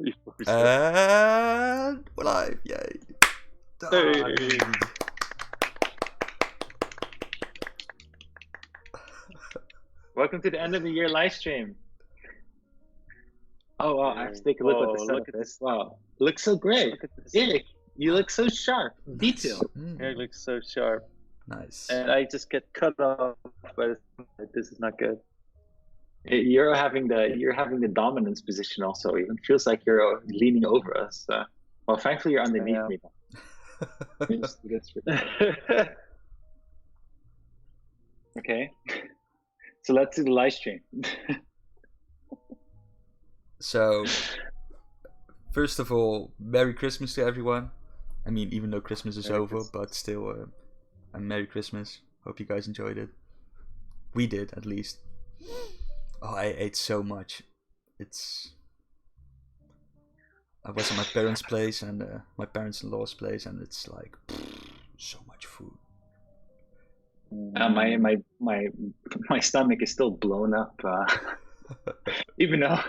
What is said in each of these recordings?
Before we start. And we're live, yay! Hey. Welcome to the end of the year live stream. Oh wow, I have to take a look at the setup is. Wow, looks so great. Look at this. Eric, you look so sharp. Detail. Eric looks so sharp. Nice. And I just get cut off by this is not good. You're having the dominance position also. Even feels like you're leaning over us. Well, thankfully you're underneath me. Okay. So let's do the live stream. So, first of all, Merry Christmas to everyone. I mean, even though Christmas is over, but still, a Merry Christmas. Hope you guys enjoyed it. We did, at least. Oh, I ate so much. I was at my parents' place and my parents-in-law's place, and it's like so much food. My stomach is still blown up. Even though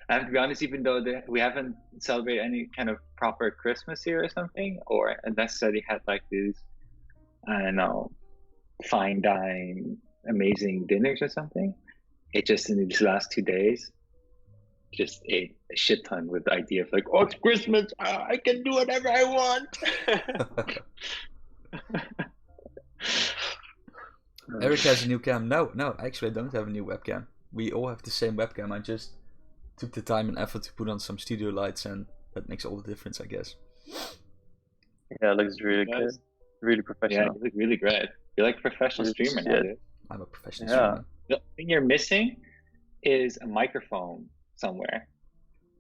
I have to be honest, even though we haven't celebrated any kind of proper Christmas here or something, or necessarily had like these, I don't know, fine dine, amazing dinners or something. It just in these last 2 days, just ate a shit ton with the idea of like, oh, it's Christmas, I can do whatever I want. Eric has a new cam. No, actually I don't have a new webcam. We all have the same webcam. I just took the time and effort to put on some studio lights, and that makes all the difference, I guess. Yeah, it looks really good. Really professional. Yeah, you look really great. You're like a professional streamer now, dude. I'm a professional streamer. The thing you're missing is a microphone somewhere.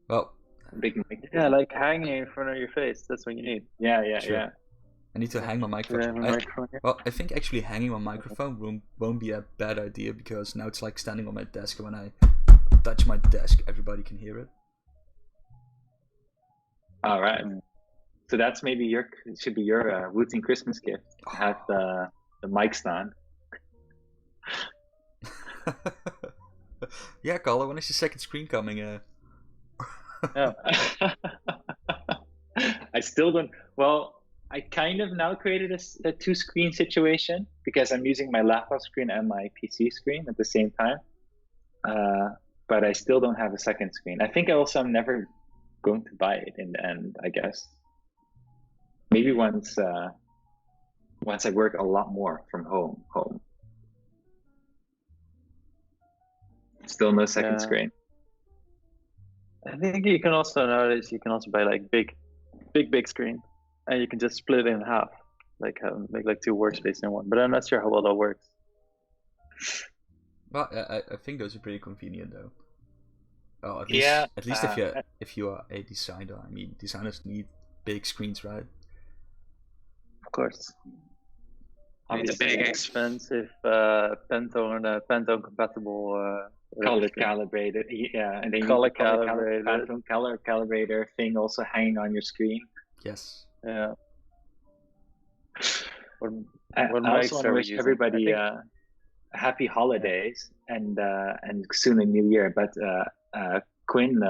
Well, a big microphone. Yeah, like hanging in front of your face. That's what you need. Yeah. I need to hang my microphone. I think actually hanging my microphone won't be a bad idea, because now it's like standing on my desk, and when I touch my desk, everybody can hear it. All right. So that's maybe should be your Wooting Christmas gift. Have the mic stand. Yeah, Carlo, when is your second screen coming? Yeah. I still don't. Well, I kind of now created a two-screen situation, because I'm using my laptop screen and my PC screen at the same time. But I still don't have a second screen. I think I'm never going to buy it in the end, I guess. Maybe once I work a lot more from home. Still no second screen. I think you can also buy like big screen, and you can just split it in half, like make like two workspaces in one. But I'm not sure how well that works. Well, I think those are pretty convenient though. Oh, at least if you are a designer. I mean, designers need big screens, right? Of course. It's a big, expensive Pantone compatible. Color calibrated, yeah, and then color calibrated, color calibrator thing also hanging on your screen. Yes. Yeah. I also want to wish everybody happy holidays and soon a new year. But Quinn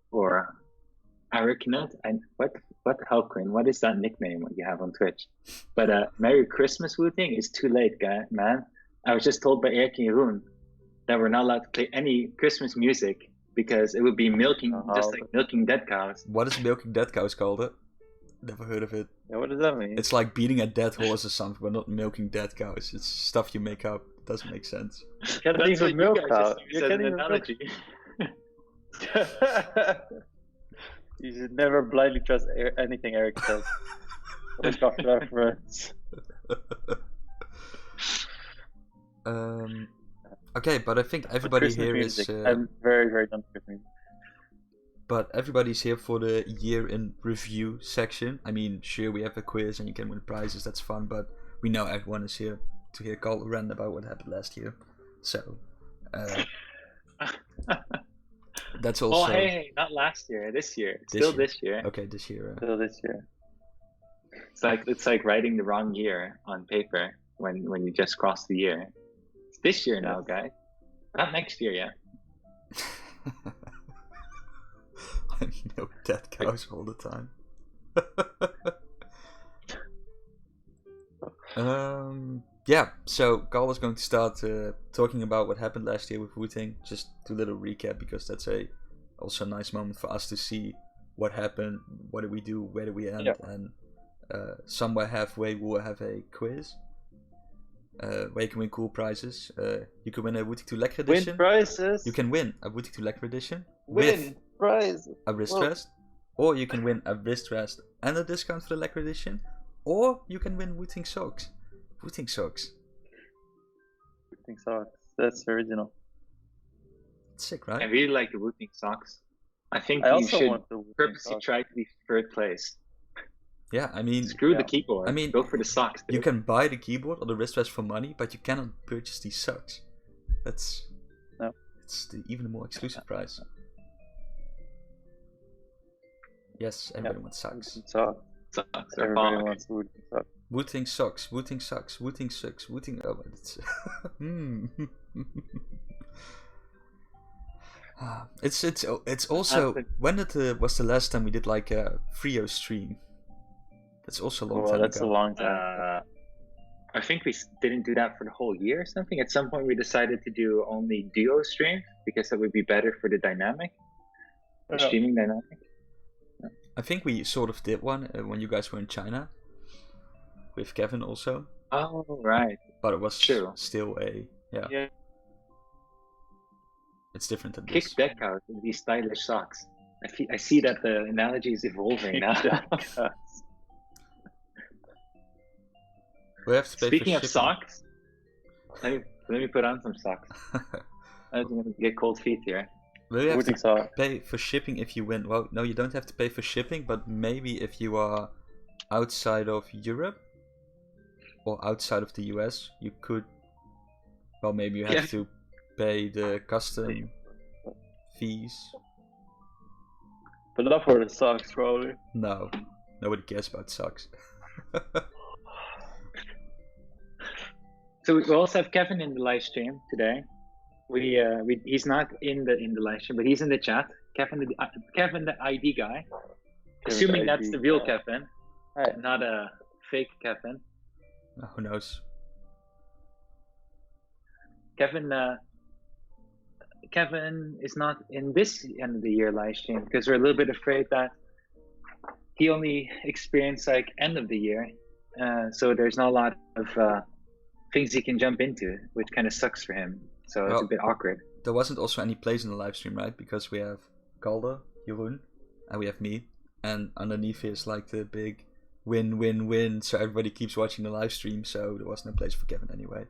or Arachnid, and what the hell, Quinn? What is that nickname you have on Twitch? But Merry Christmas, Wooting. It's too late, man. I was just told by Eric and Jeroen that we're not allowed to play any Christmas music, because it would be just like milking dead cows. What is milking dead cows called? It? Never heard of it. Yeah, what does that mean? It's like beating a dead horse or something, but not milking dead cows. It's stuff you make up. It doesn't make sense. You can't even milk cows. You can't even analogy. You should never blindly trust anything Eric says. Reference. Okay, but I think everybody here is. I'm very, very done with music. But everybody's here for the year in review section. I mean, sure, we have a quiz and you can win prizes. That's fun, but we know everyone is here to hear Carl rant about what happened last year. So, that's also. Oh, hey, not last year. This year. This year. Okay, this year. Still this year. It's like writing the wrong year on paper when you just crossed the year. It's this year now, guys. Not next year yet. No dead cows all the time. Yeah, so Carl is going to start talking about what happened last year with Wooting. Just do a little recap, because that's also a nice moment for us to see what happened, what did we do, where did we end, and somewhere halfway we'll have a quiz where you can win cool prizes. You can win a Wooting to Lekker edition. Win prizes. You can win a Wooting to Lekker edition Win with prizes. a wrist rest, or you can win a wrist rest and a discount for the Lekker edition, or you can win Wooting socks. Wooting socks. Wooting socks. That's original. It's sick, right? I really like the Wooting socks. I think I you also should want the Wooting purposely socks. try to be third place. Yeah, I mean, Screw Yeah. the keyboard. I mean, go for the socks. you Dude. can buy the keyboard or the wrist rest for money, but you cannot purchase these socks. That's No. It's the even more exclusive price. Yes, everybody wants socks. Wooting socks. Socks are Everybody fine. wants Wooting socks. Wooting socks, Wooting socks, Wooting socks, Wooting. Oh, it's. It's also when it was the last time we did like a Frio stream. That's also a long Well, time that's ago. a long time. I think we didn't do that for the whole year or something. At some point, we decided to do only duo streams because that would be better for the dynamic, the Yeah. streaming dynamic. I think we sort of did one when you guys were in China with Kevin also, Oh, right. but it was True. still a Yeah. It's different than Kick this. deck out in these stylish socks. I see that the analogy is evolving now. We have to pay Speaking for of shipping. socks, let me put on some socks. I'm gonna get cold feet here. Will you have Wooting to socks. pay for shipping if you win? Well, no, you don't have to pay for shipping, but maybe if you are outside of Europe or outside of the US, you could. Well, maybe you have Yeah. to pay the custom fees. But not for the socks, probably. No, nobody cares about socks. So we also have Kevin in the live stream today. He's not in the live stream, but he's in the chat. Kevin the ID guy. Assuming that's the real Kevin, Right. not a fake Kevin. Who knows? Kevin is not in this end of the year live stream because we're a little bit afraid that he only experienced like end of the year, so there's not a lot of things he can jump into, which kind of sucks for him. So it's a bit awkward. There wasn't also any plays in the live stream, right? Because we have Calder, Jeroen, and we have me, and underneath is like the big win, win, win. So everybody keeps watching the live stream. So there was no place for Kevin anyway.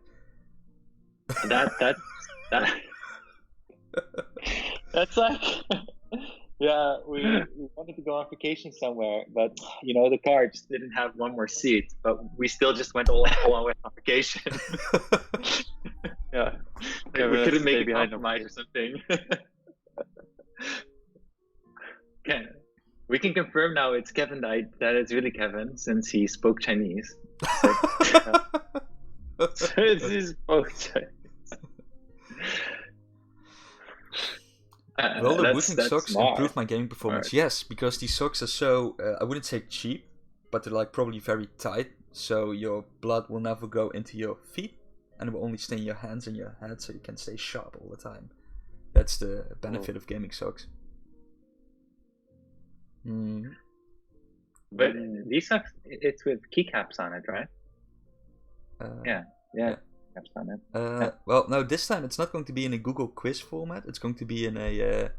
That That's like, yeah, we wanted to go on vacation somewhere, but the car just didn't have one more seat, but we still just went all way on vacation. yeah, We couldn't make a behind compromise or something. Okay. We can confirm now it's Kevin that it's really Kevin since he spoke Chinese. It's spoke Chinese. Will the Wooting socks smart. improve my gaming performance? Right. Yes, because these socks are so, I wouldn't say cheap, but they're like probably very tight, so your blood will never go into your feet, and it will only stay in your hands and your head, so you can stay sharp all the time. That's the benefit of gaming socks. But these socks, it's with keycaps on it, right? Yeah. Caps on it. Well, no, this time it's not going to be in a Google quiz format. It's going to be in a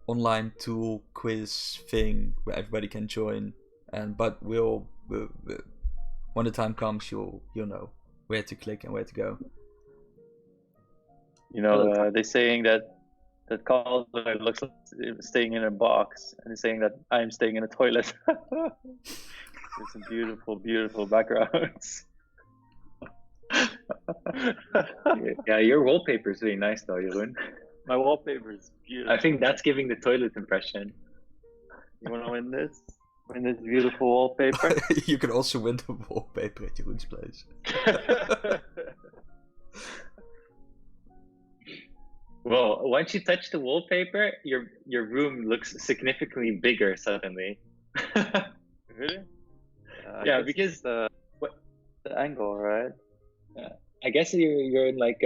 online tool quiz thing where everybody can join. But we'll when the time comes, you'll know where to click and where to go. They're saying that Calder looks like staying in a box, and he's saying that I'm staying in a toilet. There's some beautiful, beautiful backgrounds. Yeah, your wallpaper is really nice though, Jeroen. My wallpaper is beautiful. I think that's giving the toilet impression. You want to win this? Win this beautiful wallpaper? You can also win the wallpaper at Jeroen's place. Well, once you touch the wallpaper, your room looks significantly bigger suddenly. Really? I Yeah, guess because it's the what angle, right? I guess you're in like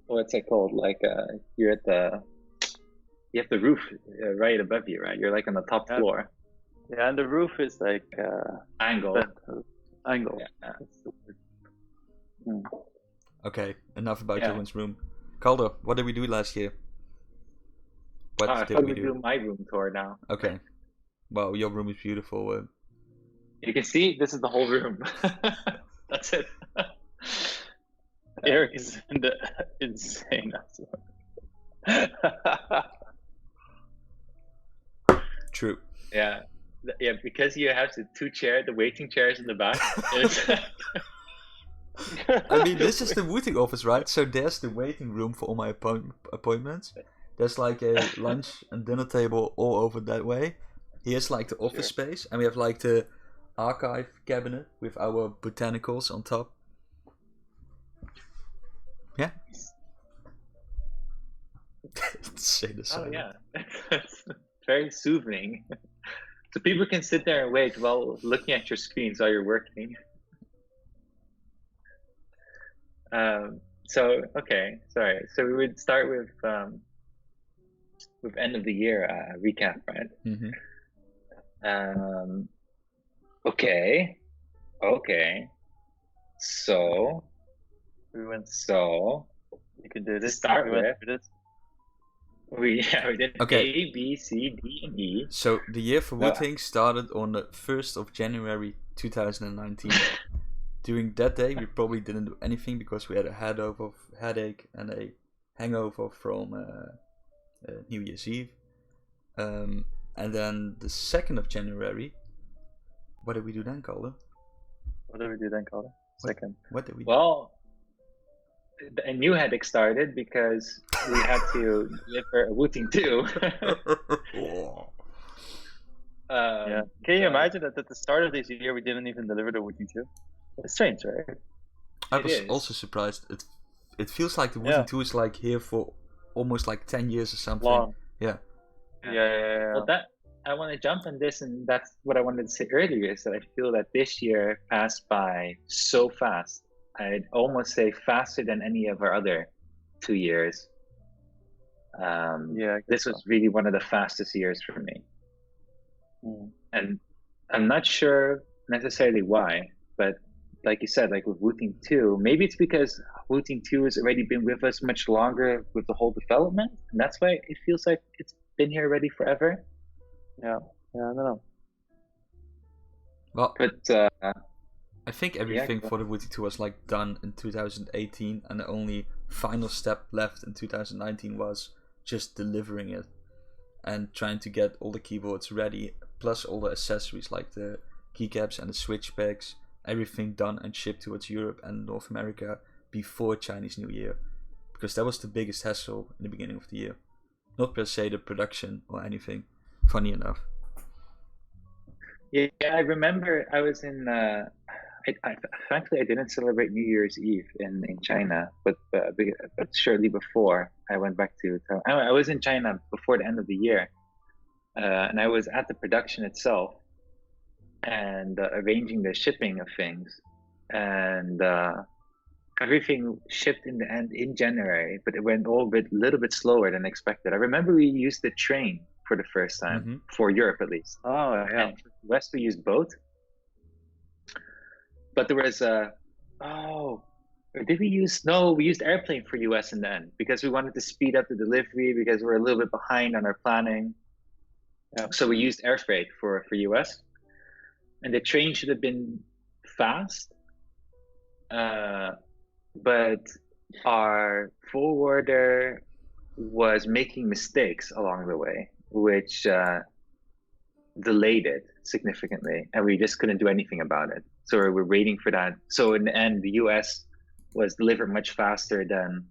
what's it called? Like you're at you have the roof right above you, right? You're like on the top Yeah, floor. yeah, and the roof is like Angle. bent angle. Yeah. That's the word. Hmm. Okay, enough about Yeah. Johan's room. Calder, what did we do last year? What I did thought we we'd do? do my room tour now. Okay. Well, your room is beautiful. You can see this is the whole room. That's it. Eric is insane. True. Yeah. Yeah, because you have the waiting chairs in the back. It's I mean, this is the Wooting office, right? So there's the waiting room for all my appointments. There's like a lunch and dinner table all over that way. Here's like the office space, and we have like the archive cabinet with our botanicals on top. Yeah. Say the Oh silence. yeah. It's very soothing. So people can sit there and wait while looking at your screens while you're working. So okay, sorry. So we would start with end of the year recap, right? Mm-hmm. Okay. So we went. so You can do to this. start we went with, through this. we did Okay. A, B, C, D, and E. So the year for No. Wooting started on the 1st of January 2019. During that day, we probably didn't do anything because we had a headache and a hangover from New Year's Eve. And then the 2nd of January, what did we do then, Calder? What did we do then, Calder? Second. What did we do? Well, a new headache started because we had to deliver a Wooting 2. Yeah. Can you imagine that at the start of this year we didn't even deliver the Wooting 2? It's strange, right? I It was is. also surprised. It feels like the Wooting 2 is like here for almost like 10 years or something. Long. Yeah. Yeah. Well, that I want to jump on this, and that's what I wanted to say earlier. Is that I feel that this year passed by so fast. I'd almost say faster than any of our other 2 years. Yeah. This was really one of the fastest years for me, Mm. and I'm not sure necessarily why, but like you said, like with Wooting 2, maybe it's because Wooting 2 has already been with us much longer with the whole development, and that's why it feels like it's been here already forever. Yeah, I don't know. Well, But I think everything for the Wooting 2 was like done in 2018, and the only final step left in 2019 was just delivering it and trying to get all the keyboards ready, plus all the accessories like the keycaps and the switch packs, everything done and shipped towards Europe and North America before Chinese New Year, because that was the biggest hassle in the beginning of the year. Not per se the production or anything, funny enough. yeah, I remember I was in. Frankly, I didn't celebrate New Year's Eve in China, but shortly before I went back to. I was in China before the end of the year, and I was at the production itself and arranging the shipping of things, and everything shipped in the end in January, but it went all a little bit slower than expected. I remember we used the train for the first time for Europe at least. Oh yeah. And for the West we used boat. But there was we used airplane for US in the end because we wanted to speed up the delivery because we're a little bit behind on our planning. So we used air freight for US. And the train should have been fast. But our forwarder was making mistakes along the way, which delayed it significantly, and we just couldn't do anything about it. So we were waiting for that. So in the end, the US was delivered much faster than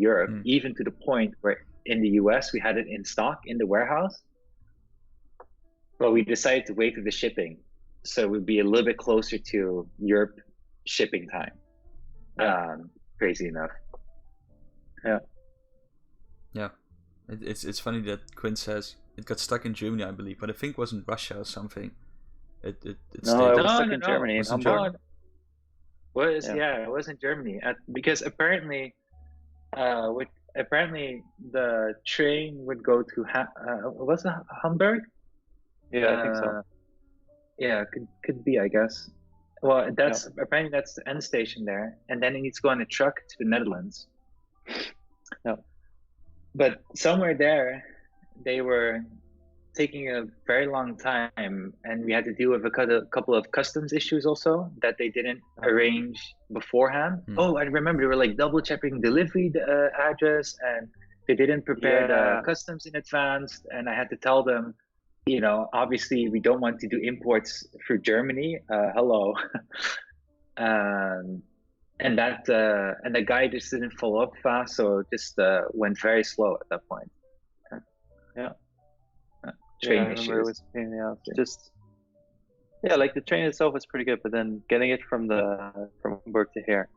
Europe, even to the point where in the US we had it in stock in the warehouse. But we decided to wait for the shipping, so we'd be a little bit closer to Europe shipping time. Crazy enough. Yeah. Yeah, it's funny that Quinn says it got stuck in Germany, I believe, but I think it was in Russia or something. It No, stayed. it No, was stuck no, in no. Germany, in Was in Hamburg. Germany? Was Yeah. it was in Germany because apparently, apparently the train would go to was it Hamburg? Yeah, I think so. Yeah, could be, I guess. Well, apparently that's the end station there, and then it needs to go on a truck to the Netherlands. Yeah. But somewhere there, they were taking a very long time, and we had to deal with a couple of customs issues also that they didn't arrange beforehand. Oh, I remember they were like double checking delivery address, and they didn't prepare the customs in advance, and I had to tell them, obviously we don't want to do imports through Germany. Hello. And the guy just didn't follow up fast, so it just went very slow at that point. Yeah. Train I issues. remember it was a pain in the ass. Just like the train itself was pretty good, but then getting it from Hamburg to here,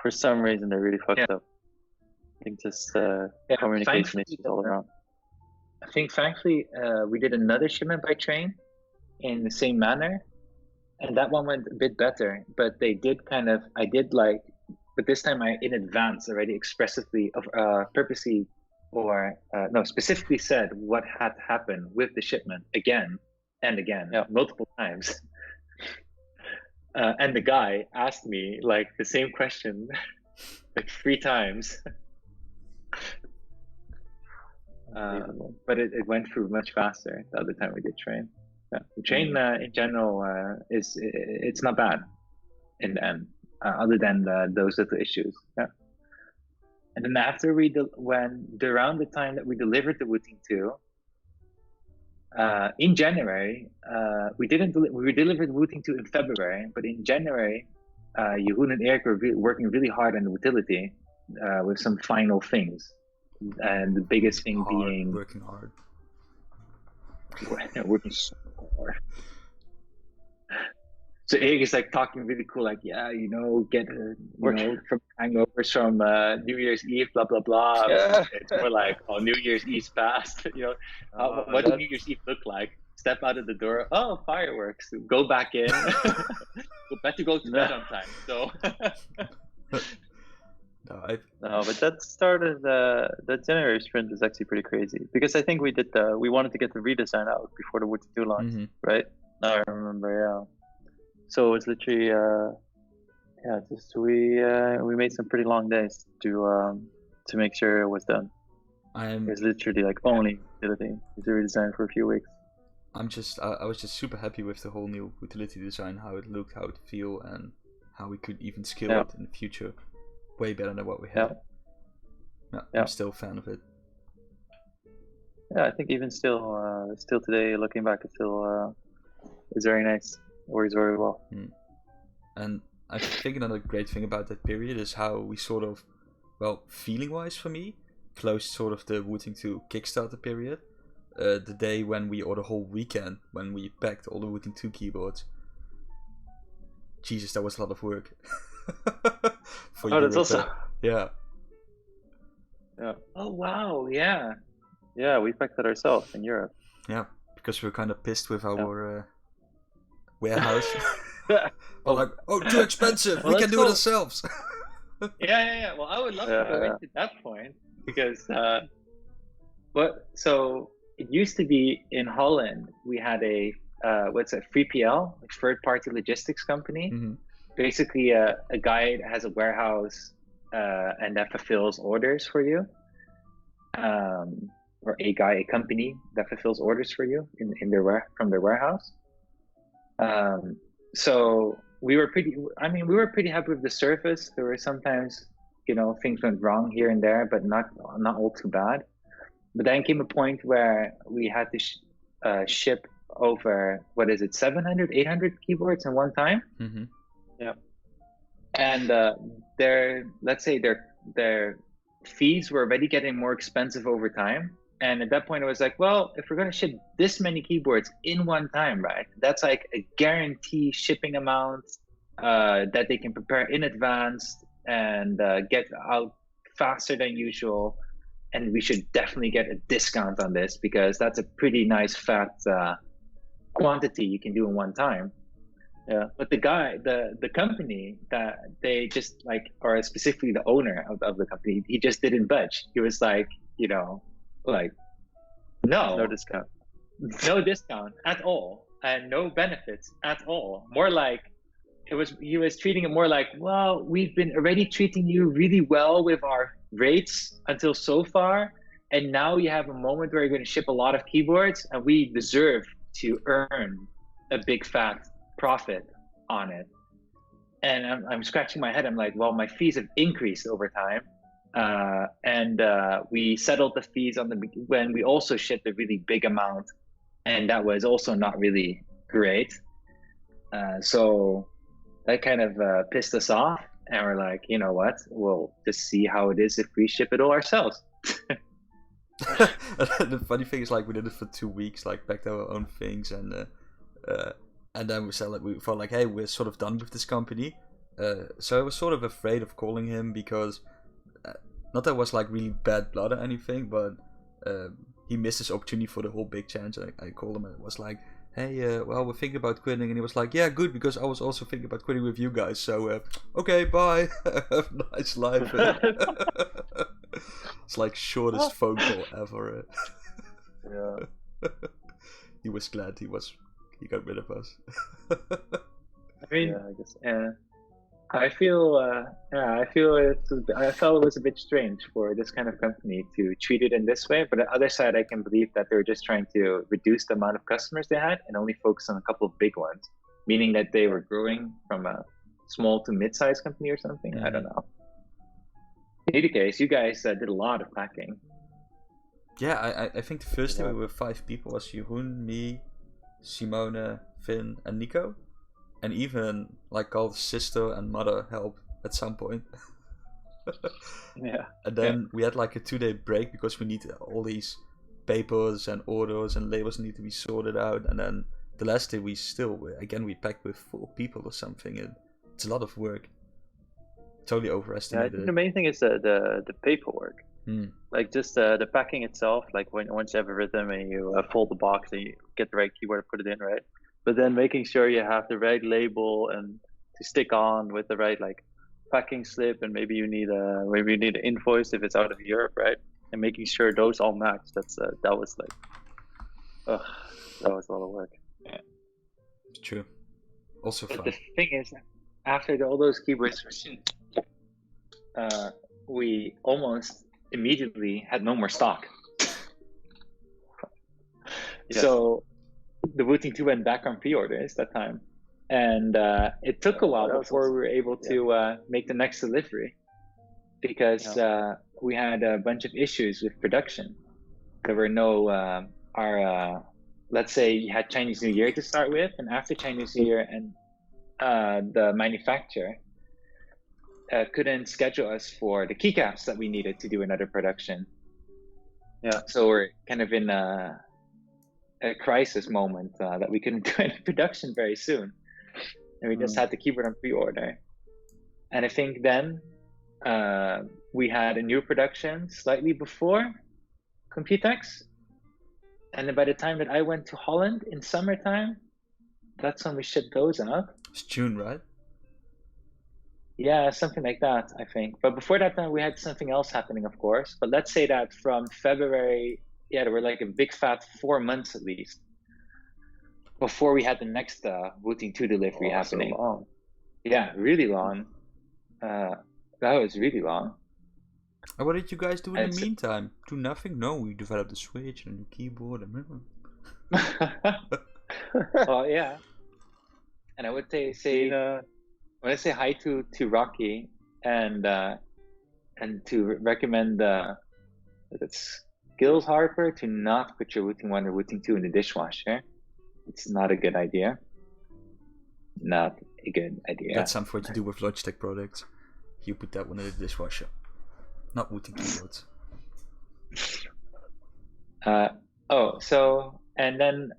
for some reason they really fucked up. I think just communication issues all around. I think thankfully we did another shipment by train in the same manner, and that one went a bit better. But they did but this time I in advance already expressively purposely specifically said what had happened with the shipment again and again, multiple times. And the guy asked me like the same question like 3 times. But it went through much faster the other time we did train. The train in general it's not bad in the end, other than those little issues. Yeah. And then after around the time that we delivered the Wooting 2, in January, we delivered Wooting 2 in February, but in January, Jeroen and Eric were working really hard on the utility with some final things. And the biggest thing being working hard. Working so hard. So Eric is like talking really cool, like, get from hangovers from New Year's Eve, blah blah blah. Yeah. It's more like, New Year's Eve's past. What does New Year's Eve look like? Step out of the door. Oh, fireworks. Go back in. Better go to bed on time. So. No, but that started the January sprint is actually pretty crazy because I think we wanted to get the redesign out before the Wooting 2 launch, right? No, I remember, yeah. So it's literally we made some pretty long days to make sure it was done. It's literally like only utility to redesign for a few weeks. I was just super happy with the whole new utility design, how it looked, how it feel, and how we could even scale it in the future. Way better than what we had. I'm still a fan of it. Yeah, I think even still today, looking back, it still is very nice. It works very well. And I think another great thing about that period is how we sort of, feeling-wise for me, closed sort of the Wooting 2 Kickstarter period. The day when or the whole weekend when we packed all the Wooting 2 keyboards. Jesus, that was a lot of work. For that's also yeah. Oh wow, yeah. Yeah, we packed it ourselves in Europe. Yeah, because we were kind of pissed with our warehouse. Too expensive. We can do it ourselves. Yeah. Well, I would love to go into that point because so it used to be in Holland. We had a 3PL, third party logistics company. Basically a guy that has a warehouse and that fulfills orders for you, or a company that fulfills orders for you from their warehouse. So we were pretty happy with the service. There were sometimes things went wrong here and there, but not all too bad. But then came a point where we had to ship over 700 800 keyboards in one time. Yeah. And their fees were already getting more expensive over time. And at that point, it was like, well, if we're going to ship this many keyboards in one time, right? That's like a guarantee shipping amount that they can prepare in advance and get out faster than usual, and we should definitely get a discount on this because that's a pretty nice fat quantity you can do in one time. Yeah. But the company that they just like, or specifically the owner of the company, he just didn't budge. He was like, like, No discount. no discount at all, and no benefits at all. More like he was treating it more like, well, we've been already treating you really well with our rates until so far, and now you have a moment where you're going to ship a lot of keyboards, and we deserve to earn a big fat profit on it. And I'm scratching my head. I'm like, well, my fees have increased over time, and we settled the fees when we also shipped a really big amount, and that was also not really great. So that kind of pissed us off, and we're like, you know what? We'll just see how it is if we ship it all ourselves. The funny thing is, like, we did it for 2 weeks, like, packed our own things, and then we felt like, hey, we're sort of done with this company. So I was sort of afraid of calling him because, not that it was like really bad blood or anything, but he missed his opportunity for the whole big chance. I called him and it was like, hey, well, we're thinking about quitting, and he was like, yeah, good, because I was also thinking about quitting with you guys, so okay, bye. Have a nice life. It's like shortest phone call ever. Yeah. He was glad he got rid of us. I mean, Yeah, I guess. I felt it was a bit strange for this kind of company to treat it in this way. But on the other side, I can believe that they were just trying to reduce the amount of customers they had and only focus on a couple of big ones, meaning that they were growing from a small to mid-sized company or something. Mm-hmm. I don't know. In any case, you guys did a lot of packing. Yeah, I think the first day we were 5 people. Was Jeroen, me, Simone, Finn, and Nico. And even like Carl's sister and mother helped at some point. Yeah. And then we had like a 2-day break because we needed all these papers and orders and labels need to be sorted out. And then the last day we packed with 4 people or something. And it's a lot of work. Totally Yeah, I overestimated think it. the main thing is the paperwork. Like just the packing itself. Like once you have a rhythm and you fold the box and you get the right keyboard and put it in, right? But then making sure you have the right label and to stick on with the right like packing slip, and maybe you need an invoice if it's out of Europe, right? And making sure those all match. That was like, that was a lot of work. Yeah. It's true. Also fun. But the thing is, after all those keyboards were shipped, we almost immediately had no more stock. Yes. So the Wooting 2 went back on pre-orders that time, and it took a while before we were able to make the next delivery because we had a bunch of issues with production. There were no let's say you had Chinese New Year to start with, and after Chinese New Year, and the manufacturer couldn't schedule us for the keycaps that we needed to do another production. Yeah. So we're kind of in a crisis moment that we couldn't do any production very soon, and we just had the keyboard on pre-order. And I think then we had a new production slightly before Computex, and then by the time that I went to Holland in summertime, that's when we shipped those out. It's June, right? Yeah, something like that, I think. But before that time, we had something else happening, of course. But let's say that from February, there were like a big fat 4 months at least before we had the next Wooting 2 delivery happening. So long. Yeah, really long. That was really long. And what did you guys do in the meantime? Do nothing? No, we developed a Switch and a new keyboard. Well, yeah. And I would say when I say hi to Rocky and to recommend it's Gilles Harper to not put your Wooting 1 or Wooting 2 in the dishwasher. It's not a good idea. Not a good idea. That's something what you do with Logitech products. You put that one in the dishwasher. Not Wooting keyboards. And then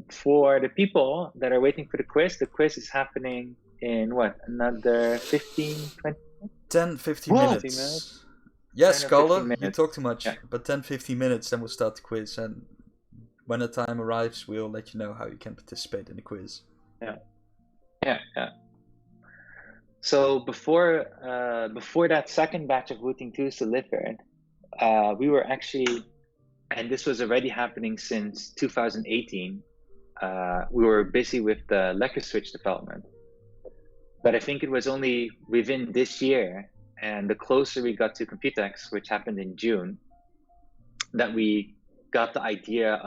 for the people that are waiting for the quiz is happening in what, another 15, 20? 10, 15 minutes. Yes, 10 or 15 Caller, you minutes. talk too much. Yeah. But 10-15 minutes, then we'll start the quiz. And when the time arrives, we'll let you know how you can participate in the quiz. Yeah. So before that second batch of Wooting 2s delivered, we were actually, and this was already happening since 2018, we were busy with the Lekker switch development. But I think it was only within this year, and the closer we got to Computex, which happened in June, that we got the idea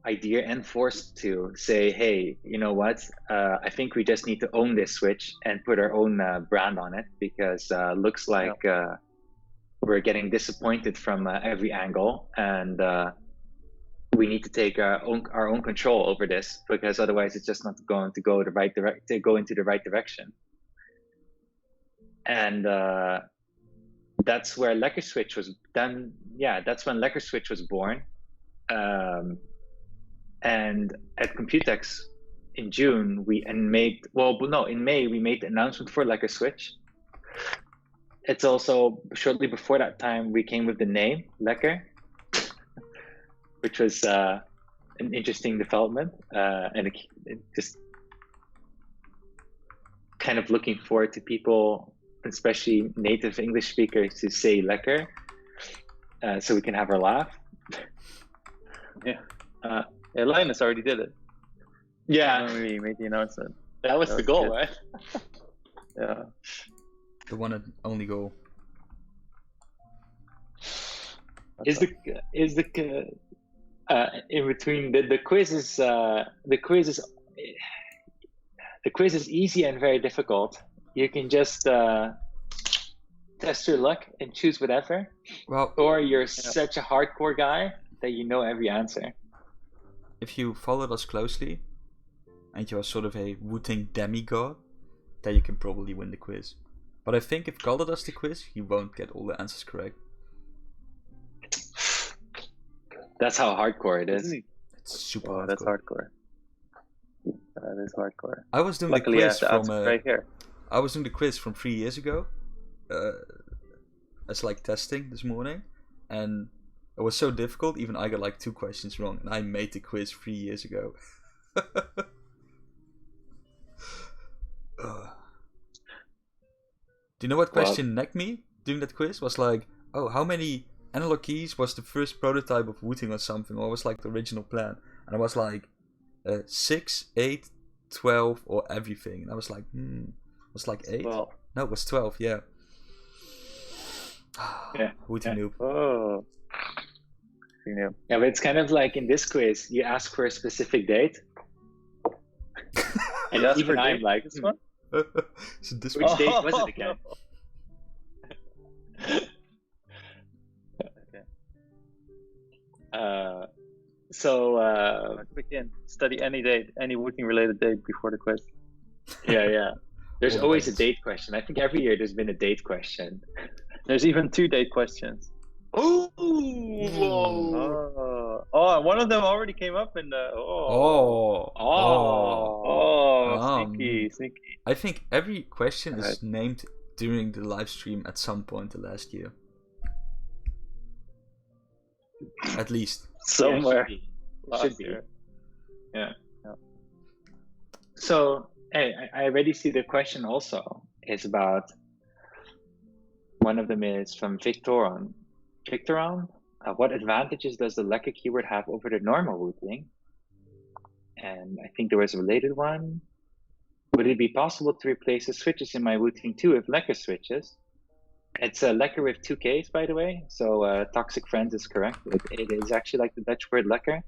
and forced to say, hey, you know what? I think we just need to own this switch and put our own brand on it, because looks like we're getting disappointed from every angle, and we need to take our own control over this, because otherwise it's just not going to go into the right direction. And that's where Lekker Switch was done. Yeah, that's when Lekker Switch was born. And at Computex in June, in May we made the announcement for Lekker Switch. It's also shortly before that time we came with the name Lekker, which was an interesting development, and it just kind of looking forward to people, especially native English speakers, to say Lekker, so we can have our laugh. Yeah, Linus already did it. Yeah, When we made the announcement. that was the goal, good. right? Yeah. The one and only goal. Is the in between the quiz is easy and very difficult. You can just test your luck and choose whatever, Well, or you're such a hardcore guy that you know every answer. if you followed us closely, and you are sort of a Wooting demigod, then you can probably win the quiz. But I think if Calder does the quiz, he won't get all the answers correct. That's how hardcore it is. It's super Oh, hardcore. that's hardcore. That is hardcore. I was doing Luckily, the I quiz have the from answer right here. I was doing the quiz from 3 years ago, as like testing this morning, and it was so difficult. Even I got like 2 questions wrong, and I made the quiz 3 years ago. Do you know what question necked me doing that quiz? Was like, oh, how many analog keys was the first prototype of Wooting or something, or was like the original plan? And I was like, 6, 8, 12, or everything. And I was like, it was like 8? 12. No, it was 12, yeah. Yeah. Wooting noob. Oh. You know. Yeah, but it's kind of like in this quiz, you ask for a specific date, and Yes, even for I'm date? like, This one? So this which one. date was it again? Quick in. Study any date, any Wooting related date before the quiz. Yeah. There's All the always a dates. date question. I think every year there's been a date question. There's even 2 date questions. Ooh! Oh, one of them already came up in the. Sneaky. I think every question is named during the live stream at some point the last year. At least. Somewhere. Should be. Yeah. So, hey, I already see the question also is about, one of them is from Victoron. What advantages does the Lekker keyword have over the normal Wooting? And I think there was a related one. Would it be possible to replace the switches in my Wooting 2 with Lekker switches? It's a Lekker with 2 Ks, by the way. So Toxic Friends is correct. It is actually like the Dutch word Lekker.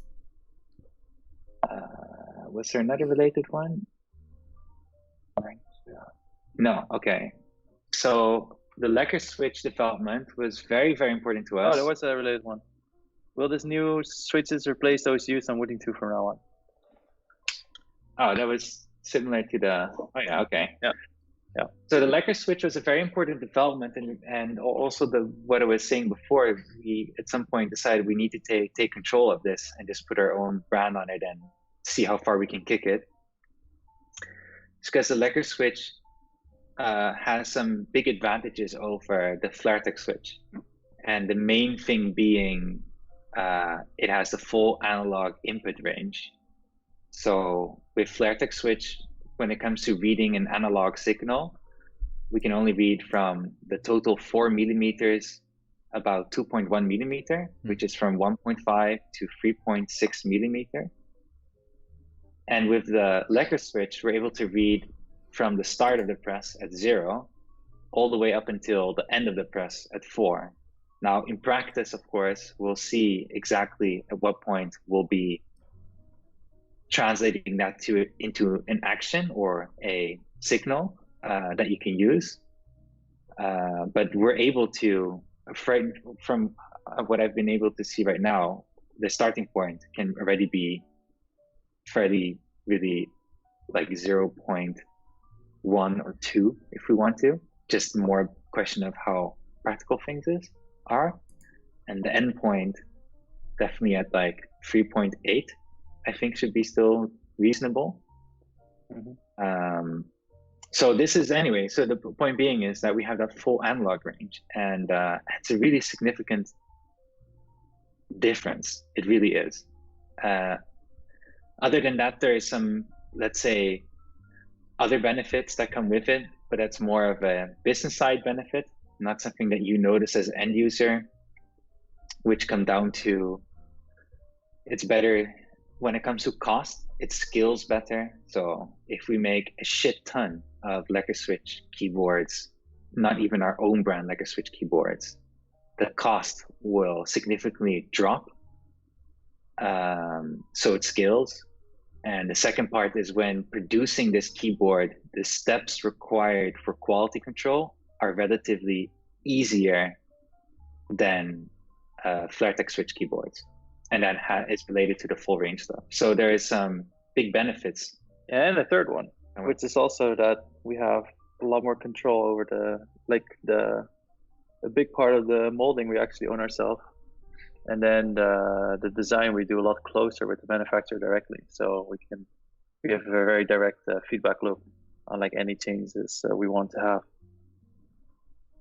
Was there another related one? No, okay. So the Lekker switch development was very, very important to us. Oh, there was a related one. Will this new switches replace those used on Wooting 2 from now on? Oh, that was similar to the. Oh, yeah, okay. Yeah. So the Lekker switch was a very important development, and also what I was saying before. We at some point decided we need to take control of this and just put our own brand on it and see how far we can kick it. It's because the Lekker switch has some big advantages over the FlareTech switch. And the main thing being it has the full analog input range. So with FlareTech switch, when it comes to reading an analog signal, we can only read from the total 4 millimeters, about 2.1 millimeter, which is from 1.5 to 3.6 millimeter. And with the Lecker switch, we're able to read from the start of the press at 0 all the way up until the end of the press at 4. Now, in practice, of course, we'll see exactly at what point we'll be translating that into an action or a signal that you can use. But we're able to, from what I've been able to see right now, the starting point can already be fairly, really like 0.1 or 2 if we want to. Just more question of how practical things are. And the endpoint definitely at like 3.8, I think should be still reasonable. So this is anyway, so the point being is that we have that full analog range, and it's a really significant difference. It really is. Other than that, there is some, let's say, other benefits that come with it, but that's more of a business side benefit, not something that you notice as an end user, which come down to it's better when it comes to cost, it scales better. So if we make a shit ton of Lecker Switch keyboards, not even our own brand Lecker Switch keyboards, the cost will significantly drop. So it scales. And the second part is when producing this keyboard, the steps required for quality control are relatively easier than FlareTech Switch keyboards. And that is related to the full range stuff. So there is some big benefits. And the third one, which is also that we have a lot more control over a big part of the molding we actually own ourselves. And then the design we do a lot closer with the manufacturer directly. So we have a very direct feedback loop on like any changes we want to have,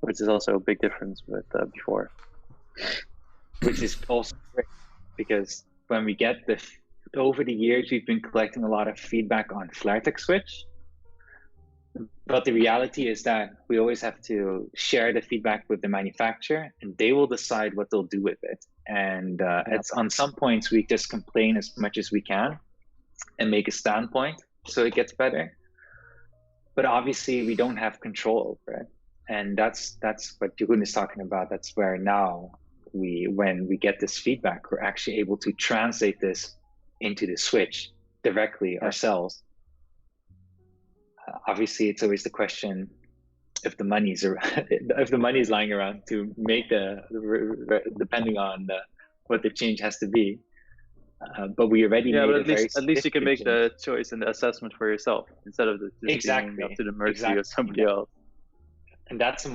which is also a big difference with before. Which is also great because when we get over the years, we've been collecting a lot of feedback on FlareTech Switch. But the reality is that we always have to share the feedback with the manufacturer, and they will decide what they'll do with it. And it's on some points we just complain as much as we can and make a standpoint so it gets better. But obviously we don't have control over it, and that's what Jeroen is talking about. That's where now when we get this feedback, we're actually able to translate this into the switch directly ourselves. Obviously, it's always the question if the money is lying around to make depending on what the change has to be. But we already made but at least you can make the choice and the assessment for yourself instead of just being up to the mercy of somebody else. And that's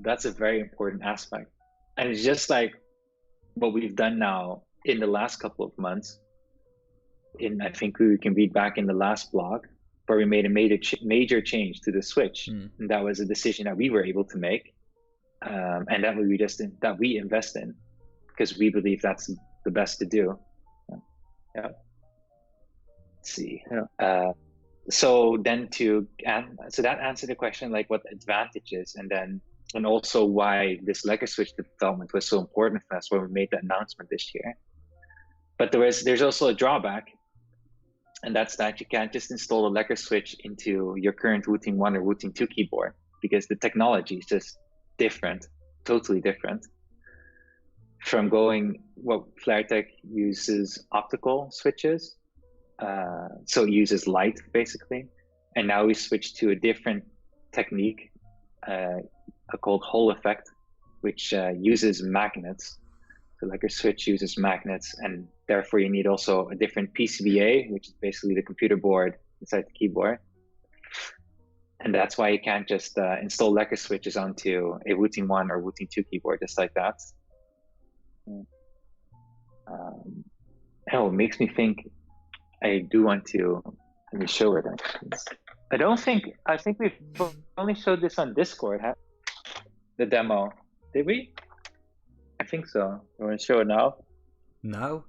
that's a very important aspect. And it's just like what we've done now in the last couple of months. I think we can read back in the last blog where we made a major change to the switch. And that was a decision that we were able to make, and that we invest in because we believe that's the best to do. Let's see. So that answered the question, like what the advantages, and also why this Lecker Switch development was so important for us when we made the announcement this year. But there's also a drawback, and that's that you can't just install a Lecker Switch into your current Wooting 1 or Wooting 2 keyboard because the technology is just different, totally different. From FlareTech uses optical switches, so it uses light basically, and now we switch to a different technique called Hall effect, which uses magnets. The Lecker Switch uses magnets, and therefore you need also a different PCBA, which is basically the computer board inside the keyboard. And that's why you can't just install Lecker Switches onto a Wooting 1 or Wooting 2 keyboard just like that. It makes me think I do want to, let me show it. I think we've only showed this on Discord, huh? The demo. Did we? I think so. You want to show it now? Now?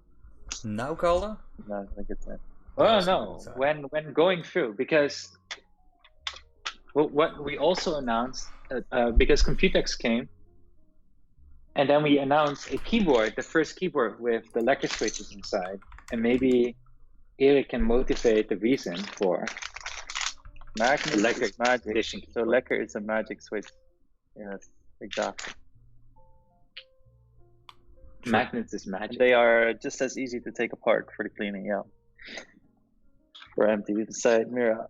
Now, Carla? No, I think it's it. Oh no, when going through, because what we also announced, because Computex came, and then we announced a keyboard, the first keyboard with the lacquer switches inside, and maybe Eric can motivate the reason for Magnet is magic. edition So lacquer is a magic switch. Yes, exactly. Magnets is magic. They are just as easy to take apart for the cleaning, yeah. For empty the side mirror.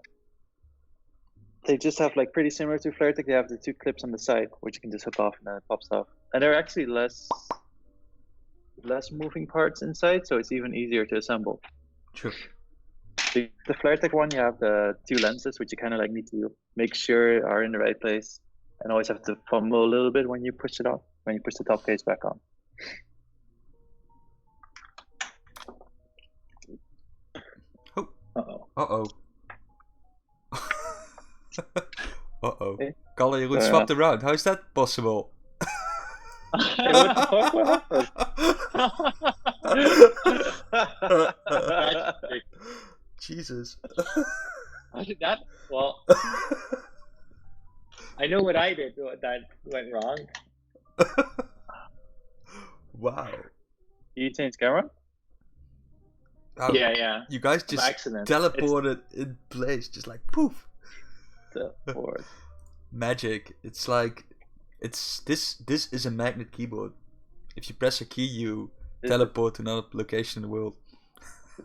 They just have like pretty similar to FlareTech. They have the two clips on the side, which you can just hook off and then it pops off. And they're actually less moving parts inside, so it's even easier to assemble. True. The FlareTech one, you have the two lenses, which you kind of like need to make sure are in the right place, and always have to fumble a little bit when you push it off, when you push the top case back on. Uh-oh. Uh-oh. Uh-oh. Okay. Carla, you swapped around. How is that possible? Hey, what the fuck? What happened? Jesus. That, well, I know what I did that went wrong. Wow. You change camera? Oh, Yeah. You guys just Accident. teleported in place, just like poof. Teleport. Magic. It's like this is a magnet keyboard. If you press a key, you teleport to another location in the world.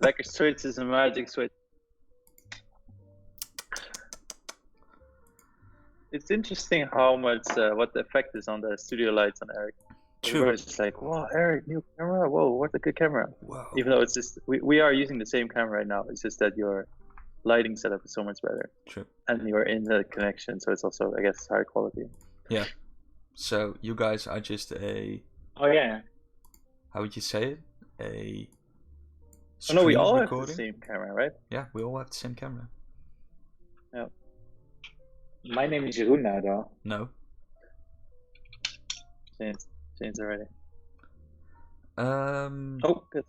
Like a switch is a magic switch. It's interesting how much what the effect is on the studio lights on Eric. True. It's just like, wow, Eric, new camera. Whoa, what a good camera. Wow. Even though it's just we are using the same camera right now. It's just that your lighting setup is so much better. True. And you're in the connection, so it's also, I guess, higher quality. Yeah. So you guys are just a. Oh yeah. How would you say it? A. Oh no, we screen all recording? have the same camera, right? Yeah, we all have the same camera. Yeah. My name is Jeroen now, though. No. Changed already. Oh, good.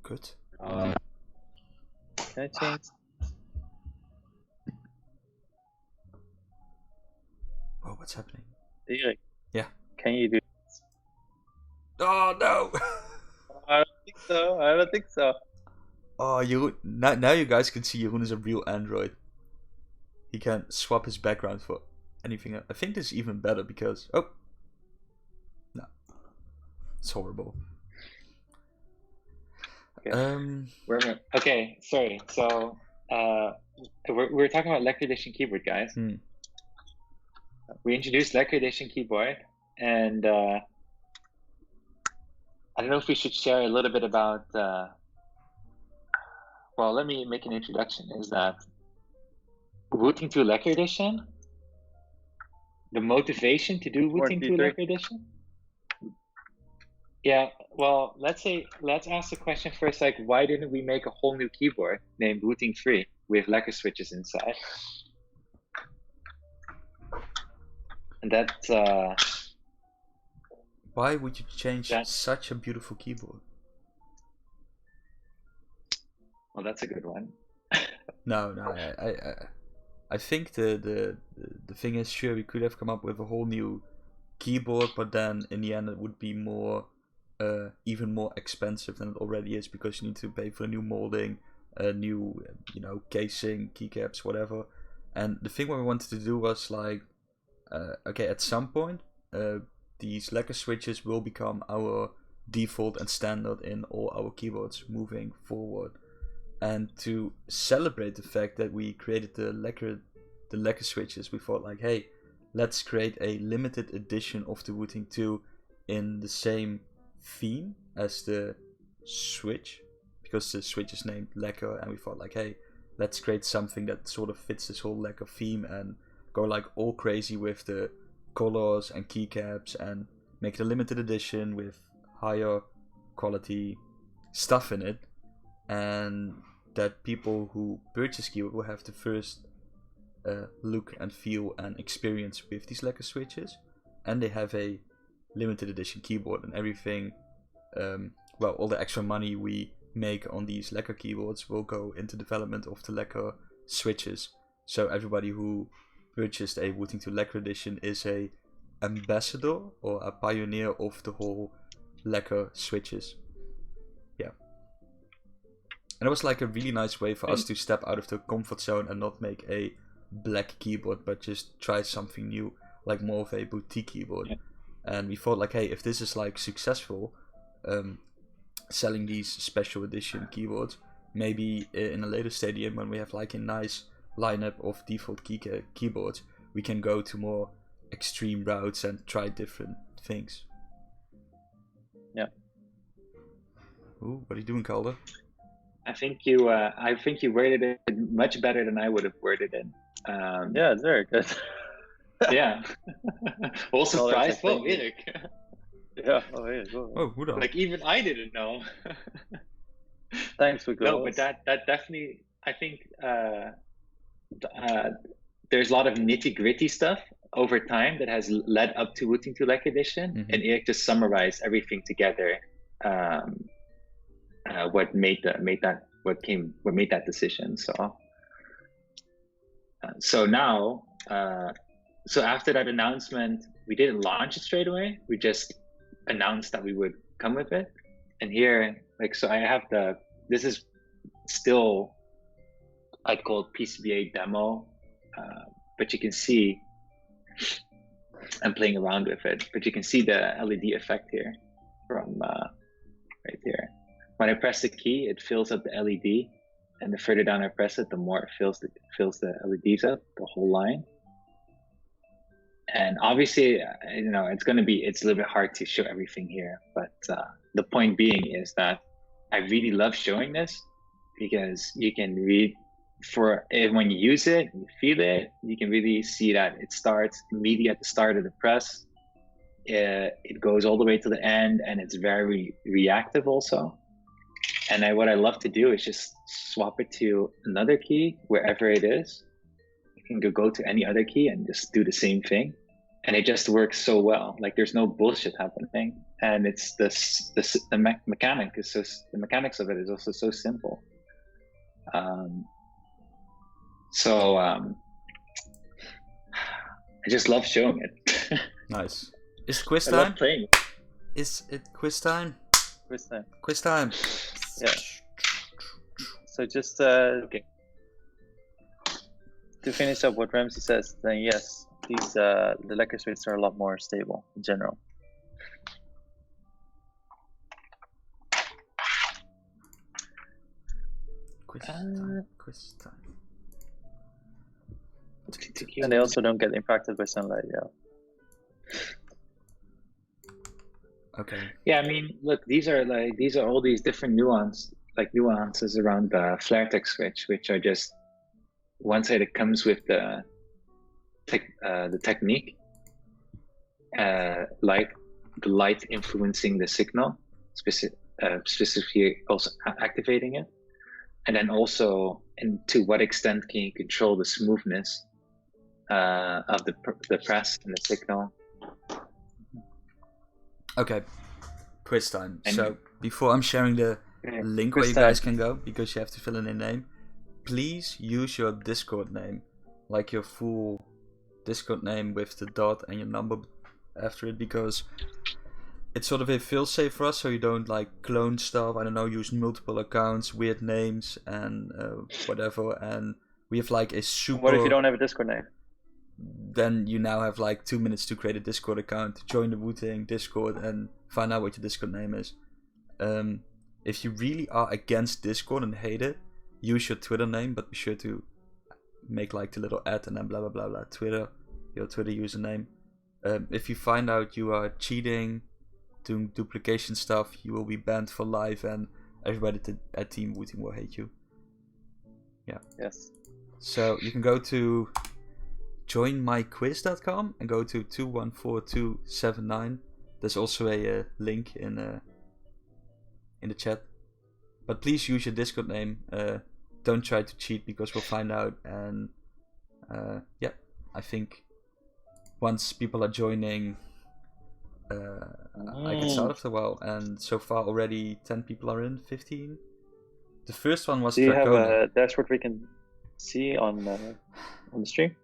Good. Can I change? Oh, what's happening? Eric. Yeah. Can you do? Oh no! I don't think so. I don't think so. Oh, Jeroen, now you guys can see Jeroen is a real android. He can swap his background for anything. I think this is even better because no, it's horrible. Okay. Okay, sorry. So we're talking about Lacquer Edition keyboard, guys. We introduced Lacquer Edition keyboard, and I don't know if we should share a little bit about. Well, let me make an introduction. Is that Wooting to Lacquer Edition? The motivation to do Wooting to Lacquer Edition? Yeah, well, let's ask the question first, like, why didn't we make a whole new keyboard named Wooting 3 with lacquer switches inside? And that's why would you change such a beautiful keyboard? Well, that's a good one. No, I think the thing is, sure, we could have come up with a whole new keyboard, but then in the end it would be more even more expensive than it already is, because you need to pay for a new molding, a new casing, keycaps, whatever. And the thing what we wanted to do was like, okay, at some point these lacquer switches will become our default and standard in all our keyboards moving forward. And to celebrate the fact that we created the lacquer switches, we thought like, hey, let's create a limited edition of the Wooting 2 in the same theme as the Switch, because the Switch is named Lacquer, and we thought like, hey, let's create something that sort of fits this whole Lacquer theme and go like all crazy with the colors and keycaps and make it a limited edition with higher quality stuff in it. And that people who purchase keyboard will have the first look and feel and experience with these lacquer switches, and they have a limited edition keyboard, and everything, all the extra money we make on these lacquer keyboards will go into development of the lacquer switches. So everybody who purchased a Wooting to Lacquer edition is a ambassador or a pioneer of the whole lacquer switches. Yeah. And it was like a really nice way for us to step out of the comfort zone and not make a black keyboard, but just try something new, like more of a boutique keyboard. Yeah. And we thought like, hey, if this is like successful, selling these special edition keyboards, maybe in a later stadium when we have like a nice lineup of default keyboards, we can go to more extreme routes and try different things. Yeah. Ooh, what are you doing, Calder? I think you worded it much better than I would have worded it. Yeah, it's very good. Yeah. All surprised. Oh, Erik. Yeah. Oh, yeah. Oh, who knows? Like even I didn't know. Thanks for going. No, but that definitely. I think there's a lot of nitty gritty stuff over time that has led up to Wooting to Lacquer edition, and Erik just summarized everything together. What made that decision. So now. So after that announcement, we didn't launch it straight away. We just announced that we would come with it. And here, so I have this is still, I'd call it PCBA demo, but you can see, I'm playing around with it, but you can see the LED effect here from right here. When I press the key, it fills up the LED, and the further down I press it, the more it fills the LEDs up, the whole line. And obviously, it's a little bit hard to show everything here, but the point being is that I really love showing this because you can when you use it, you feel it, you can really see that it starts immediately at the start of the press. It goes all the way to the end, and it's very reactive also. And what I love to do is just swap it to another key wherever it is. You can go to any other key and just do the same thing. And it just works so well. Like there's no bullshit happening, and it's the mechanics of it is also so simple. I just love showing it. Nice. Is it quiz I time? love playing. Is it quiz time? Quiz time. Quiz time. Yeah. So just Okay. To finish up what Ramsey says, then yes, these the lacquer switches are a lot more stable in general. Quiz time. And they also don't get impacted by sunlight. Yeah. Okay. Yeah, I mean, look, these are all these different nuances around the flare tech switch, which are just one side. It comes with the technique, like the light influencing the signal, specifically also activating it, and then also, and to what extent can you control the smoothness of the press and the signal. Okay, quiz time. So before I'm sharing the link where you guys can go, because you have to fill in a name, please use your Discord name, like your full Discord name with the dot and your number after it, because it's sort of a fail-safe for us, so you don't like clone stuff. I don't know, use multiple accounts, weird names, and whatever. And we have like a super. What if you don't have a Discord name? Then you now have like 2 minutes to create a Discord account, to join the Wooting Discord, and find out what your Discord name is. If you really are against Discord and hate it, use your Twitter name, but be sure to make like the little @ and then blah blah blah blah Twitter, your Twitter username. If you find out you are cheating, doing duplication stuff, you will be banned for life, and everybody at Team Wooting will hate you. Yeah. Yes. So you can go to joinmyquiz.com and go to 214279. There's also a link in the chat. But please use your Discord name don't try to cheat because we'll find out. And yeah, I think once people are joining, I can start after a while. And so far already 10 people are in, 15. The first one was Do you have Dracona. a dashboard we can see on the stream?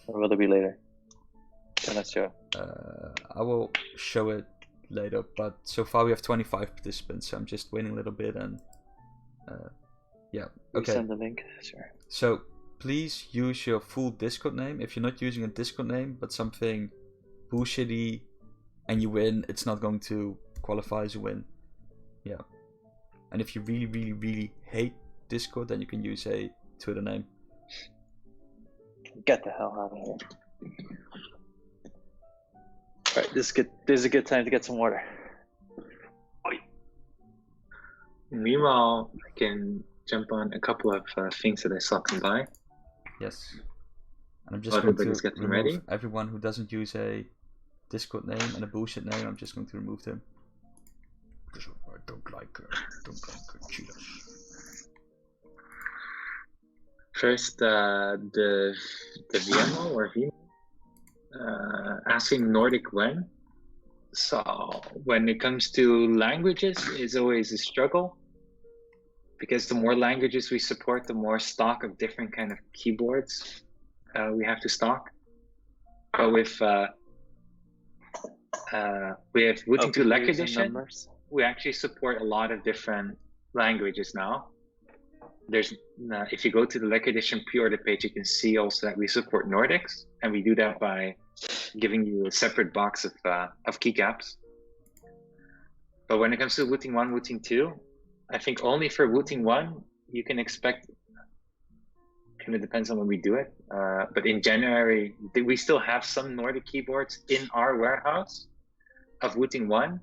Or will it be later? Can I show? I will show it later, but so far we have 25 participants, so I'm just waiting a little bit. And yeah, okay. Send the link, sure. So please use your full Discord name. If you're not using a Discord name but something bullshitty and you win, it's not going to qualify as a win. Yeah. And if you really, really, really hate Discord, then you can use a Twitter name. Get the hell out of here. Alright, this is a good time to get some water. Meanwhile, I can jump on a couple of things that I saw come by. Yes. And I'm just going to remove ready. everyone who doesn't use a Discord name and a bullshit name. I'm just going to remove them. Because I don't like cheaters. First, the VMO or VMO asking Nordic when. So when it comes to languages, it's always a struggle because the more languages we support, the more stock of different kind of keyboards we have to stock. But with we have Wooting to Lec Edition, we actually support a lot of different languages now. There's if you go to the Lec Edition pre-order page, you can see also that we support Nordics, and we do that by giving you a separate box of keycaps. But when it comes to Wooting 1, Wooting 2, I think only for Wooting 1 you can expect. Kind of depends on when we do it. But in January, we still have some Nordic keyboards in our warehouse of Wooting 1,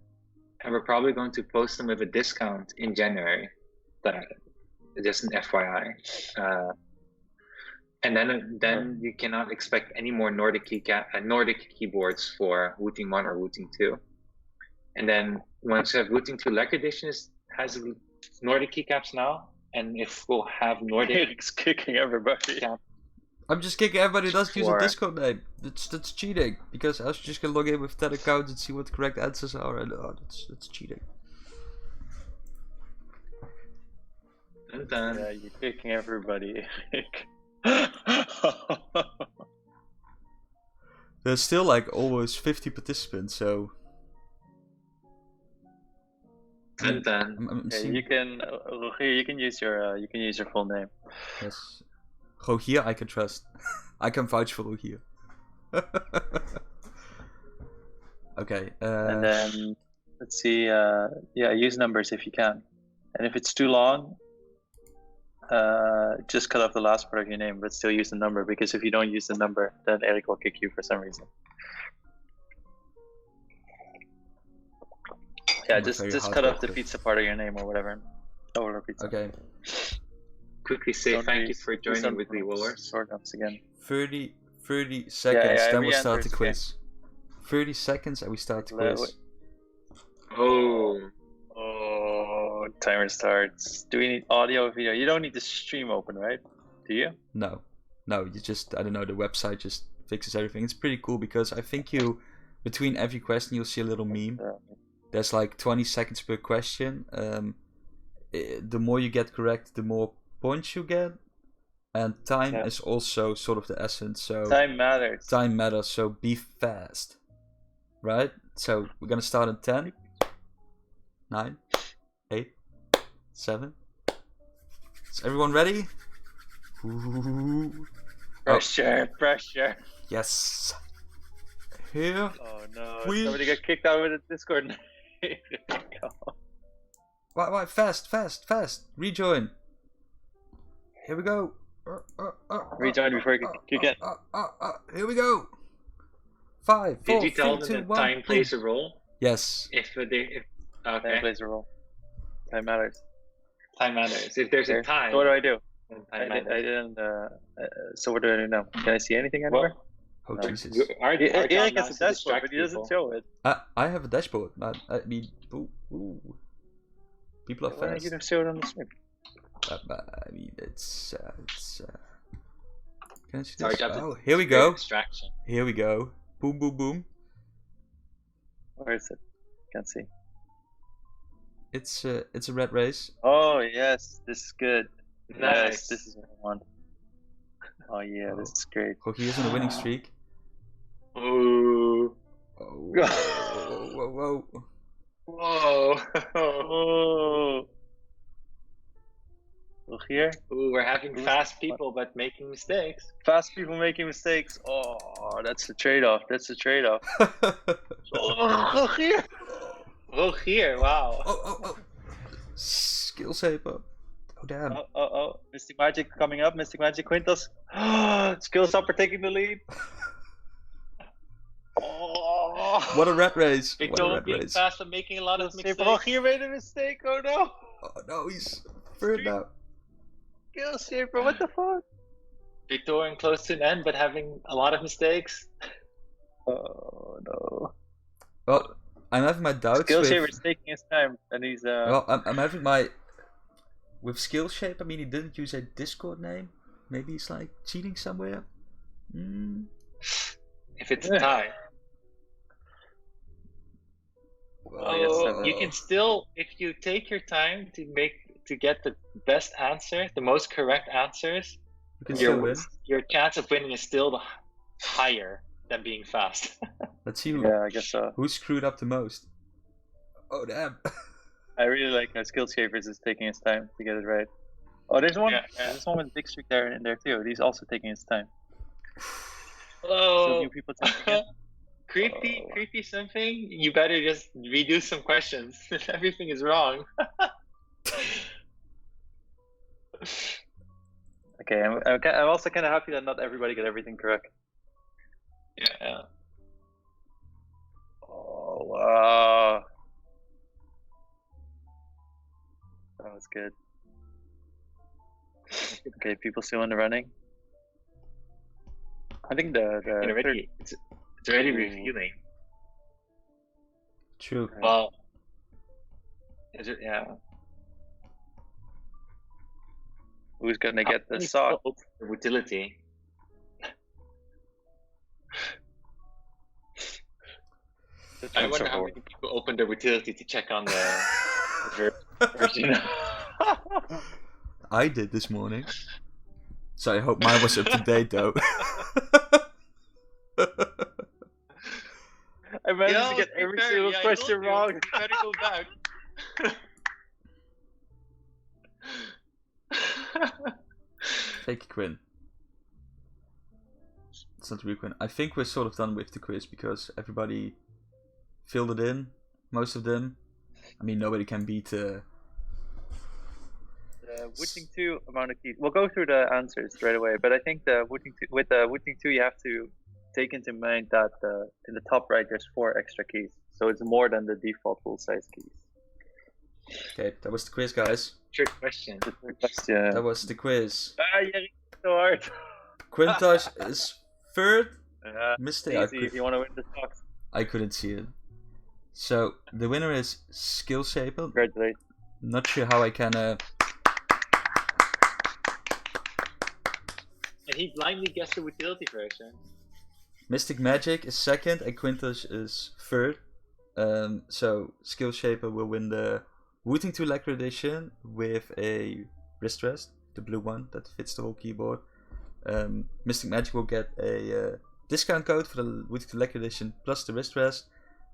and we're probably going to post them with a discount in January. Just an FYI. And then you cannot expect any more Nordic keyboards for Wooting 1 or Wooting 2. And then once you have Wooting 2 Lec Edition has Nordic keycaps now, and if we'll have Nordic, it's kicking everybody. I'm just kicking everybody who doesn't use a Discord name. That's cheating, because I was just gonna log in with 10 accounts and see what the correct answers are, and that's cheating. And then Yeah, you're kicking everybody. There's still like almost 50 participants, so. And then you can use your full name. Yes. Rogier, I can trust. I can vouch for Rogier. Okay. And then let's see. Use numbers if you can, and if it's too long, just cut off the last part of your name, but still use the number, because if you don't use the number, then Eric will kick you for some reason. Yeah, just cut off the pizza part of your name or whatever. Pizza. Okay. Quickly say thank you for joining with me, Woolworths. Sword ups again. 30 seconds, then we'll start the quiz. 30 seconds and we start the quiz. Oh, timer starts. Do we need audio or video? You don't need the stream open, right? Do you? No, you just, I don't know, the website just fixes everything. It's pretty cool because I think between every question you'll see a little meme. There's like 20 seconds per question. The more you get correct, the more points you get. And time is also sort of the essence. So time matters. Time matters, so be fast. Right? So we're gonna start in 10, 9, 8, 7. Is everyone ready? Ooh. Pressure. Yes. Here. Oh no! Somebody got kicked out of the Discord. Why? Fast! Rejoin. Here we go. Rejoin before you get. Here we go. 5, 4, Did you tell 3, them 2, that 1, time plays a role? Yes. Okay. Time plays a role. Time matters. Time matters. If there's a time. So what do I do? I didn't. So what do I do now? Can I see anything anywhere? Oh Jesus! Eric has a dashboard, but he doesn't show it. I have a dashboard. I mean, ooh. People are Why fast. don't you show it on the screen? I mean, it's. Can I see Sorry, this? Jeff, Oh, it's here we a great go. distraction. Here we go. Boom, boom, boom. Where is it? Can't see. It's a red race. Oh yes, this is good. Yes, Nice. this is what I want. Oh yeah, this is great. Rogier is on a winning streak. Ooh. Oh, whoa. Whoa. Oh. Look here. Ooh, we're having fast people but making mistakes. Fast people making mistakes. Oh, that's the trade-off. That's the trade-off. Oh, look here. Rogier, wow. Oh. Skill saver. Oh, damn. Oh. Mystic Magic coming up. Mystic Magic Quintos. Skills up are taking the lead. Oh. What a rat race. Victor What a rat being race. fast and making a lot of mistakes. Rogier made a mistake. Oh no. Oh, no, he's third now. Skill saver. What the fuck? Victor and close to an end but having a lot of mistakes. Oh no. Well, I'm having my doubts Skill with... Shaver's taking his time, and he's Well, I'm having my... With Skill Shape, I mean, he didn't use a Discord name. Maybe he's like cheating somewhere. If it's a tie. Well, You can still, if you take your time to get the best answer, the most correct answers, you can still win. your chance of winning is still higher than being fast. Let's see who, yeah, I guess so. who screwed up the most. Oh, damn. I really like how Skill Shavers is taking his time to get it right. Oh, there's one. Yeah. There's one with Big Streak there in there too. He's also taking his time. So Hello. new people taking it. Creepy something. You better just redo some questions. Everything is wrong. Okay, I'm also kind of happy that not everybody got everything correct. Yeah. Oh wow. That was good. Okay, people still in the running. I think It's already revealing. True. Well, is it? Yeah. Who's gonna get the How many sock? people open the utility? I wonder how many people opened the utility to check on the version. I did this morning. So I hope mine was up to date though. I managed to get every single question wrong. You better go back. Fake Quinn. It's not real Quinn. I think we're sort of done with the quiz because everybody filled it in. Most of them. I mean, nobody can beat. The Wooting 2 amount of keys. We'll go through the answers right away, but I think with the Wooting 2, you have to take into mind that in the top right there's 4 extra keys, so it's more than the default full size keys. Okay, that was the quiz, guys. Trick question. That was the quiz. Yeah, so hard. Quintosh is third. Mistake. Easy if you want to win the stocks. I couldn't see it. So the winner is Skill Shaper. Congratulations. Not sure how I can. And he blindly guessed the utility version. Mystic Magic is second and Quintus is third. So Skill Shaper will win the Wooting 2 Lacquer Edition with a wrist rest, the blue one that fits the whole keyboard. Mystic Magic will get a discount code for the Wooting 2 Lacquer Edition plus the wrist rest.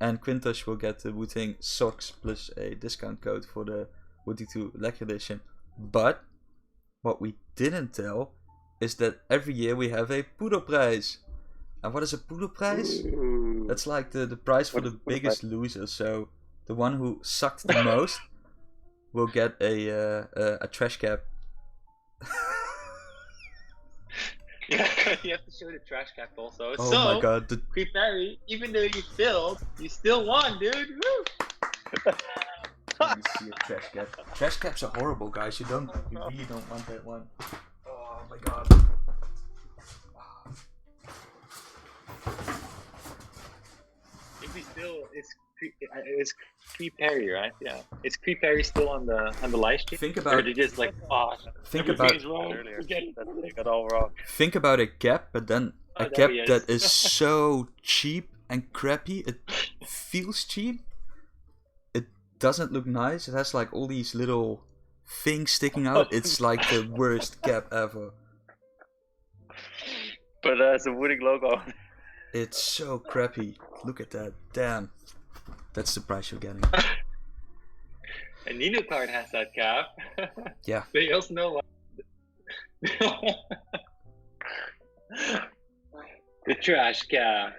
And Quintus will get the Wooting socks plus a discount code for the Wooting 2 Lacquer Edition. But what we didn't tell is that every year we have a Poodle prize. And what is a Poodle prize? That's like the prize for the biggest loser. So the one who sucked the most will get a trash cap. Yeah, you have to show the trash cap also. Oh so, my god. Creep Barry, even though you failed, you still won, dude. Woo! Let me see a trash cap. Trash caps are horrible, guys. You really don't want that one. Oh my god. If he still is it's Cree Perry, right? Yeah. Is Cree Perry still on the live stream? Think Or about they just like, oh, think everything about is wrong. earlier Forget it. that they got all wrong. think about a cap, but then a Oh, there cap he is. that is so cheap and crappy. It feels cheap. It doesn't look nice. It has like all these little things sticking out. It's like the worst cap ever. But it's a Wooting logo. It's so crappy. Look at that. Damn. That's the price you're getting. And Nino card has that cap. Yeah. But you also know what? The trash cap.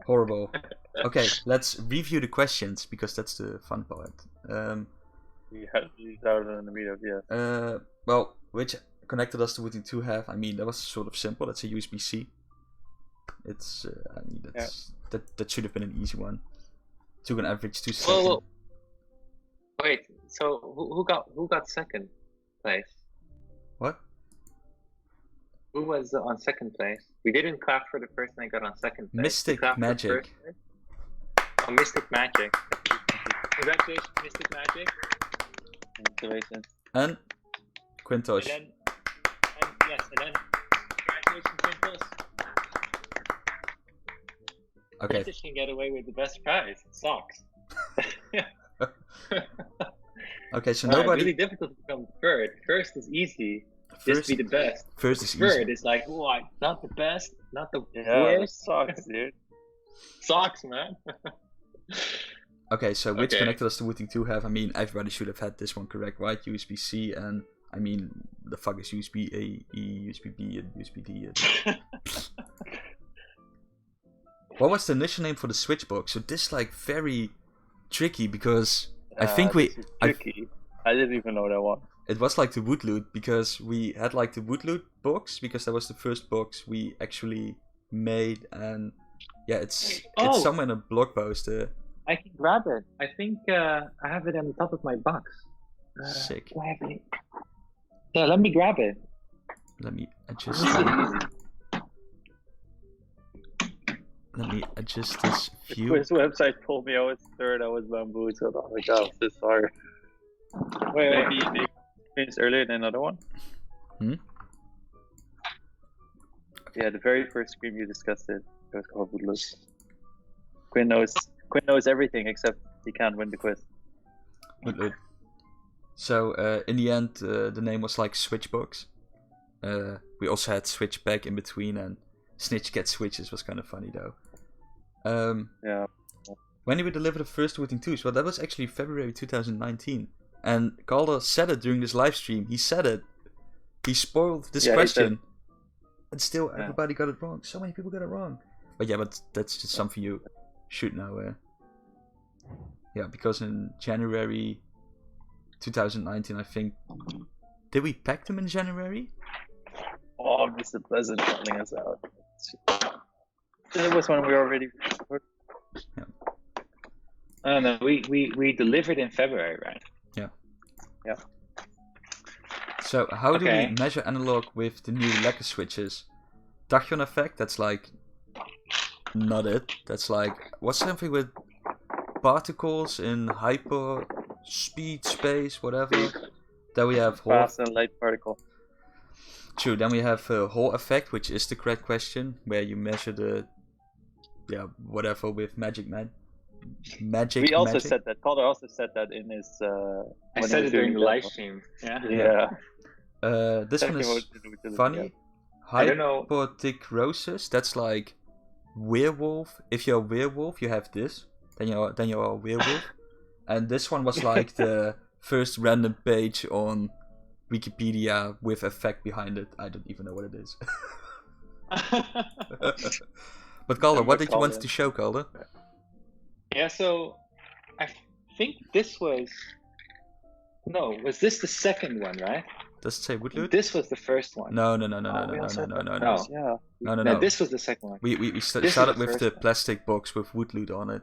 Horrible. Okay, let's review the questions because that's the fun part. You had these out in the meetup, yeah. Well, which connected us to Wooting 2 have? I mean, that was sort of simple. That's a USB-C. It's, I mean, that should have been an easy one. Took an average 2 seconds. Whoa. Wait, so who got second place? What? Who was on second place? We didn't clap for the person that got on second place. Mystic Magic. Oh, Mystic Magic. Congratulations, Mystic Magic. Congratulations. And Quintos. And then congratulations, Quintos. Okay. Quintos can get away with the best prize, socks. Okay, so Alright, nobody. really difficult to become third. First is easy. Just be the best. First is Third easy. is like, what? Not the best, not the Yeah, worst. sucks, dude. Socks, man. Okay, so which Okay. connectors to Wooting 2 have? I mean, everybody should have had this one correct, right? USB-C and I mean, the fuck is USB-A, E, USB-B, and USB-D? What was the initial name for the switch box? So this like very tricky because I think this is tricky. I didn't even know that one. it was like the Woodloot because we had like the Woodloot box because that was the first box we actually made and yeah, it's somewhere in a blog post. I can grab it. I think I have it on the top of my box. Sick. Do I have it? Yeah, let me grab it. Let me adjust. Let me adjust this The view. quiz website told me I was third. I was bamboozled. Oh my god, I'm so sorry. Wait. Maybe they finished earlier than another one. Hmm? Yeah, the very first screen you discussed it. It was called Woodloot. Quinn knows everything except he can't win the quiz. Woodloot. So in the end, the name was like Switchbox. We also had Switchback in between, and Snitch Get Switches was kind of funny though. Yeah. When did we deliver the first Wooting 2s? Well, that was actually February 2019. And Calder said it during this live stream. He said it. He spoiled this question. And still everybody got it wrong. So many people got it wrong. But yeah, but that's just something you should know. Yeah, because in January 2019, I think... Did we pack them in January? Oh, Mr. Pleasant calling us out. It was when we already... Yeah. I don't know. We delivered in February, right? Yeah. Yeah. So how do we Okay. measure analog with the new lacquer switches? Tachyon effect, that's like not it. That's like what's something with particles in hyper speed space, whatever. Then we have Hall. Fast and light particle. True. Then we have Hall effect, which is the correct question, where you measure the whatever with magic. We also said that. Calder also said that in his. I when said he was it during doing the live demo. stream. Yeah. Yeah. This one Exactly what is we did with the- funny. I don't know. Hypoticrosis, that's like werewolf. If you're a werewolf, you have this. Then you're a werewolf. And this one was like the first random page on Wikipedia with effect behind it. I don't even know what it is. But Calder, what did you want to show, Calder? Yeah, so I think this was... No, was this the second one, right? Does it say Woodloot? This was the first one. No. we also had that. Yeah. No. This was the second one. We is started the with first the one. plastic box with Woodloot on it.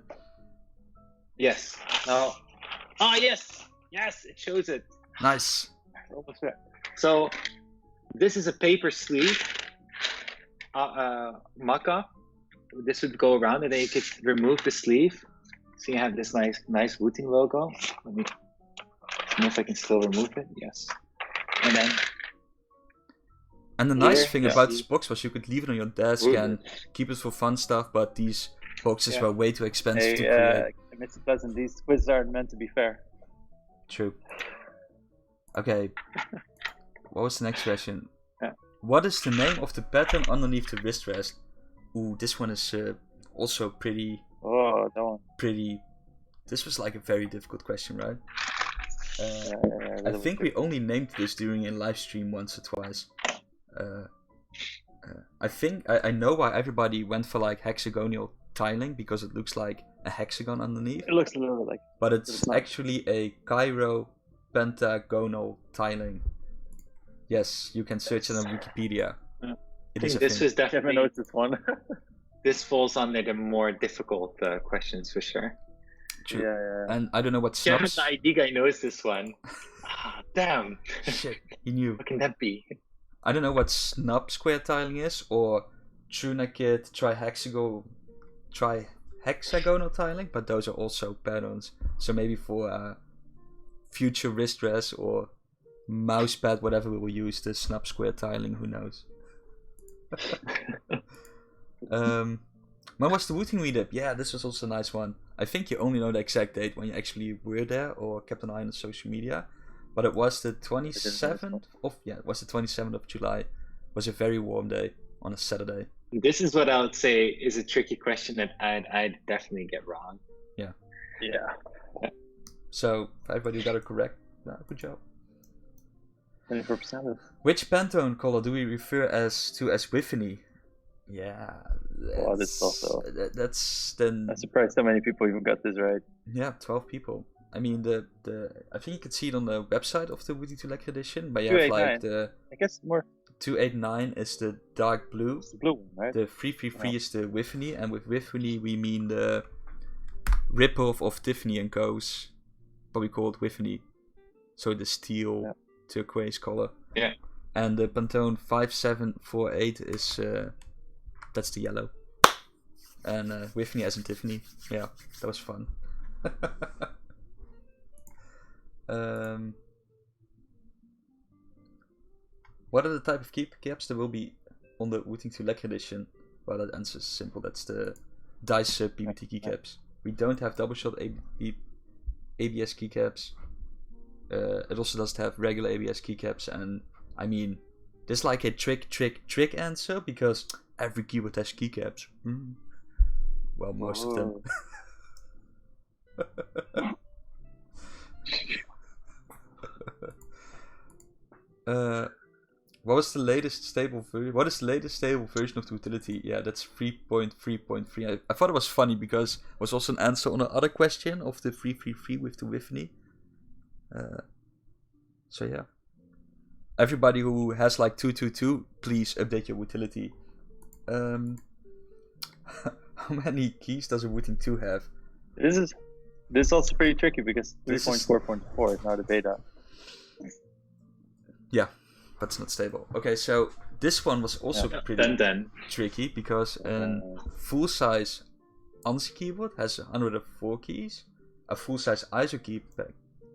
Yes. Now... Oh, yes! Yes, it shows it. Nice. Almost there. So, this is a paper sleeve, mock-up, this would go around, and then you could remove the sleeve. So you have this nice Wooting logo. Let me see if I can still remove it. Yes. And then. And the nice thing about this box was you could leave it on your desk and keep it for fun stuff, but these boxes were way too expensive to create. Mr. Pleasant, these quizzes aren't meant to be fair. True. Okay. What was the next question? What is the name of the pattern underneath the wrist rest? Ooh, this one is also pretty... Oh, that one. Pretty... This was like a very difficult question, right? I think we only named this during a live stream once or twice. I think I know why everybody went for like hexagonal tiling, because it looks like a hexagon underneath. It looks a little bit like, but it's actually a gyro pentagonal tiling. Yes, you can search it on Wikipedia. Yeah. This was definitely knows this one. This falls under the more difficult questions for sure. True. Yeah. And I don't know what snaps. The ID guy knows this one. Damn. Shit, he knew. What can that be? I don't know what snub square tiling is, or trunakit trihexagonal tiling, but those are also patterns. So maybe for future wrist rest or mouse pad, whatever we will use, the snub square tiling, who knows. When was the Wooting meetup? Yeah, this was also a nice one. I think you only know the exact date when you actually were there or kept an eye on social media. But it was the 27th of July. It was a very warm day on a Saturday. This is what I would say is a tricky question that I'd definitely get wrong. Yeah. Yeah. So for everybody who got it correct, good job. 24%. Which Pantone color do we refer to as Wiffany? Yeah. Well, that's also. That's then. I'm surprised so many people even got this right. Yeah, 12 people. I mean, I think you can see it on the website of the Wooting to Lekker edition, but you have like the. I guess more. 289 is the dark blue. It's the blue one, right? The 333 is the Wiffany, and with Wiffany we mean the ripoff of Tiffany & Co.'s, what we call it Wiffany. So the steel turquoise color. Yeah. And the Pantone 5748 is that's the yellow. And Wiffany as in Tiffany. Yeah, that was fun. What are the type of caps that will be on the Wooting to Lekker edition? Well, that answer is simple. That's the Dice PBT keycaps. We don't have double shot ABS keycaps. It also doesn't have regular ABS keycaps, and I mean, there's like a trick answer because every keyboard has keycaps. Well, most of them. What was the latest stable version? What is the latest stable version of the utility? Yeah, that's 3.3.3. I thought it was funny because it was also an answer on another question of the 333 with the Wiffany. So yeah. Everybody who has like 222, please update your utility. How many keys does a Wooting 2 have? This is also pretty tricky because 3.4.4 is now the beta. Yeah, but it's not stable. Okay, so this one was also pretty tricky because a full-size ANSI keyboard has 104 keys. A full-size ISO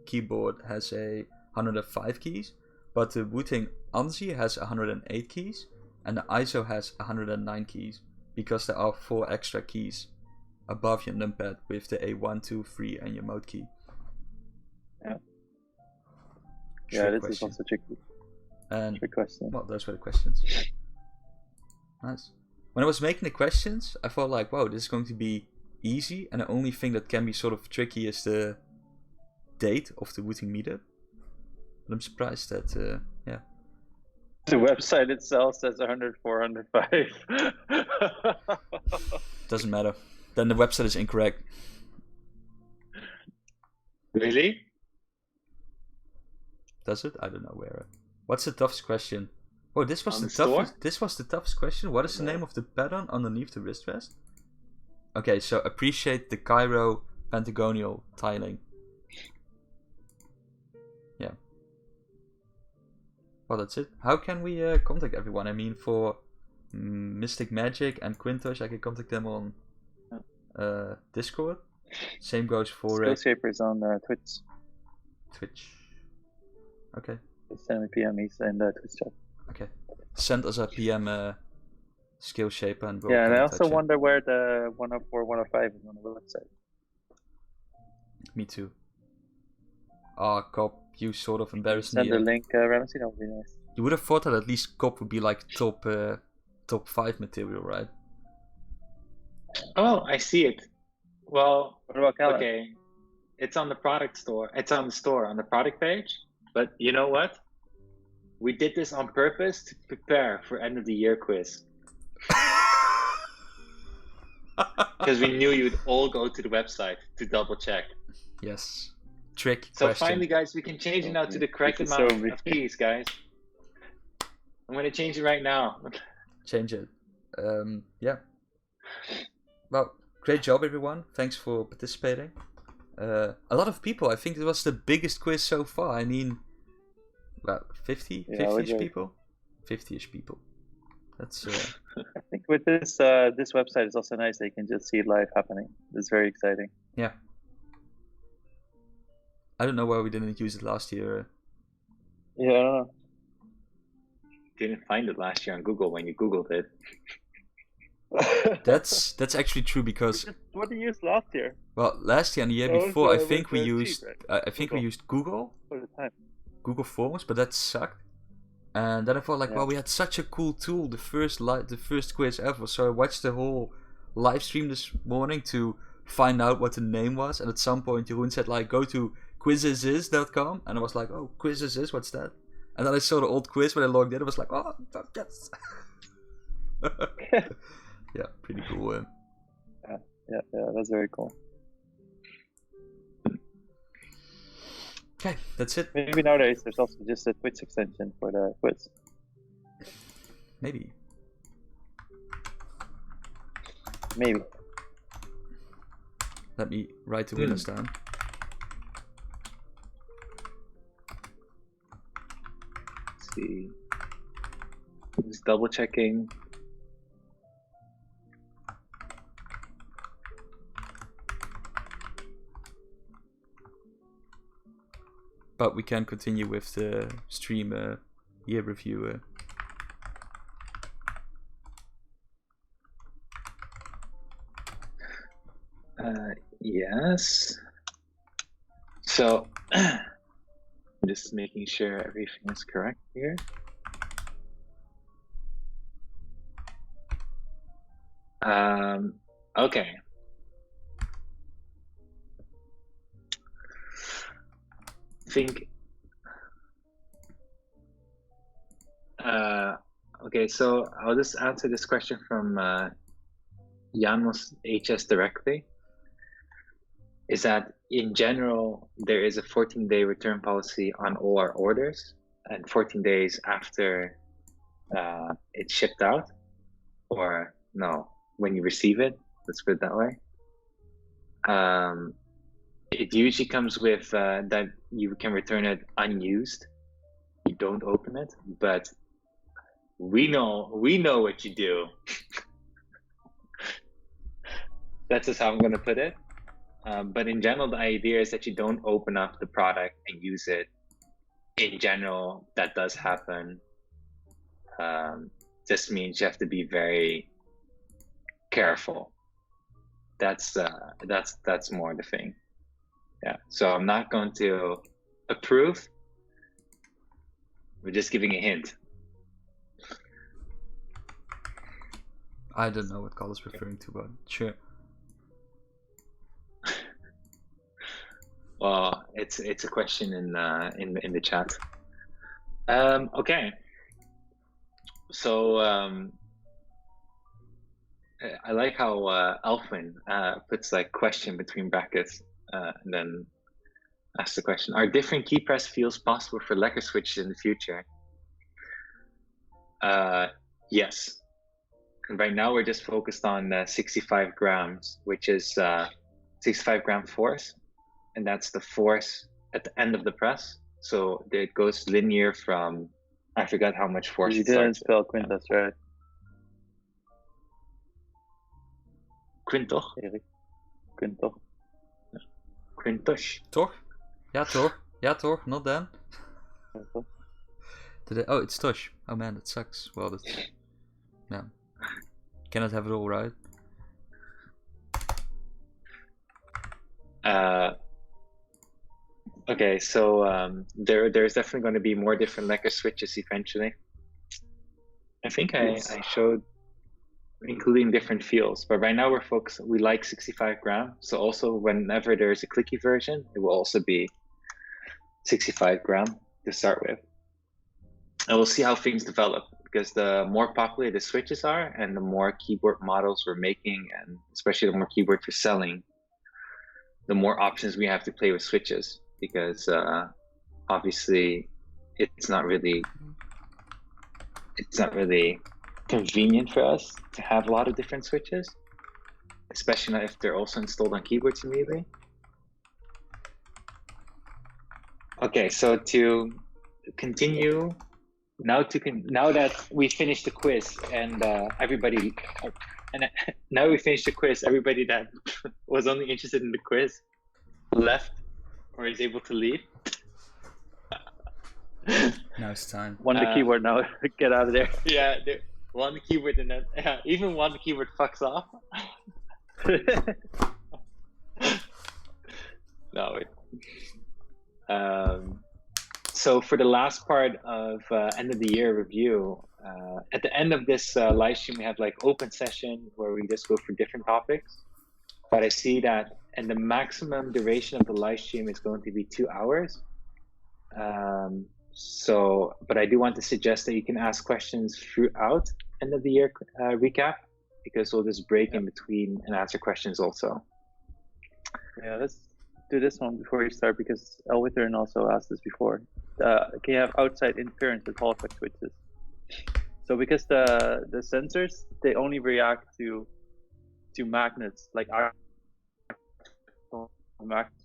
keyboard has 105 keys. But the Wooting ANSI has 108 keys. And the ISO has 109 keys. Because there are 4 extra keys above your numpad with the A1, 2, 3 and your mode key. Yeah, this is also tricky. And trick question. Well, those were the questions. Nice. When I was making the questions, I felt like, wow, this is going to be easy. And the only thing that can be sort of tricky is the date of the Wooting meetup. But I'm surprised that, yeah. The website itself says 104, 105. Doesn't matter. Then the website is incorrect. Really? Does it? I don't know where. What's the toughest question? Oh, this was the toughest. This was the toughest question. What is the name of the pattern underneath the wrist rest? Okay, so appreciate the gyro pentagonal tiling. Yeah. Well, that's it. How can we contact everyone? I mean, for Mystic Magic and Quintos, I can contact them on Discord. Same goes for Skillshapers on Twitch. Twitch. Okay. Send me PM. He's in the Twitch chat. Okay. Send us a PM, Skillshaper, and we'll Yeah, and I contact also you. wonder where the 104, 105 is on the website. Me too. Cop, you sort of embarrassed Send me. the link, Ramsey. That would be nice. You would have thought that at least Cop would be like top 5 material, right? Oh, I see it. Well, What about Callan? okay. It's on the product store. It's on the store, on the product page. But you know what? We did this on purpose to prepare for end of the year quiz. Because we knew you'd all go to the website to double check. Yes. Trick So question. finally, guys, we can change it now to the correct This is amount so of keys, guys. I'm going to change it right now. Change it. Yeah. Well, great job, everyone. Thanks for participating. A lot of people. I think it was the biggest quiz so far. I mean, about 50-ish people? 50-ish people. That's... I think with this this website is also nice. They can just see it live happening. It's very exciting. Yeah. I don't know why we didn't use it last year. Yeah, I don't know. Didn't find it last year on Google when you Googled it. That's actually true because What did you use last year? well, last year and the year Oh, before, I so think we it was used cheap, right? I think we used Google For the time. Forms, but that sucked. And then I thought like, Yeah. well, we had such a cool tool, the first quiz ever. So I watched the whole live stream this morning to find out what the name was. And at some point, Jeroen said like, go to quizzesis.com, and I was like, oh, quizzesis, what's that? And then I saw the old quiz when I logged in. I was like, oh, yes. Yeah, pretty cool. Yeah, that's very cool. Okay, that's it. Maybe nowadays there's also just a Twitch extension for the quiz. Maybe. Maybe. Let me write the winners down. Let's see. Just double checking. But we can continue with the stream year review. Yes. So, I'm just making sure everything is correct here. Okay. Think. Okay, so I'll just answer this question from Janos HS directly. Is that in general there is a 14-day return policy on all our orders, and 14 days after it's shipped out, or no, when you receive it, let's put it that way. It usually comes with that you can return it unused. You don't open it, but we know what you do. That's just how I'm gonna put it. But in general, the idea is that you don't open up the product and use it. In general, that does happen. Just means you have to be very careful. That's more the thing. Yeah. So I'm not going to approve. We're just giving a hint. I don't know what Carl is referring to, but sure. Well, it's a question in the chat. Okay. So I like how Alfin puts like question between brackets and then asks the question: are different key press fields possible for lacquer switches in the future? Yes. And right now we're just focused on 65 grams, which is 65 gram force, and that's the force at the end of the press. So it goes linear from, I forgot how much force You it didn't starts. spell Quintus right. Quintoch? Erik. Quintoch. Quintosh. Toch? Ja, toch? Ja, toch? Not then? Oh, it's Tosh. Oh man, that sucks. Well, that's... Yeah. Cannot have it all right. Okay, so there's definitely going to be more different lacquer switches eventually. I think I showed including different feels, but right now we like 65 gram. So also whenever there's a clicky version, it will also be 65 gram to start with. And we'll see how things develop, because the more popular the switches are and the more keyboard models we're making, and especially the more keyboards we're selling, the more options we have to play with switches, because obviously it's not really convenient for us to have a lot of different switches, especially not if they're also installed on keyboards immediately. Okay, so to continue, now that we finished the quiz and everybody that was only interested in the quiz left or is able to leave. Now it's time. One the keyboard now. Get out of there. Yeah, one keyboard and then even one keyboard fucks off. No. So for the last part of end of the year review, at the end of this live stream, we have like open session where we just go for different topics. But I see that, and the maximum duration of the live stream is going to be 2 hours. But I do want to suggest that you can ask questions throughout end of the year recap, because we'll just break in between and answer questions also. Yeah, let's do this one before you start, because Elwithern also asked this before. Can you have outside interference with Hall effect switches? So because the sensors, they only react to magnets, like our magnets.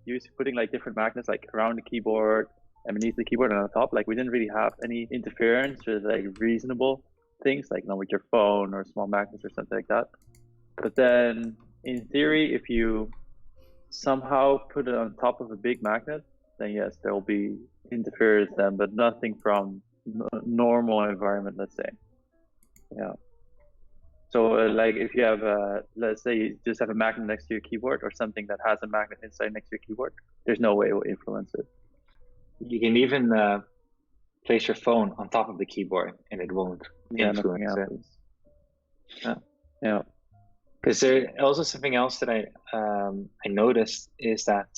Using putting like different magnets like around the keyboard and beneath the keyboard and on top, like we didn't really have any interference with like reasonable things, like with your phone or small magnets or something like that. But then in theory, if you somehow put it on top of a big magnet, then yes, there will be interference then, but nothing from normal environment, let's say. Yeah. So like if you have, let's say you just have a magnet next to your keyboard or something that has a magnet inside next to your keyboard, there's no way it will influence it. You can even place your phone on top of the keyboard and it won't influence it. Yeah. Because there also something else that I noticed is that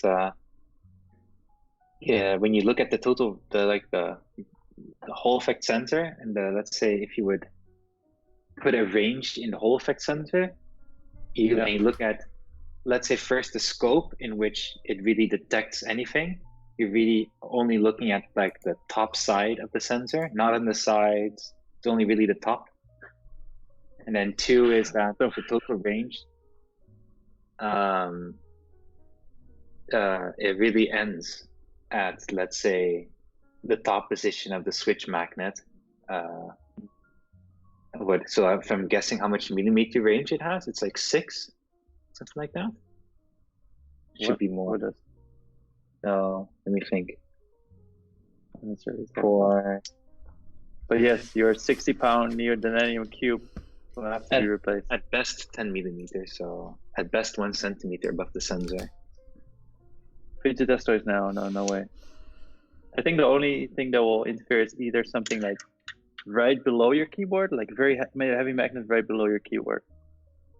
when you look at the total, the Hall effect sensor, and let's say if you would put a range in the Hall effect sensor, you look at, let's say first the scope in which it really detects anything. You're really only looking at like the top side of the sensor, not on the sides. It's only really the top. And then 2 is that for total range, it really ends at, let's say, the top position of the switch magnet. So if I'm guessing how much millimeter range it has, it's like 6, something like that. Should be more. No, let me think. But yes, your 60-pound neodymium cube will have to be replaced. At best 10 millimeters, so at best 1 centimeter above the sensor. Fidget toys now, no way. I think the only thing that will interfere is either something like right below your keyboard, like very heavy magnet right below your keyboard.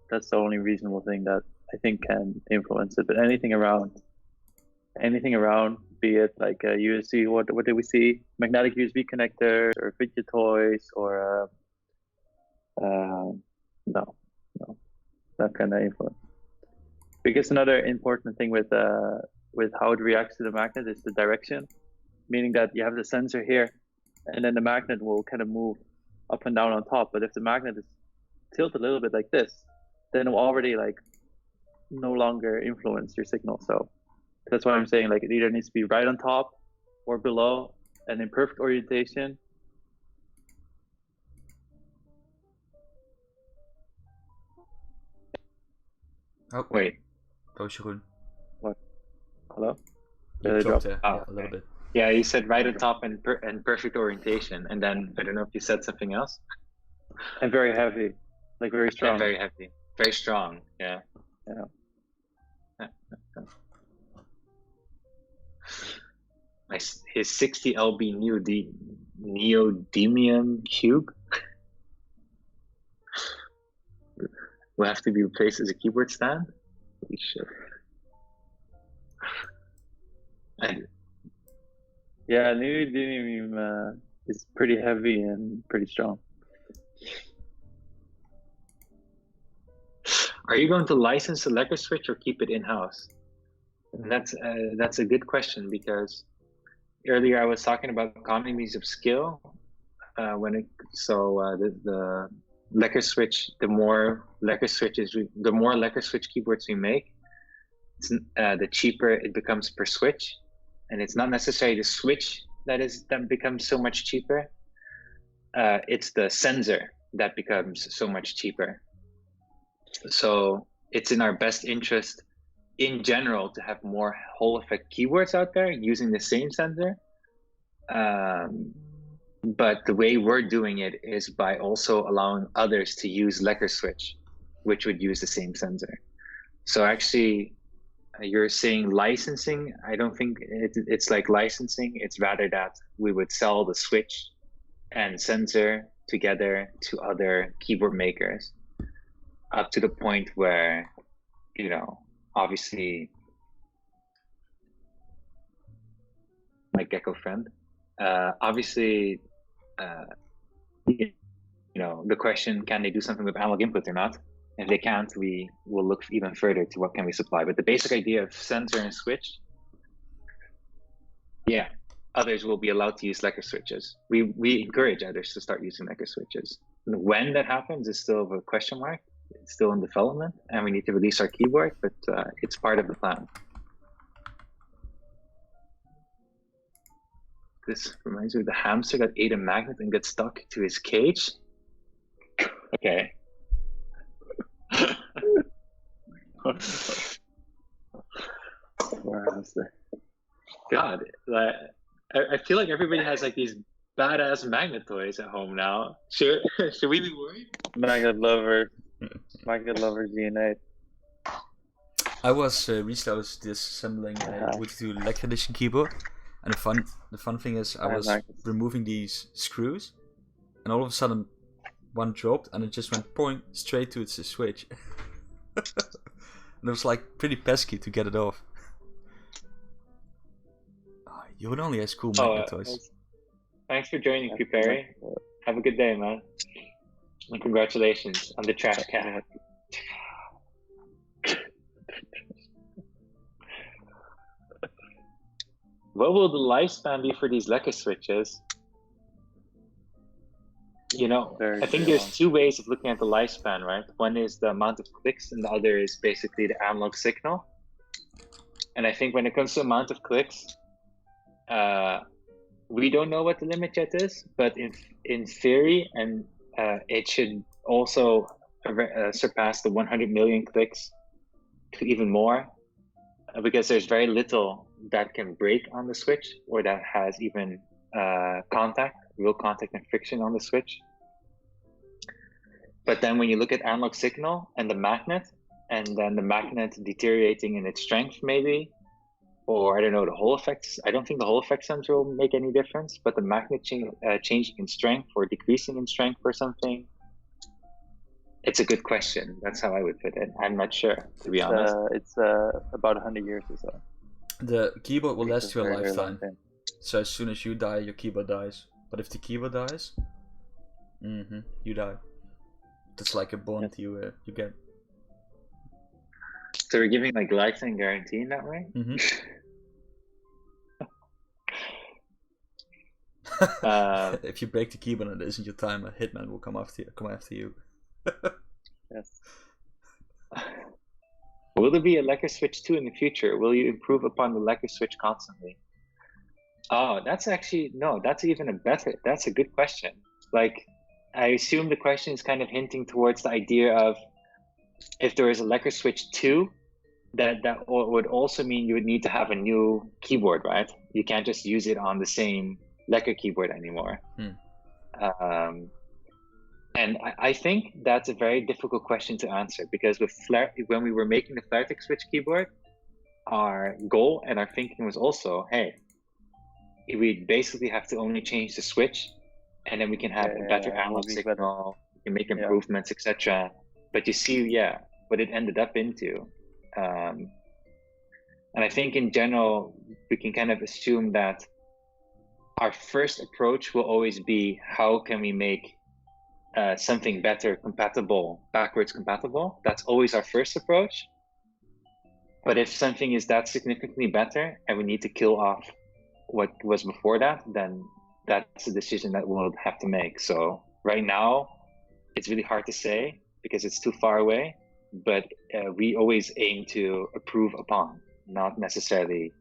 That's the only reasonable thing that I think can influence it. But anything around, be it like a USB, what did we see? Magnetic USB connectors or fidget toys or no, that kind of influence. Because another important thing with how it reacts to the magnet is the direction, meaning that you have the sensor here, and then the magnet will kind of move up and down on top. But if the magnet is tilted a little bit like this, then it will already like no longer influence your signal. So that's why I'm saying like it either needs to be right on top or below and in perfect orientation. Oh, Wait. go Jeroen. Hello? You Did I dropped drop? there. Oh, Yeah, a little bit. Yeah, you said right at top and perfect orientation, and then I don't know if you said something else. And very heavy, like very strong. And very heavy, very strong. Yeah. Yeah. His 60 lb neodymium cube will have to be replaced as a keyboard stand. Holy shit. Yeah, neodymium is pretty heavy and pretty strong. Are you going to license the Lecker switch or keep it in-house? And that's a good question, because earlier I was talking about economies of scale. The Lecker switch, the more Lecker switch keyboards we make, the cheaper it becomes per switch. And it's not necessarily the switch that becomes so much cheaper. It's the sensor that becomes so much cheaper. So it's in our best interest in general to have more Hall effect keyboards out there using the same sensor. But the way we're doing it is by also allowing others to use Lecker switch, which would use the same sensor. So actually, you're saying licensing. I don't think it's like licensing. It's rather that we would sell the switch and sensor together to other keyboard makers, up to the point where, obviously, my gecko friend, obviously, the question, can they do something with analog input or not? If they can't, we will look even further to what can we supply. But the basic idea of sensor and switch, yeah, others will be allowed to use Lecker switches. We encourage others to start using Lecker switches. When that happens is still a question mark. It's still in development, and we need to release our keyboard, but it's part of the plan. This reminds me of the hamster that ate a magnet and got stuck to his cage. Okay. God, I feel like everybody has like these badass magnet toys at home now. Should we be worried? Magnet lover DNA. I was recently disassembling a Wooting Lecker Edition keyboard, and the fun thing is I was removing these screws, and all of a sudden one dropped and it just went point straight to its switch. And it was like pretty pesky to get it off. You would only has cool magnet toys. Thanks for joining, Perry. Have a good day, man. And congratulations on the trash can. What will the lifespan be for these Lecker switches? I think there's two ways of looking at the lifespan, right? One is the amount of clicks, and the other is basically the analog signal. And I think when it comes to amount of clicks, we don't know what the limit yet is, but in theory, and it should also surpass the 100 million clicks to even more, because there's very little that can break on the switch, or that has even real contact and friction on the switch. But then when you look at analog signal and the magnet, and then the magnet deteriorating in its strength maybe, or I don't know, the Hall effects, I don't think the Hall effect sensor will make any difference, but the magnet changing in strength or decreasing in strength or something, it's a good question. That's how I would put it. I'm not sure, to be honest. It's about 100 years or so. The keyboard will last you a lifetime. So as soon as you die, your keyboard dies. But if the keyboard dies, you die. That's like a bond you get. So we're giving like lifetime guarantee in that way? If you break the keyboard and it isn't your time, a hitman will come after you. Yes. Will there be a Lecker switch 2 in the future? Will you improve upon the Lecker switch constantly? Oh, that's even that's a good question. Like, I assume the question is kind of hinting towards the idea of, if there is a Lecker Switch 2, that would also mean you would need to have a new keyboard, right? You can't just use it on the same Lecker keyboard anymore. And I think that's a very difficult question to answer, because when we were making the Flaretech Switch keyboard, our goal and our thinking was also, hey, we basically have to only change the switch, and then we can have a better analog signal, we can make improvements, etc. But you see, what it ended up into. And I think in general, we can kind of assume that our first approach will always be, how can we make something better backwards compatible? That's always our first approach. But if something is that significantly better and we need to kill off what was before that, then that's a decision that we'll have to make. So right now, it's really hard to say because it's too far away, but we always aim to improve upon, not necessarily,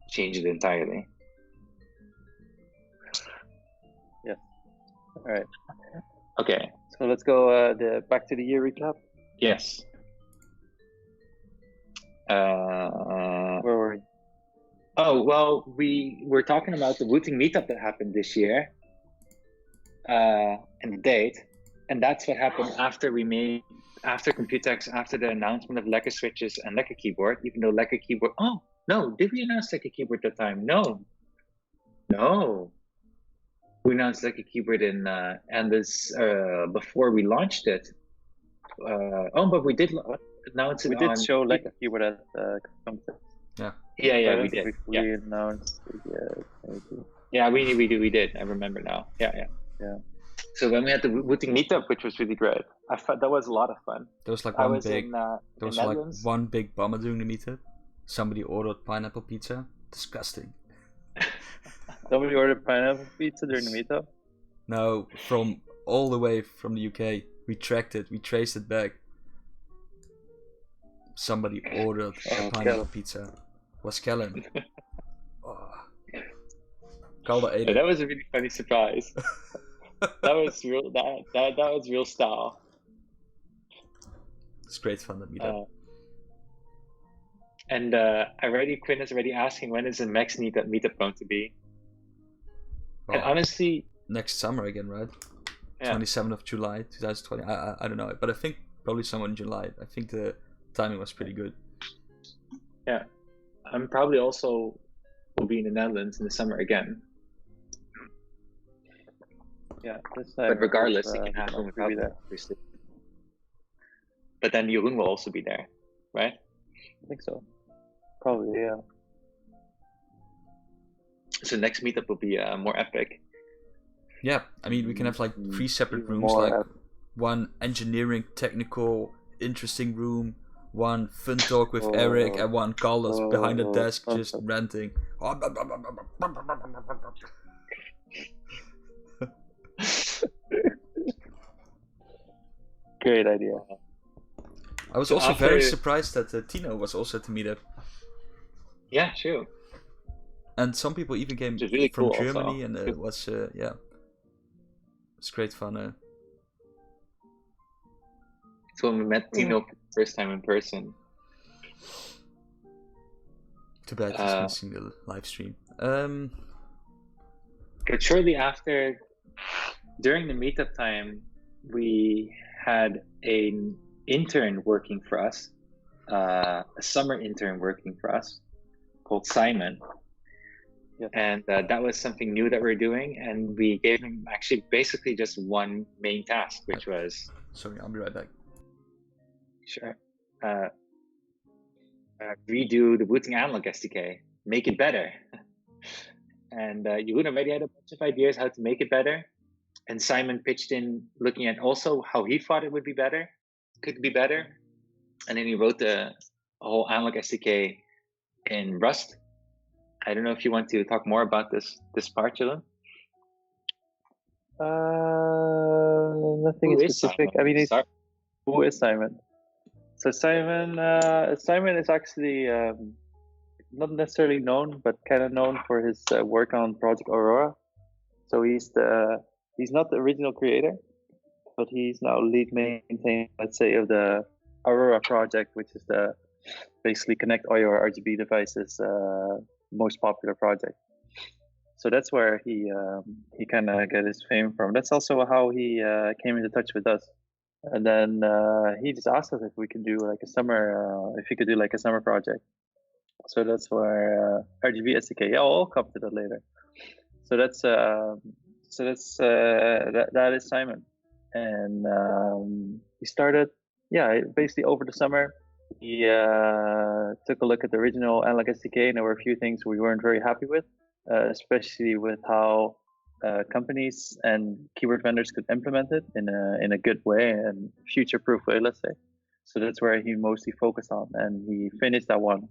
change it entirely. Yeah. All right. Okay. So let's go back to the year recap. Yes. Where were we? Oh, well, we were talking about the Wooting meetup that happened this year, and the date, and that's what happened after Computex, after the announcement of Lecker switches and Lecker keyboard. Even though Lecker keyboard, oh no, did we announce Lecker keyboard at the time? No, we announced Lecker keyboard and this before we launched it. But we did announce it. We did show Lecker keyboard at Computex. Yeah, we did. We announced. Yeah, we did. I remember now. Yeah. So when we had the Wooting meetup, which was really great, I thought that was a lot of fun. There was like one big bummer during the meetup. Somebody ordered pineapple pizza. Disgusting. Somebody ordered pineapple pizza during the meetup? No, from all the way from the UK. We tracked it. We traced it back. Somebody ordered a pineapple pizza. Was Kellen. Calder ate it. That was a really funny surprise. That was real. That was real style. It's great fun, that meetup. And Quinn is already asking, when is the next meetup going to be? Well, and honestly, next summer again, right? 27th of July 2020. I don't know, but I think probably somewhere in July. I think the timing was pretty good. Yeah, I'm probably also will be in the Netherlands in the summer again. Yeah, but regardless, it can happen without me, obviously. But then Jeroen will also be there, right? I think so. Probably, yeah. So next meetup will be more epic. Yeah, I mean, we can have like 3 separate rooms, like one engineering, technical, interesting room, one fun talk with Eric, and one Carlos behind the desk just ranting. Great idea. I was also very surprised that Tino was also at the meetup. Yeah, sure. And some people even came really from cool Germany, also. and it was it's great fun. It's when we met Tino for the first time in person. Too bad he's missing the live stream. But shortly after, during the meetup time, we had an intern working for us, a summer intern working for us, called Simon. Yeah. And that was something new that we're doing, and we gave him actually basically just one main task, which was... Sorry, I'll be right back. Sure. Redo the Wooting Analog SDK, make it better. And Jeroen already had a bunch of ideas how to make it better. And Simon pitched in looking at also how he thought it would be better, could be better. And then he wrote the whole Analog SDK in Rust. I don't know if you want to talk more about this part, Jeroen. Nothing specific. I mean, who is Simon? So Simon is actually not necessarily known, but kind of known for his work on Project Aurora. So he's not the original creator, but he's now lead maintainer, let's say, of the Aurora project, which is the basically connect all your RGB devices most popular project. So that's where he kind of got his fame from. That's also how he came into touch with us. And then he just asked us if we could do like a summer, if he could do like a summer project. So that's where RGB SDK. Yeah, I'll come to that later. So that's that is Simon, and he started. Yeah, basically over the summer, he took a look at the original Analog SDK, and there were a few things we weren't very happy with, especially with how companies and keyword vendors could implement it in a good way and future-proof way, let's say. So that's where he mostly focused on, and he finished that one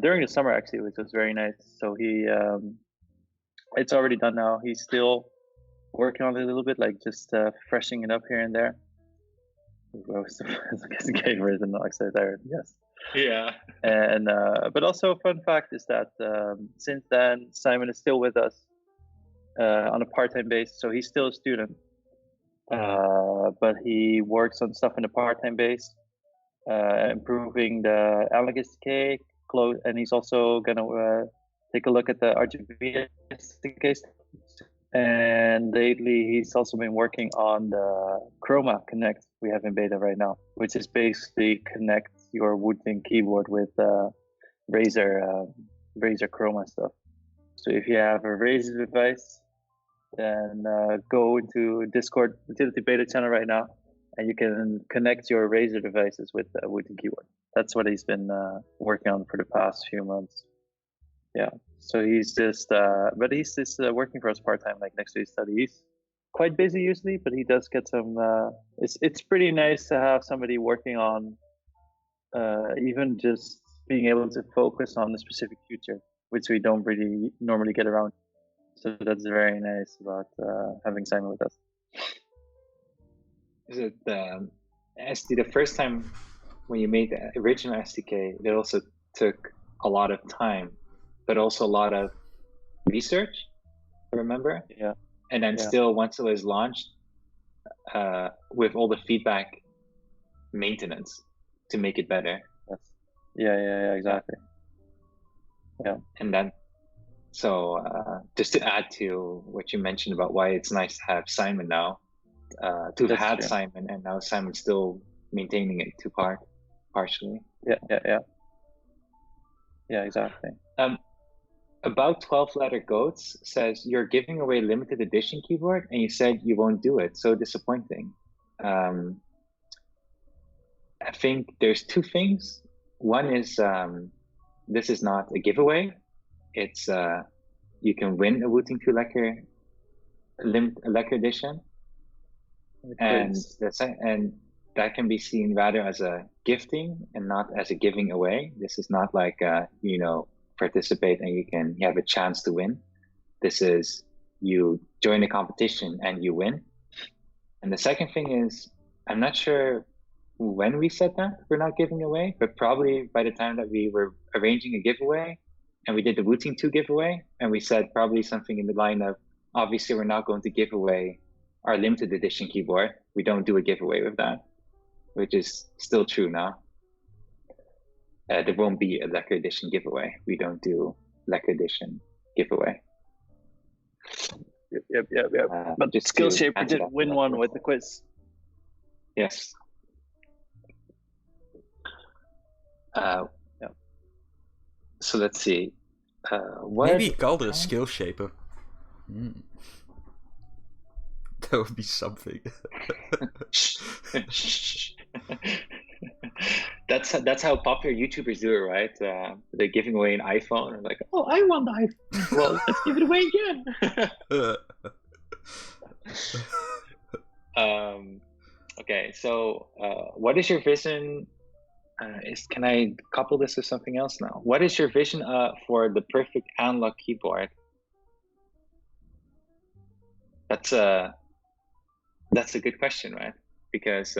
during the summer actually, which was very nice. So he it's already done now. He's still working on it a little bit, like just freshening it up here and there. Getting version oxide iron, yes. Yeah. And but also a fun fact is that since then Simon is still with us on a part-time basis. So he's still a student, but he works on stuff in a part-time base, improving the Analog SDK, and he's also gonna take a look at the RGB SDK. And lately, he's also been working on the Chroma Connect we have in beta right now, which is basically connect your Wooting keyboard with Razer Chroma stuff. So if you have a Razer device, then go into Discord utility beta channel right now, and you can connect your Razer devices with the Wooting keyboard. That's what he's been working on for the past few months. Yeah. So he's just, but he's just working for us part time, like next to his study. He's quite busy usually, but he does get some. It's pretty nice to have somebody working on, even just being able to focus on the specific future, which we don't really normally get around. So that's very nice about having Simon with us. Is it the first time when you made the original SDK? It also took a lot of time, but also a lot of research, remember? Yeah. And then still, once it was launched, with all the feedback, maintenance to make it better. Yes. Yeah, exactly. Yeah. And then, so just to add to what you mentioned about why it's nice to have Simon now, to have had Simon, and now Simon's still maintaining it partially. Yeah, exactly. About 12 letter goats says you're giving away limited edition keyboard and you said you won't do it. So disappointing. I think there's two things. One is this is not a giveaway. It's you can win a Wooting 2 Lekker edition, and that can be seen rather as a gifting and not as a giving away. This is not like participate and you have a chance to win. This is you join a competition and you win. And the second thing is, I'm not sure when we said that we're not giving away, but probably by the time that we were arranging a giveaway and we did the Wooting 2 giveaway, and we said probably something in the line of, obviously we're not going to give away our limited edition keyboard. We don't do a giveaway with that, which is still true now. There won't be a Lekker edition giveaway. We don't do Lekker edition giveaway. Yep. But Skillshaper did win one with the quiz. Yes. So let's see. Maybe he called it a Skillshaper. That would be something. That's how popular YouTubers do it, right? They're giving away an iPhone and like, oh, I want the iPhone. Well, let's give it away again. Okay, so what is your vision? Can I couple this with something else now? What is your vision for the perfect analog keyboard? That's a good question, right? Because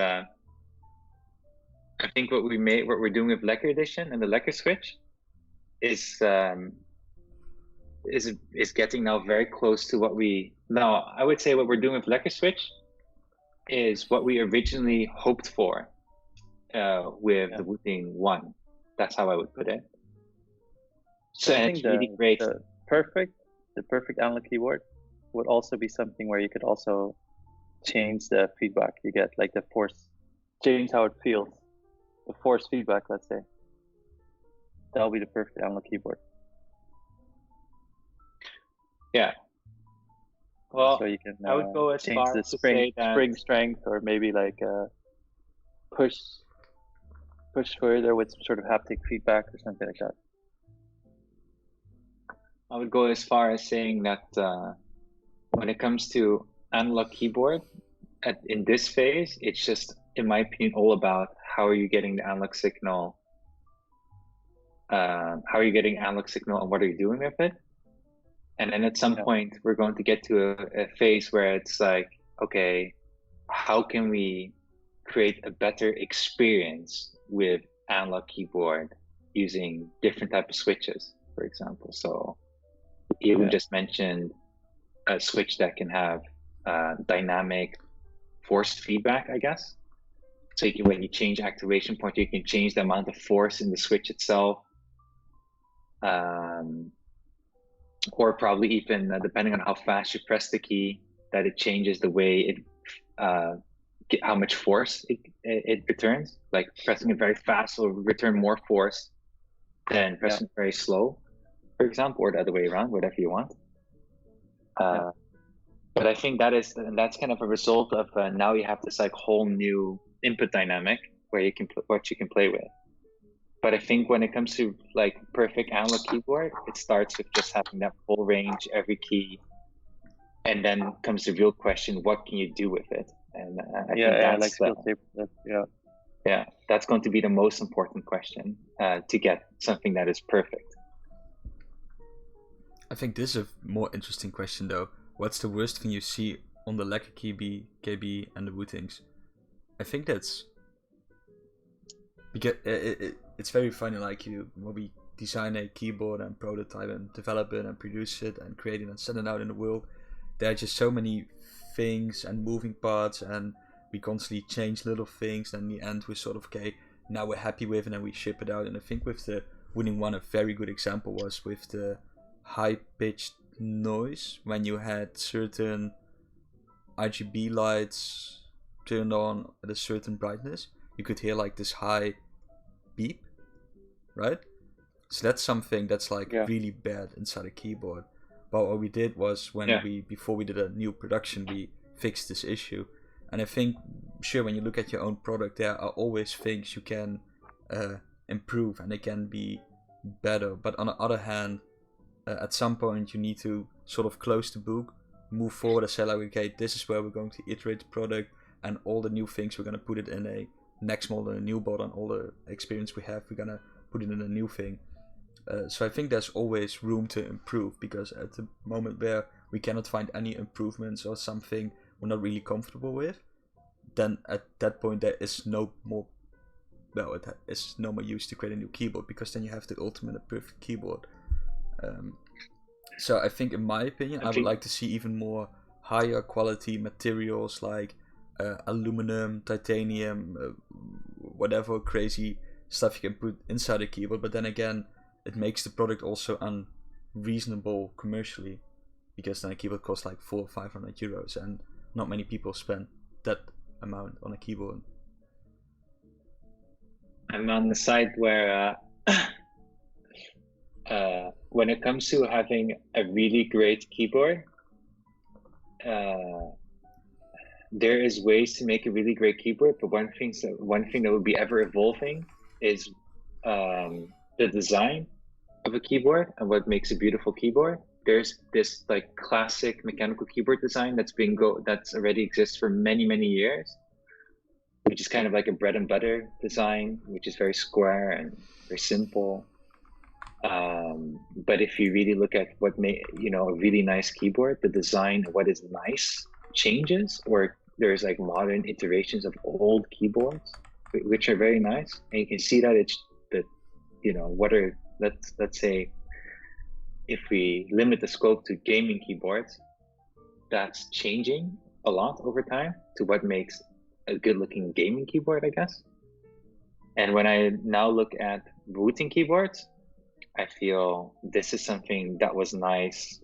I think what we're doing with Lekker Edition and the Lekker Switch is getting now very close to what we. No, I would say what we're doing with Lekker Switch is what we originally hoped for with the Wooting 1. That's how I would put it. So I think it's really great. The perfect analog keyboard would also be something where you could also change the feedback you get, like the force, change how it feels, the force feedback, let's say. That'll be the perfect analog keyboard. Yeah. Well, so you can I would go as change far the as to spring say that spring strength, or maybe like push further with some sort of haptic feedback or something like that. I would go as far as saying that when it comes to analog keyboard, in this phase, it's just, in my opinion, all about how are you getting the analog signal. How are you getting analog signal, and what are you doing with it? And then at some point, we're going to get to a phase where it's like, okay, how can we create a better experience with analog keyboard using different type of switches, for example? So you just mentioned a switch that can have dynamic forced feedback, I guess. So you can, when you change activation point, you can change the amount of force in the switch itself. Or probably even depending on how fast you press the key, that it changes the way it, how much force it returns. Like pressing it very fast will return more force than pressing it very slow, for example, or the other way around, whatever you want. But I think that's kind of a result of now you have this like whole new input dynamic where you can put what you can play with. But I think when it comes to like perfect analog keyboard, it starts with just having that full range, every key, and then comes the real question: what can you do with it? And I think that's that's going to be the most important question to get something that is perfect. I think this is a more interesting question though. What's the worst thing you see on the Lacquer KB, and the Wootings? I think that's because it's very funny. Like when we design a keyboard and prototype and develop it and produce it and create it and send it out in the world, there are just so many things and moving parts, and we constantly change little things. And in the end, we're sort of okay. Now we're happy with it and we ship it out. And I think with the Wooting 1, a very good example was with the high-pitched noise when you had certain RGB lights turned on at a certain brightness. You could hear like this high beep, right? So that's something that's like really bad inside a keyboard. But what we did was before we did a new production, we fixed this issue. And I think, sure, when you look at your own product, there are always things you can improve and they can be better. But on the other hand, at some point you need to sort of close the book, move forward and say like, okay, this is where we're going to iterate the product, and all the new things we're going to put it in a next model, a new board, and all the experience we have, we're going to put it in a new thing. So I think there's always room to improve, because at the moment where we cannot find any improvements or something we're not really comfortable with, then at that point there is no more use to create a new keyboard, because then you have the ultimate perfect keyboard. So I think, in my opinion, I would like to see even more higher quality materials like aluminum, titanium, whatever crazy stuff you can put inside a keyboard. But then again, it makes the product also unreasonable commercially, because then a keyboard costs like 400 or 500 euros, and not many people spend that amount on a keyboard. I'm on the side where when it comes to having a really great keyboard, there is ways to make a really great keyboard, but one thing that would be ever evolving is the design of a keyboard and what makes a beautiful keyboard. There's this like classic mechanical keyboard design that's already exists for many years, which is kind of like a bread and butter design, which is very square and very simple. But if you really look at what made a really nice keyboard, the design of what is nice changes, or there's like modern iterations of old keyboards which are very nice, and you can see that let's say if we limit the scope to gaming keyboards, that's changing, a lot over time to what makes a good-looking gaming keyboard, I guess. And when I now look at Wooting keyboards, I feel this is something that was nice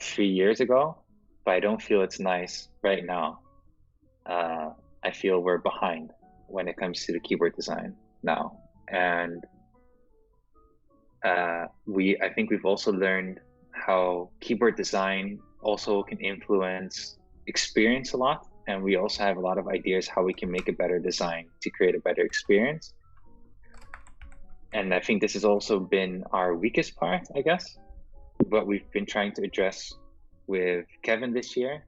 3 years ago, but I don't feel it's nice right now. I feel we're behind when it comes to the keyboard design now. And I think we've also learned how keyboard design also can influence experience a lot. And we also have a lot of ideas how we can make a better design to create a better experience. And I think this has also been our weakest part, I guess, what we've been trying to address with Kevin this year,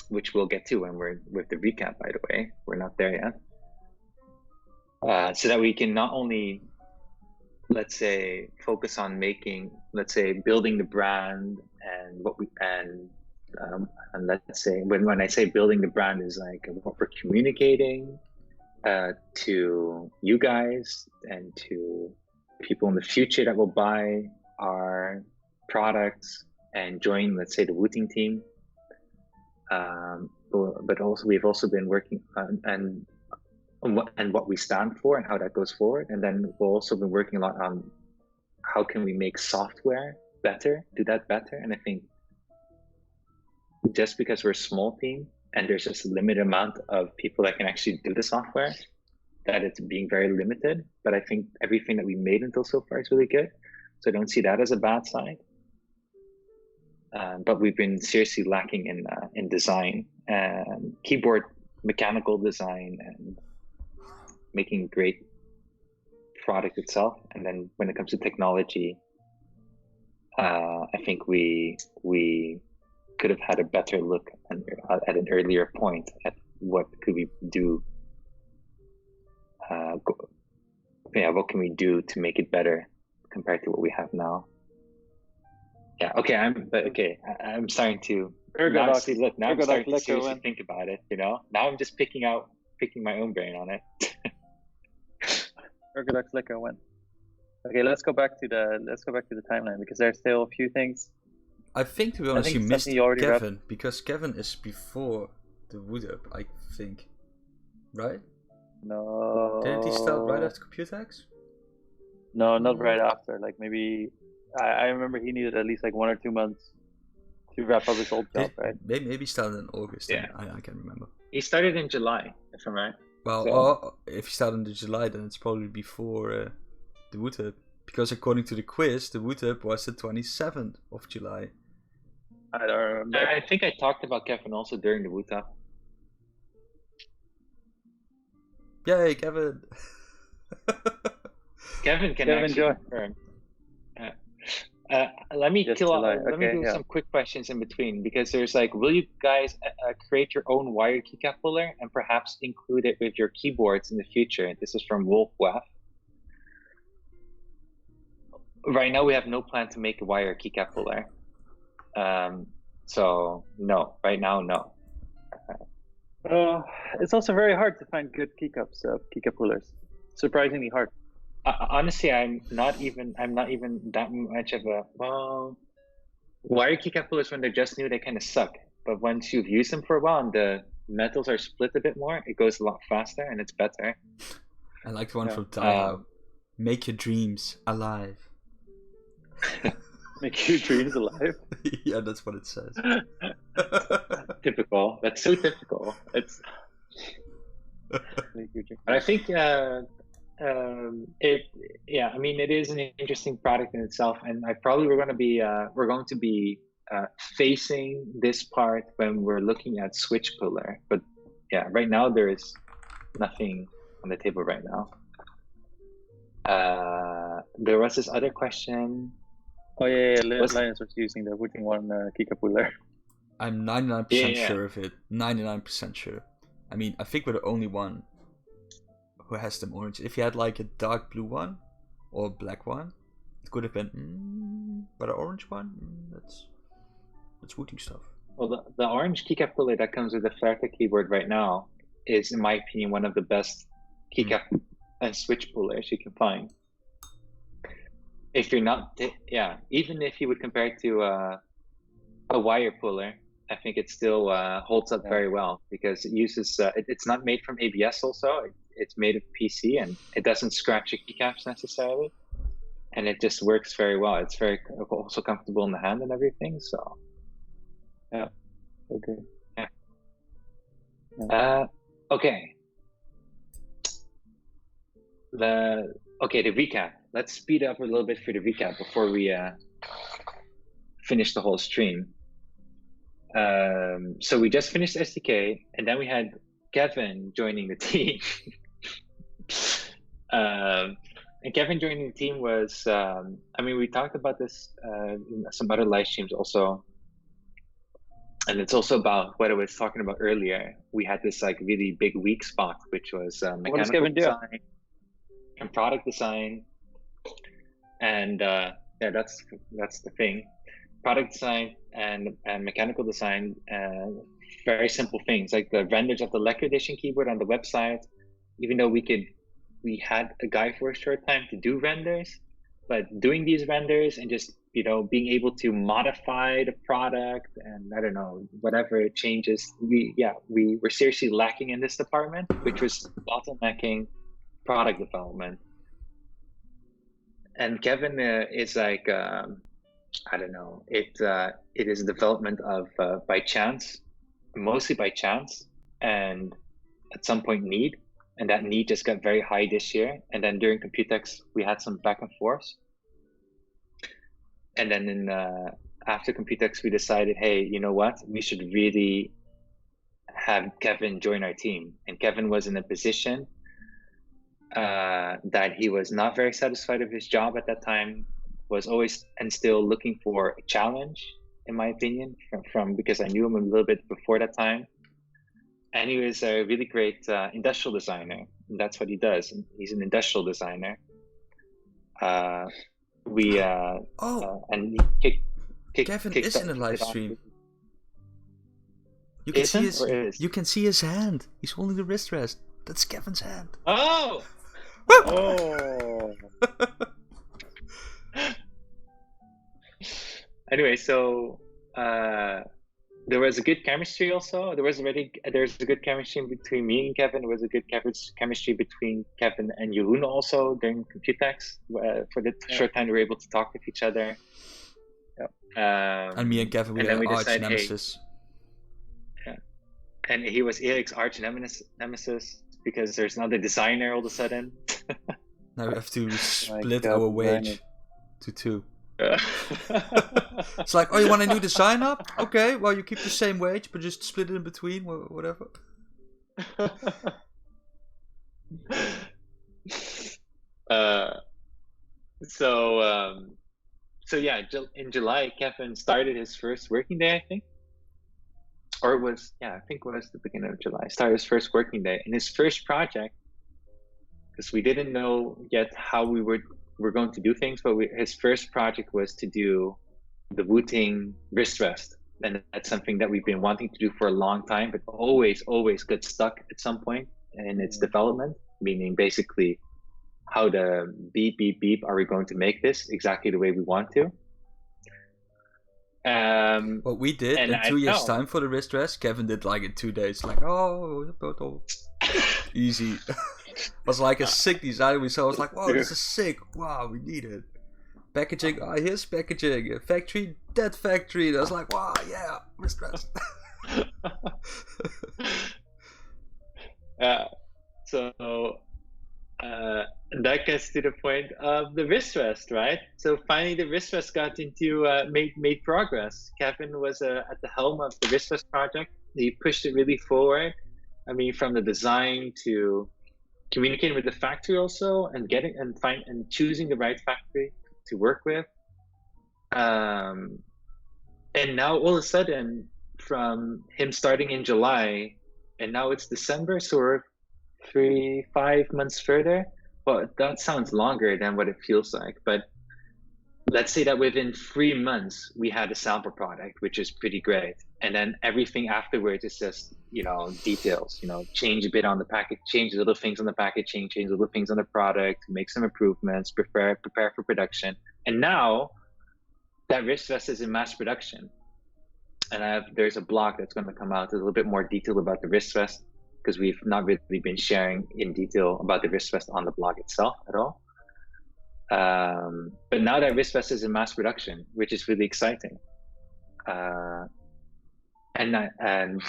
which we'll get to when we're with the recap, by the way. We're not there yet. So that we can not only, let's say, focus on making, let's say, building the brand and what we, and let's say, when I say building the brand is like what we're communicating to you guys and to people in the future that will buy our products and join, let's say, the Wooting team. But also we've also been working on what we stand for and how that goes forward. And then we've also been working a lot on how can we make software better, do that better. And I think just because we're a small team and there's just a limited amount of people that can actually do the software, that it's being very limited. But I think everything that we made until so far is really good. So I don't see that as a bad side. But we've been seriously lacking in design and keyboard mechanical design and making great product itself. And then when it comes to technology, I think we could have had a better look at an earlier point at what could we do. What can we do to make it better compared to what we have now? Yeah. Okay. I'm starting to. Now I'm starting to seriously think about it. You know. Now I'm just picking my own brain on it. Ergodox Liquor win. Okay, let's go back to the timeline because there's still a few things. I think, to be honest, you missed Kevin because Kevin is before the Wood Up, I think. Right? No. Didn't he start right after Computex? No, not right after. Like maybe I remember he needed at least like 1 or 2 months to wrap up his old job, right? Maybe he started in August. Yeah, I can't remember. He started in July, if I'm right. Well, so. If he started in July, then it's probably before the Wood Up, because according to the quiz, the Wood Up was the 27th of July. I don't remember. I think I talked about Kevin also during the Wood Up. Yay, Kevin! Kevin can actually confirm. Let me do some quick questions in between, because there's like, will you guys create your own wired keycap puller and perhaps include it with your keyboards in the future? This is from Wolf Waff. Right now we have no plan to make a wire keycap puller. So no, right now, no. It's also very hard to find good keycap pullers. Surprisingly hard. Honestly, I'm not even that much of a wire keycap pullers. When they're just new, they kind of suck. But once you've used them for a while and the metals are split a bit more, it goes a lot faster and it's better. I like the one from Taiho. Make your dreams alive. Make your dreams alive? Yeah, that's what it says. Typical. That's so typical. It's. But I think it is an interesting product in itself, and we're going to be facing this part when we're looking at switch puller. But yeah, right now there is nothing on the table right now. There was this other question. Oh yeah, Linus was using the Wooting one keycap puller. I'm 99% sure of it. 99% sure. I mean, I think we're the only one who has them orange. If you had like a dark blue one or a black one, it could have been. But an orange one, that's Wooting stuff. Well, the orange keycap puller that comes with the Flerta keyboard right now is, in my opinion, one of the best keycap and switch pullers you can find. If you're not, even if you would compare it to a wire puller, I think it still holds up very well because it uses it's not made from ABS also. It's made of PC and it doesn't scratch your keycaps necessarily, and it just works very well. It's very also comfortable in the hand and everything. So Yeah, I agree. Okay. The recap. Let's speed up a little bit for the recap before we finish the whole stream. So we just finished SDK, and then we had Kevin joining the team. And Kevin joining the team was, we talked about this in some other live streams also. And it's also about what I was talking about earlier. We had this like really big weak spot, which was mechanical design and product design. And that's the thing. Product design and mechanical design, very simple things like the renders of the Lekker Edition keyboard on the website. Even though we had a guy for a short time to do renders, but doing these renders and just being able to modify the product and I don't know whatever changes, we were seriously lacking in this department, which was bottlenecking product development. And Kevin is like. I don't know. It is a development of by chance, mostly by chance, and at some point need, and that need just got very high this year. And then during Computex, we had some back and forth. And then after Computex, we decided, hey, you know what? We should really have Kevin join our team. And Kevin was in a position that he was not very satisfied with his job at that time. Was always and still looking for a challenge, in my opinion, from because I knew him a little bit before that time. And he was a really great industrial designer. And that's what he does. He's an industrial designer. And he Kevin is in a live stream. You can see his hand. He's holding the wrist rest. That's Kevin's hand. Oh. Oh. Anyway, so there was a good chemistry also. There's a good chemistry between me and Kevin. There was a good chemistry between Kevin and Jeroen also during Computex. For the short time we were able to talk with each other. And me and Kevin, we were arch nemesis. Hey, and he was Eric's arch nemesis because there's another designer all of a sudden. Now we have to split our wage to 2. It's like, oh, you want a new design up? Okay, well, you keep the same wage, but just split it in between, whatever. So yeah, in July, Kevin started his first working day, I think. Or it was, I think it was the beginning of July. Started his first working day. And his first project, because we didn't know yet how we're going to do things, but his first project was to do the Wooting wrist rest. And that's something that we've been wanting to do for a long time, but always got stuck at some point in its development, meaning basically how the beep, beep, beep, are we going to make this exactly the way we want to? What we did in 2 years' time for the wrist rest, Kevin did like in 2 days. Like, easy. It was like a sick design we saw. I was like, wow, this is sick. Wow, we need it. Packaging, here's packaging. Factory, that factory. And I was like, wow, yeah, wrist rest. That gets to the point of the wrist rest, right? So finally the wrist rest got into made progress. Kevin was at the helm of the wrist rest project. He pushed it really forward. I mean, from the design to communicating with the factory also, and choosing the right factory to work with. And now all of a sudden, from him starting in July, and now it's December, so we're 5 months further. Well, that sounds longer than what it feels like, but let's say that within 3 months we had a sample product, which is pretty great. And then everything afterwards is just, details, change a bit on the package, change little things on the packaging, change little things on the product, make some improvements, prepare for production. And now that wrist vest is in mass production. and there's a blog that's going to come out a little bit more detailed about the wrist vest, because we've not really been sharing in detail about the wrist vest on the blog itself at all. But now that wrist vest is in mass production, which is really exciting. And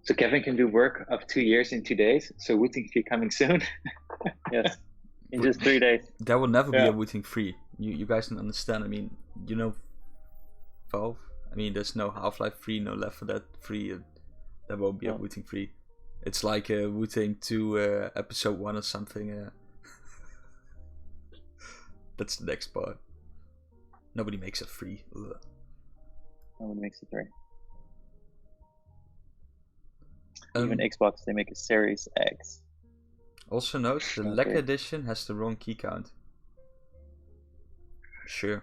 so Kevin can do work of 2 years in 2 days. So Wooting 3 coming soon. Yes, in just 3 days. There will never be a Wooting 3. You guys don't understand. I mean, you know, Valve. I mean, there's no Half-Life 3, no Left 4 Dead 3. There won't be a Wooting 3. It's like a Wooting 2 episode 1 or something. That's the next part. Nobody makes a 3. Ugh. No one makes a 3. Even Xbox, they make a Series X. Also note, the Lekker edition has the wrong key count. Sure.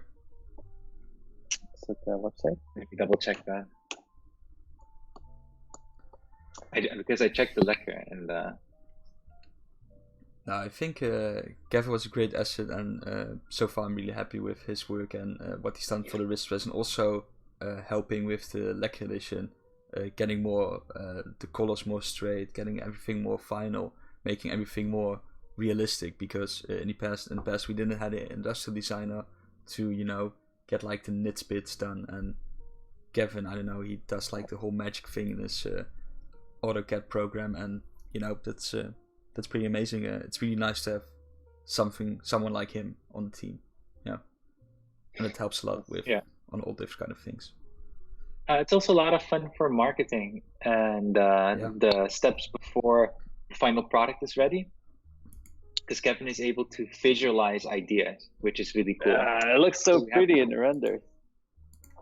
Is it the website? Maybe double check that. Because I checked the Lekker and... No, I think Kevin was a great asset, and so far I'm really happy with his work and what he's done for the wrist vest, and also helping with the Lekker edition. Getting more the colors more straight, getting everything more final, making everything more realistic, because in the past we didn't have an industrial designer to, you know, get like the knit bits done, and Kevin, I don't know, he does like the whole magic thing in his AutoCAD program, and you know, that's pretty amazing. It's really nice to have someone like him on the team, yeah, and it helps a lot with on all different kind of things. It's also a lot of fun for marketing and the steps before the final product is ready, because Kevin is able to visualize ideas, which is really cool. It looks so pretty in the render.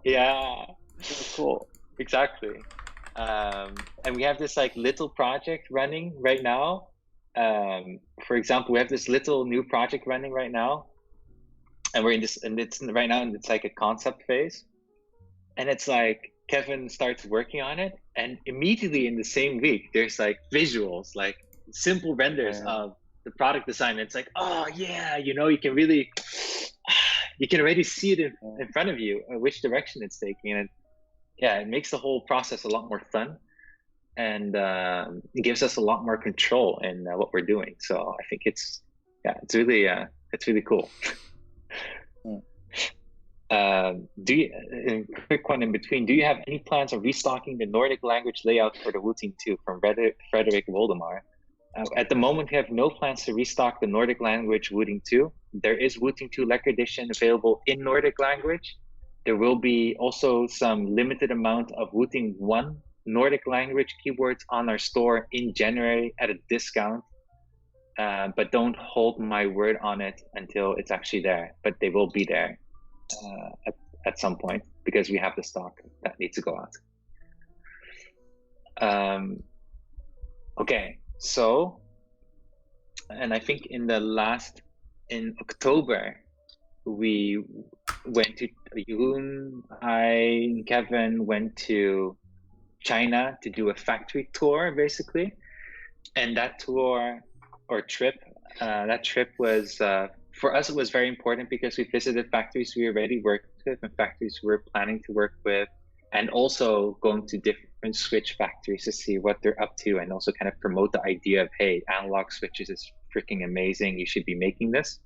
Yeah, so cool. Exactly. And we have this like little project running right now. For example, we have this little new project running right now, and we're in this, and it's right now, and it's like a concept phase. And it's like Kevin starts working on it, and immediately in the same week, there's like visuals, like simple renders of the product design. It's like, oh yeah, you know, you can already see it in front of you, which direction it's taking. And it makes the whole process a lot more fun, and it gives us a lot more control in what we're doing. So I think it's really cool. Quick one in between, do you have any plans of restocking the Nordic language layout for the Wooting 2 from Frederick Woldemar? At the moment, we have no plans to restock the Nordic language Wooting 2. There is Wooting 2 Lekker edition available in Nordic language. There will be also some limited amount of Wooting 1 Nordic language keywords on our store in January at a discount. But don't hold my word on it until it's actually there, but they will be there at some point, because we have the stock that needs to go out. Okay, so, and I think in October, we went to Kevin went to China to do a factory tour, basically. And that tour or trip, was, for us, it was very important because we visited factories we already worked with and factories we were planning to work with, and also going to different switch factories to see what they're up to, and also kind of promote the idea of, hey, analog switches is freaking amazing, you should be making this.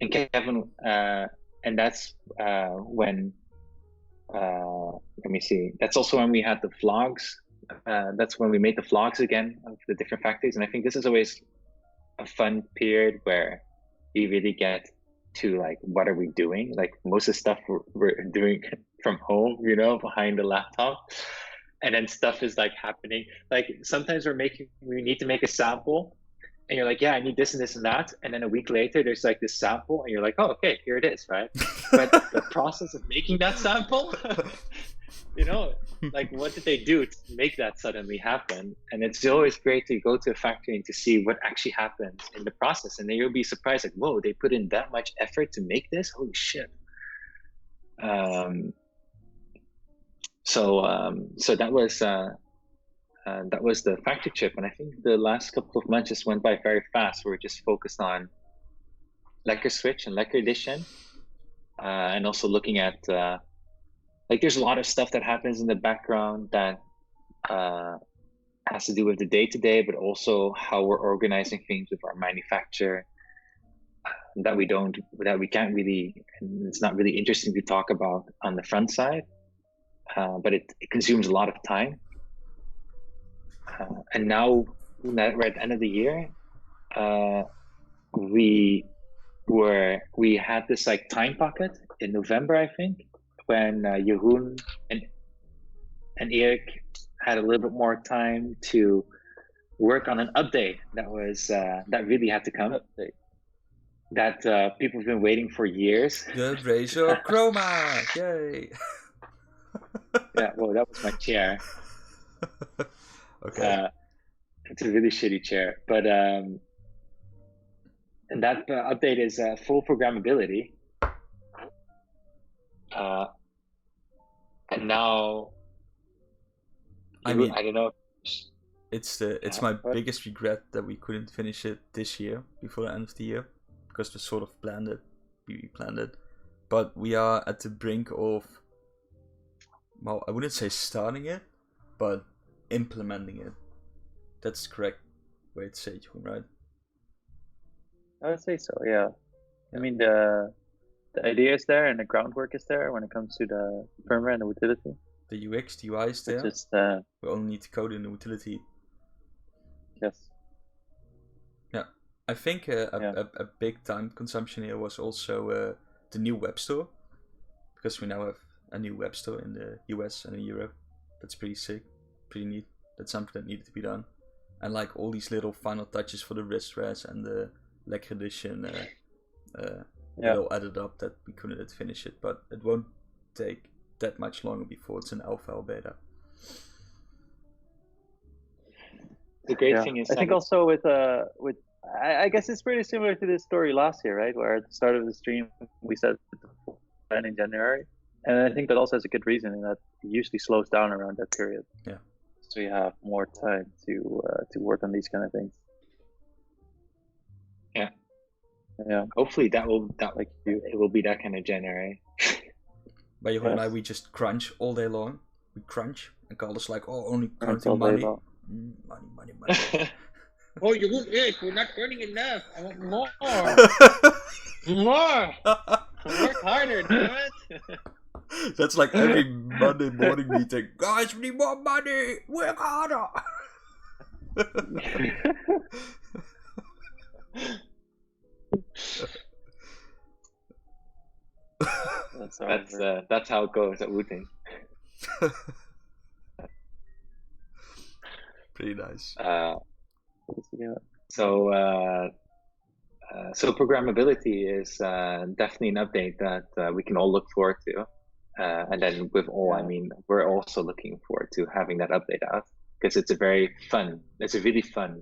And Kevin, and that's when, let me see, that's also when we had the vlogs. That's when we made the vlogs again of the different factories. And I think this is always a fun period where you really get to like, what are we doing? Like most of the stuff we're doing from home, you know, behind the laptop. And then stuff is like happening. Like sometimes we need to make a sample, and you're like, yeah, I need this and this and that. And then a week later, there's like this sample, and you're like, oh, okay, here it is, right? But the process of making that sample, you know, like what did they do to make that suddenly happen? And it's always great to go to a factory and to see what actually happens in the process. And then you'll be surprised, like, whoa, they put in that much effort to make this? Holy shit. So that was the factory trip, and I think the last couple of months just went by very fast. We were just focused on Lekker Switch and Lekker Edition, and also looking at like there's a lot of stuff that happens in the background that has to do with the day-to-day, but also how we're organizing things with our manufacturer that we can't really, and it's not really interesting to talk about on the front side, but it consumes a lot of time. And now that we're at the end of the year, we had this like time pocket in November, I think, when Jeroen and Erik had a little bit more time to work on an update that was that really had to come. That people have been waiting for years. The Razor Chroma! Yay! Yeah, well, that was my chair. Okay. It's a really shitty chair, but and that update is full programmability. And now, I don't know. It's my biggest regret that we couldn't finish it this year before the end of the year, because we sort of planned it. We planned it, but we are at the brink of, well, I wouldn't say starting it, but implementing it. That's the correct way to say it, right? I would say so, yeah. I mean, the idea is there and the groundwork is there when it comes to the firmware and the utility. The UX, the UI is there. Just, we only need to code in the utility. Yes. Yeah, I think a big time consumption here was also the new web store, because we now have a new web store in the US and in Europe. That's pretty sick, pretty neat. That's something that needed to be done. And like all these little final touches for the wrist rest and the leg edition, it all added up that we couldn't finish it, but it won't take that much longer before it's an alpha or beta. The great thing is, I think also with I guess it's pretty similar to this story last year, right? Where at the start of the stream we said the plan in January, and I think that also has a good reason in that it usually slows down around that period. Yeah. So you have more time to work on these kind of things. Yeah. Yeah. Hopefully it will be that kind of January. But Jeroen and I, we just crunch all day long. We crunch and call us like, oh, only counting money. Money. Oh, you won't eat. We're not earning enough. I want more. More. Work harder, damn it. That's like every Monday morning meeting. Guys, we need more money. Work harder. That's how it goes at Wooting. Pretty nice. So programmability is definitely an update that we can all look forward to. And then with all, I mean, we're also looking forward to having that update out, because it's a really fun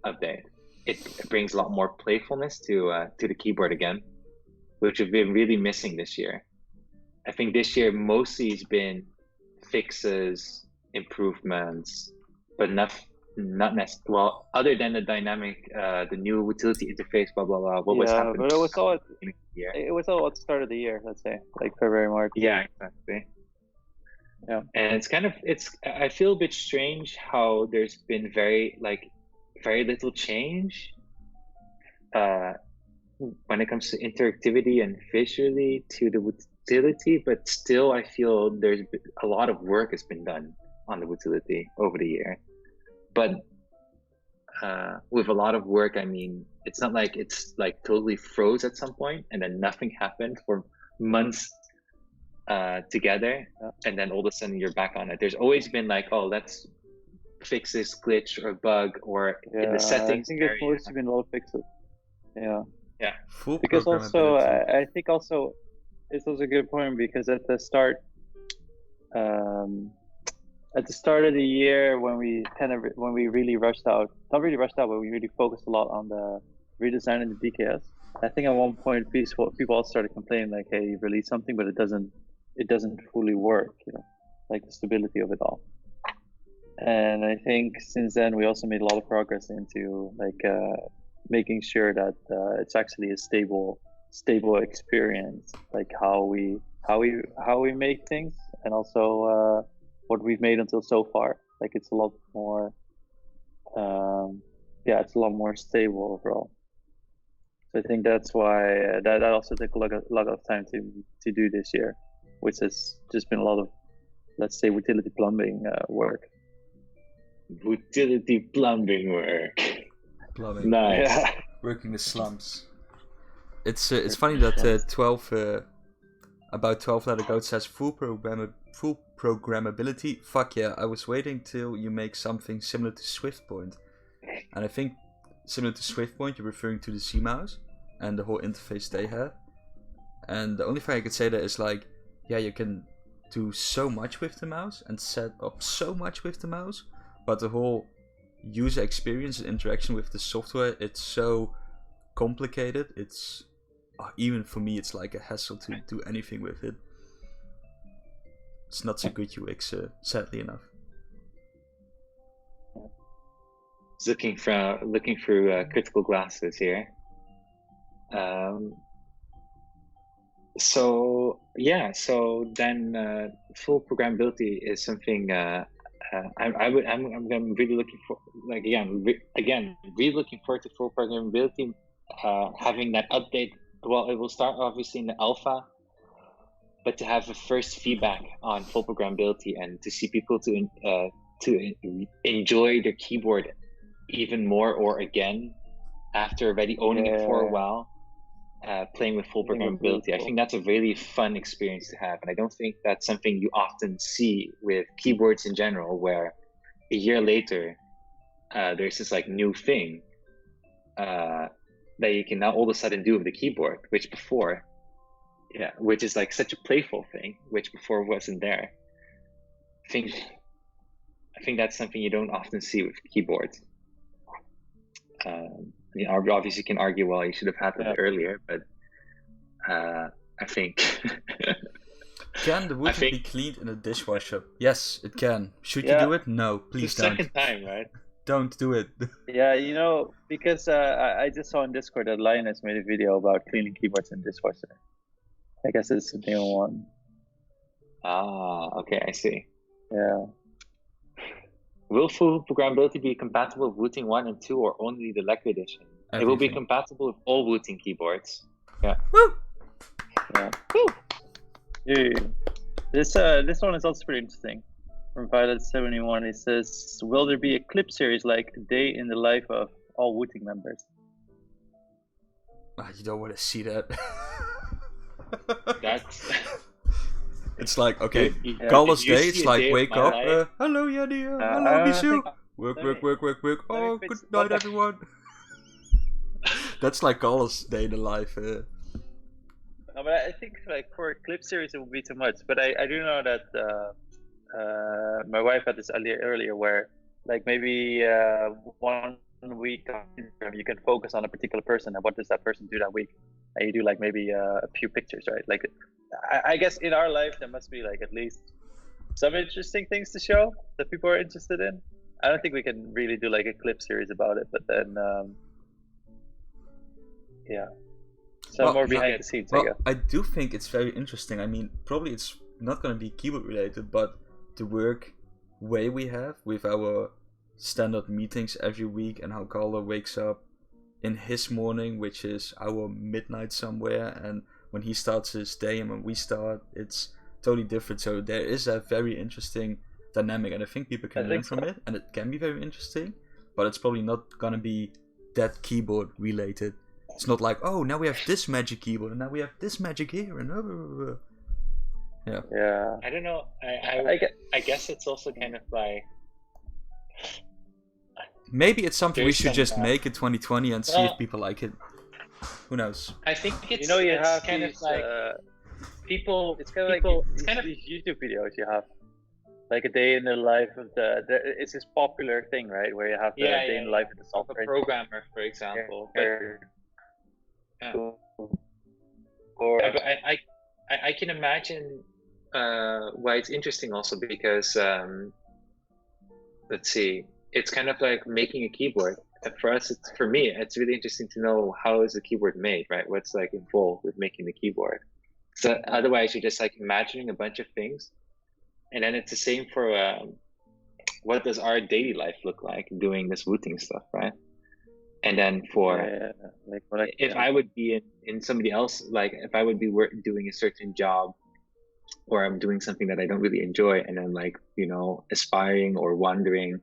update. It brings a lot more playfulness to the keyboard again, which we've been really missing this year. I think this year mostly has been fixes, improvements, but not necessarily. Well, other than the dynamic, the new utility interface, blah blah blah. What was happening? But it was all at the start of the year, let's say, like February, March. Yeah, exactly. Yeah, and I feel a bit strange how there's been very little change when it comes to interactivity and visually to the utility, but still I feel there's a lot of work has been done on the utility over the year. But with a lot of work, I mean, it's not like it's like totally froze at some point and then nothing happened for months together, and then all of a sudden you're back on it. There's always been like, oh, let's fix this glitch or bug, or in the settings. I think it's mostly been all fixes. Yeah. Full because also I think also it's also a good point, because at the start of the year, when we really rushed out, not really rushed out, but we really focused a lot on the redesign and the DKS. I think at one point people all started complaining like, hey, you released something but it doesn't fully work, like the stability of it all. And I think since then we also made a lot of progress into like making sure that it's actually a stable experience, like how we how we make things, and also what we've made until so far. Like it's a lot more, yeah, it's a lot more stable overall. So I think that's why that also took a lot of time to do this year, which has just been a lot of, let's say, utility plumbing work. Utility plumbing work. Plumbing. Nice. Yeah. Working the slums. It's funny that 12 about 12 letter code says full programmability. Fuck yeah! I was waiting till you make something similar to SwiftPoint, and I think similar to SwiftPoint you're referring to the CMOuse and the whole interface they have. And the only thing I could say there is like, yeah, you can do so much with the mouse and set up so much with the mouse, but the whole user experience and interaction with the software, it's so complicated. It's even for me it's like a hassle to do anything with it. It's not so good UX, sadly enough. Looking through critical glasses here. So then full programmability is something I'm really looking for. Like again, really looking forward to full programmability. Having that update. Well, it will start obviously in the alpha, but to have a first feedback on full programmability and to see people to enjoy their keyboard even more or again after already owning it for a while, playing with full programmability. I think that's a really fun experience to have, and I don't think that's something you often see with keyboards in general, where a year later there's this like new thing that you can now all of a sudden do with the keyboard, which is like such a playful thing, which before wasn't there. I think that's something you don't often see with keyboards. You obviously can argue, well, you should have had that earlier, but I think Can the wood be cleaned in a dishwasher? Yes, it can. Should you do it? No, please don't. Second time, right? Don't do it. Yeah, because I just saw on Discord that Linus made a video about cleaning keyboards in dishwasher. I guess it's a new one. Ah, okay, I see. Yeah. Will full programmability be compatible with Wooting 1 and 2 or only the Lego edition? Everything. It will be compatible with all Wooting keyboards. Yeah. Woo! Yeah. Woo! Yeah. This one is also pretty interesting. From Violet71, it says, will there be a clip series like a day in the life of all Wooting members? You don't want to see that. That's... It's like, okay, Carlos Day, it's like, wake up, hello Yanni, hello Michu, work, oh, good night everyone. That's like Carlos Day in the life. No, but I think like for a clip series it would be too much, but I do know that my wife had this earlier where like maybe 1 week on Instagram you can focus on a particular person and what does that person do that week, and you do like maybe a few pictures, right? Like I guess in our life there must be like at least some interesting things to show that people are interested in. I don't think we can really do like a clip series about it, but then yeah, so more behind the scenes. I do think it's very interesting. I mean, probably it's not going to be keyboard related, but the work way we have with our standard meetings every week and how Carlo wakes up in his morning, which is our midnight somewhere, and when he starts his day and when we start, it's totally different. So there is a very interesting dynamic, and I think people can learn from it, and it can be very interesting, but it's probably not gonna be that keyboard related. It's not like, oh, now we have this magic keyboard and now we have this magic here and yeah. I don't know. I guess it's also kind of like maybe it's something we should just make in 2020 and see if people like it. Who knows? I think it's you have kind these, of like people. It's kind of like kind of these YouTube videos you have, like a day in the life of it's this popular thing, right? Where you have the day in the life of the software programmer, for example. Yeah. But I can imagine why it's interesting also because let's see, it's kind of like making a keyboard. For us, for me, it's really interesting to know how is the keyboard made, right? What's like involved with making the keyboard. So otherwise, you're just like imagining a bunch of things, and then it's the same for what does our daily life look like doing this Wooting stuff, right? And then for if I would be in somebody else, like if I would be doing a certain job, or I'm doing something that I don't really enjoy, and then like, you know, aspiring or wondering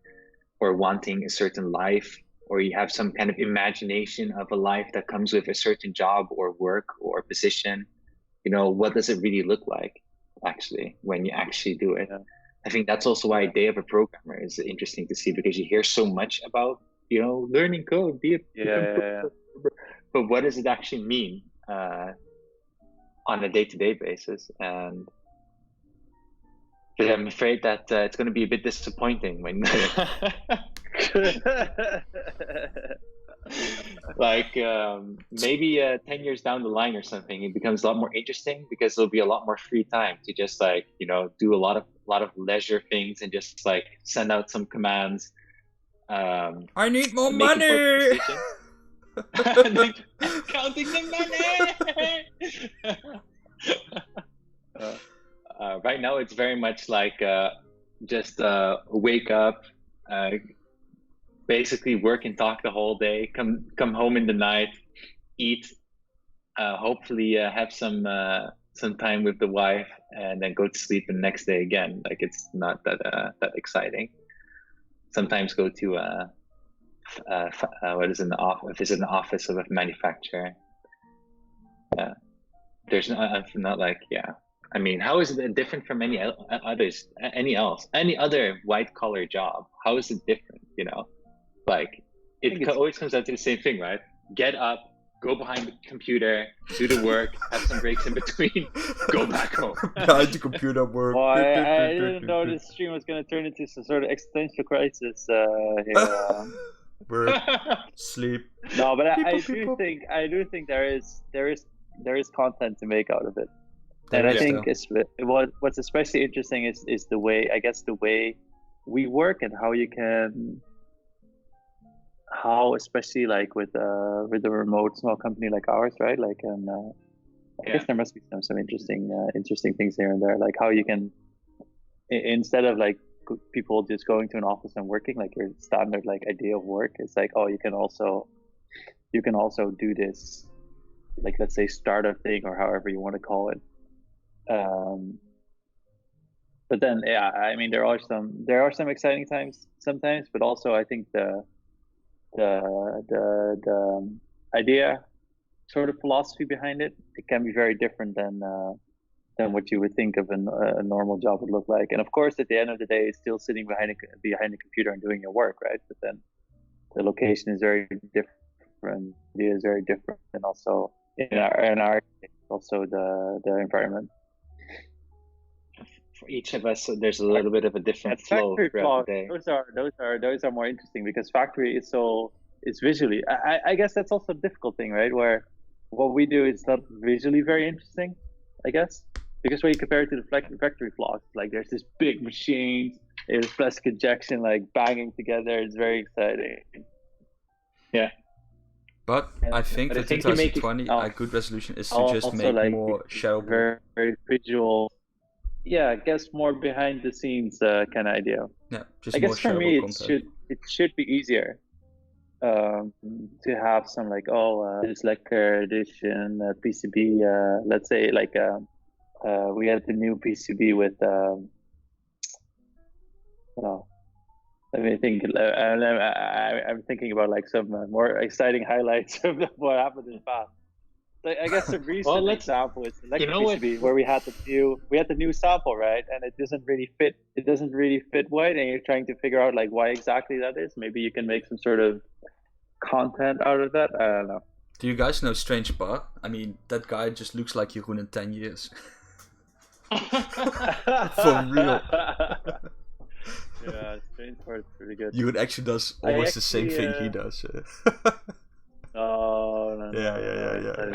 or wanting a certain life, or you have some kind of imagination of a life that comes with a certain job or work or position, you know, what does it really look like actually when you actually do it? I think that's also why Day of a Programmer is interesting to see, because you hear so much about, you know, learning code, but what does it actually mean on a day-to-day basis? And I'm afraid that it's going to be a bit disappointing when like maybe 10 years down the line or something, it becomes a lot more interesting, because there'll be a lot more free time to just like, you know, do a lot of leisure things and just like send out some commands. I need more money. Counting the money. Right now it's very much like just wake up, basically work and talk the whole day, come home in the night, eat, hopefully have some time with the wife, and then go to sleep the next day again. Like, it's not that exciting. Sometimes go to what is in the office, visit an office of a manufacturer. There's not like, I mean, how is it different from any other white collar job? How is it different? You know, like it always comes down to the same thing, right? Get up, go behind the computer, do the work, have some breaks in between, go back home. Behind the computer work. Well, I didn't know this stream was going to turn into some sort of existential crisis here. Work, sleep. No, but I do think there is content to make out of it. And I think what's especially interesting is the way, I guess, the way we work, and how especially like with a remote small company like ours, right? Like, I guess there must be some interesting things here and there, like how you can, instead of like people just going to an office and working like your standard like idea of work, it's like, oh, you can also do this, like, let's say startup thing or however you want to call it. But then, I mean, there are some exciting times sometimes, but also I think the idea, sort of philosophy behind it can be very different than what you would think of a normal job would look like. And of course, at the end of the day, it's still sitting behind the computer and doing your work, right? But then the location is very different, the idea is very different, and also in our also the environment. For each of us, there's a little bit of a different flow throughout the day. Those are more interesting, because factory is it's visually. I guess that's also a difficult thing, right? Where what we do is not visually very interesting, I guess, because when you compare it to the factory vlogs, like there's this big machines, there's plastic injection like banging together. It's very exciting. Yeah. But I think for 2020, a good resolution is to just make like more shareable. Very, very visual. Yeah, I guess more behind the scenes kind of idea. Yeah, just I guess for me it should be easier to have some like this Lekker edition PCB. Let's say like we had the new PCB with let me think. I'm thinking about like some more exciting highlights of what happened in the past. I guess the recent example is the PCB, where we had the new sample, right? And it doesn't really fit. It doesn't really fit white, and you're trying to figure out like why exactly that is. Maybe you can make some sort of content out of that. I don't know. Do you guys know Strange Bot? I mean, that guy just looks like Jeroen in 10 years. For real. Yeah, Strange Bot is pretty good. Jeroen actually does almost the same thing he does. Oh no! Yeah.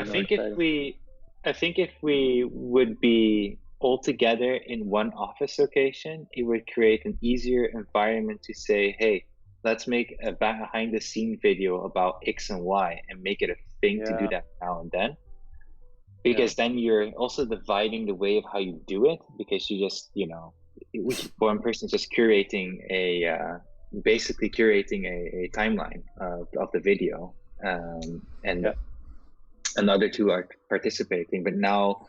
I think if we would be all together in one office location, it would create an easier environment to say, hey, let's make a behind the scene video about X and Y and make it a thing to do that now and then. because then you're also dividing the way of how you do it, because you just, one person is just curating basically curating a timeline of the video, and another two are participating. But now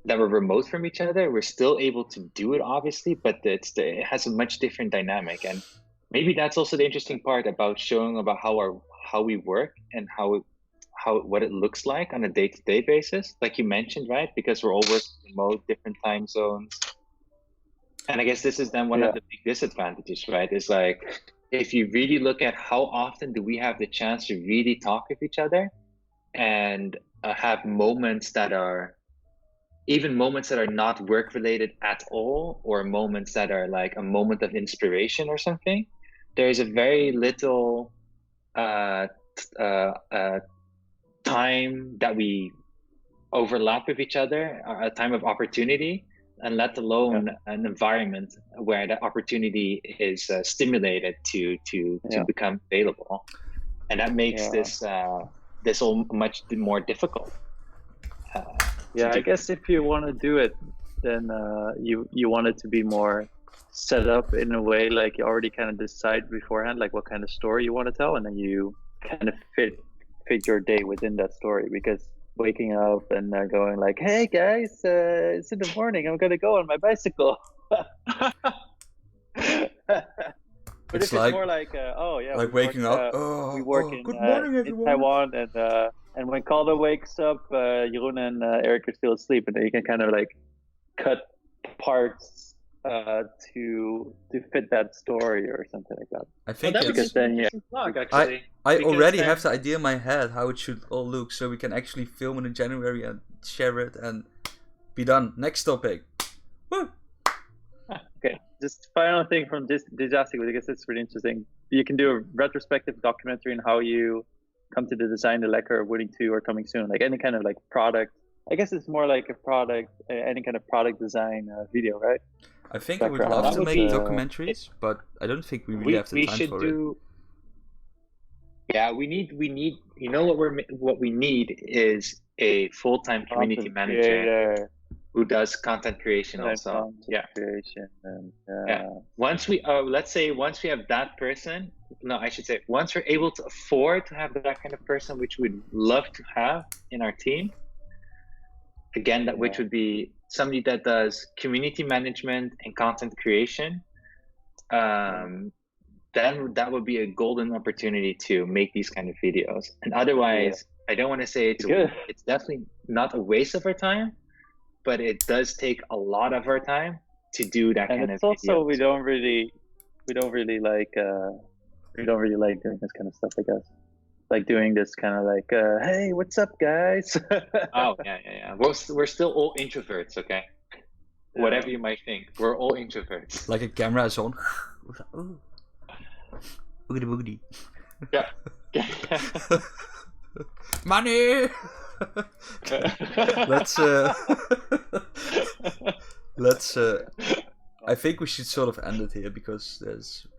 that we're remote from each other, we're still able to do it, obviously, but it has a much different dynamic. And maybe that's also the interesting part about showing about how we work and what it looks like on a day-to-day basis, like you mentioned, right? Because we're all working remote, different time zones. And I guess this is then one of the big disadvantages, right? Is like, if you really look at how often do we have the chance to really talk with each other and have moments that are not work related at all, or moments that are like a moment of inspiration or something, there's a very little time that we overlap with each other, a time of opportunity, and let alone an environment where the opportunity is stimulated to become available. And that makes this all much more difficult. I guess if you want to do it, then you want it to be more set up in a way, like you already kind of decide beforehand, like what kind of story you want to tell, and then you kind of fit your day within that story. Because waking up and going like, hey guys, it's in the morning, I'm gonna go on my bicycle. But it's like, more like like waking up. We work in, good morning, everyone. In Taiwan, and when Calder wakes up, Jeroen and Eric are still asleep, and then you can kind of like cut parts to fit that story or something like that. I think because then actually. I already have the idea in my head how it should all look, so we can actually film it in January and share it and be done. Next topic. Woo! Okay, just final thing from this disaster, because it's really interesting. You can do a retrospective documentary on how you come to the design the Lekker or Wooting 2 or coming soon, like any kind of like product. I guess it's more like a product, any kind of product design video, right? I think I would love to make documentaries, but I don't think we really have the time for it. Yeah, we need. You know what we need is a full-time community manager who does content creation also. Creation and Once we let's say once we have that person, no, I should say once we're able to afford to have that kind of person, which we'd love to have in our team. Again, which would be somebody that does community management and content creation. Then that would be a golden opportunity to make these kind of videos. And otherwise, I don't want to say it's definitely not a waste of our time, but it does take a lot of our time to do that kind of videos. And it's also we don't really like doing this kind of stuff, I guess. Like doing this kind of like, hey, what's up, guys? Oh, yeah. We're still all introverts, okay? Yeah. Whatever you might think, we're all introverts. Like a camera is on. Boogity boogity. Yeah. Money! Let's I think we should sort of end it here, because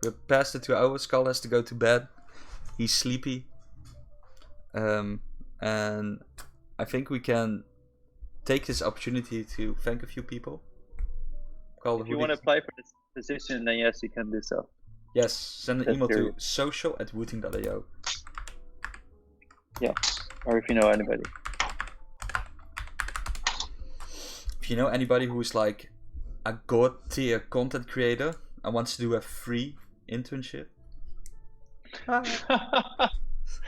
we're past the 2 hours. Carl has to go to bed. He's sleepy. And I think we can take this opportunity to thank a few people. If you want to apply for this position, then yes, you can do so. Yes, send an email to social@wooting.io. Yeah, or if you know anybody. If you know anybody who's like a god tier content creator and wants to do a free internship,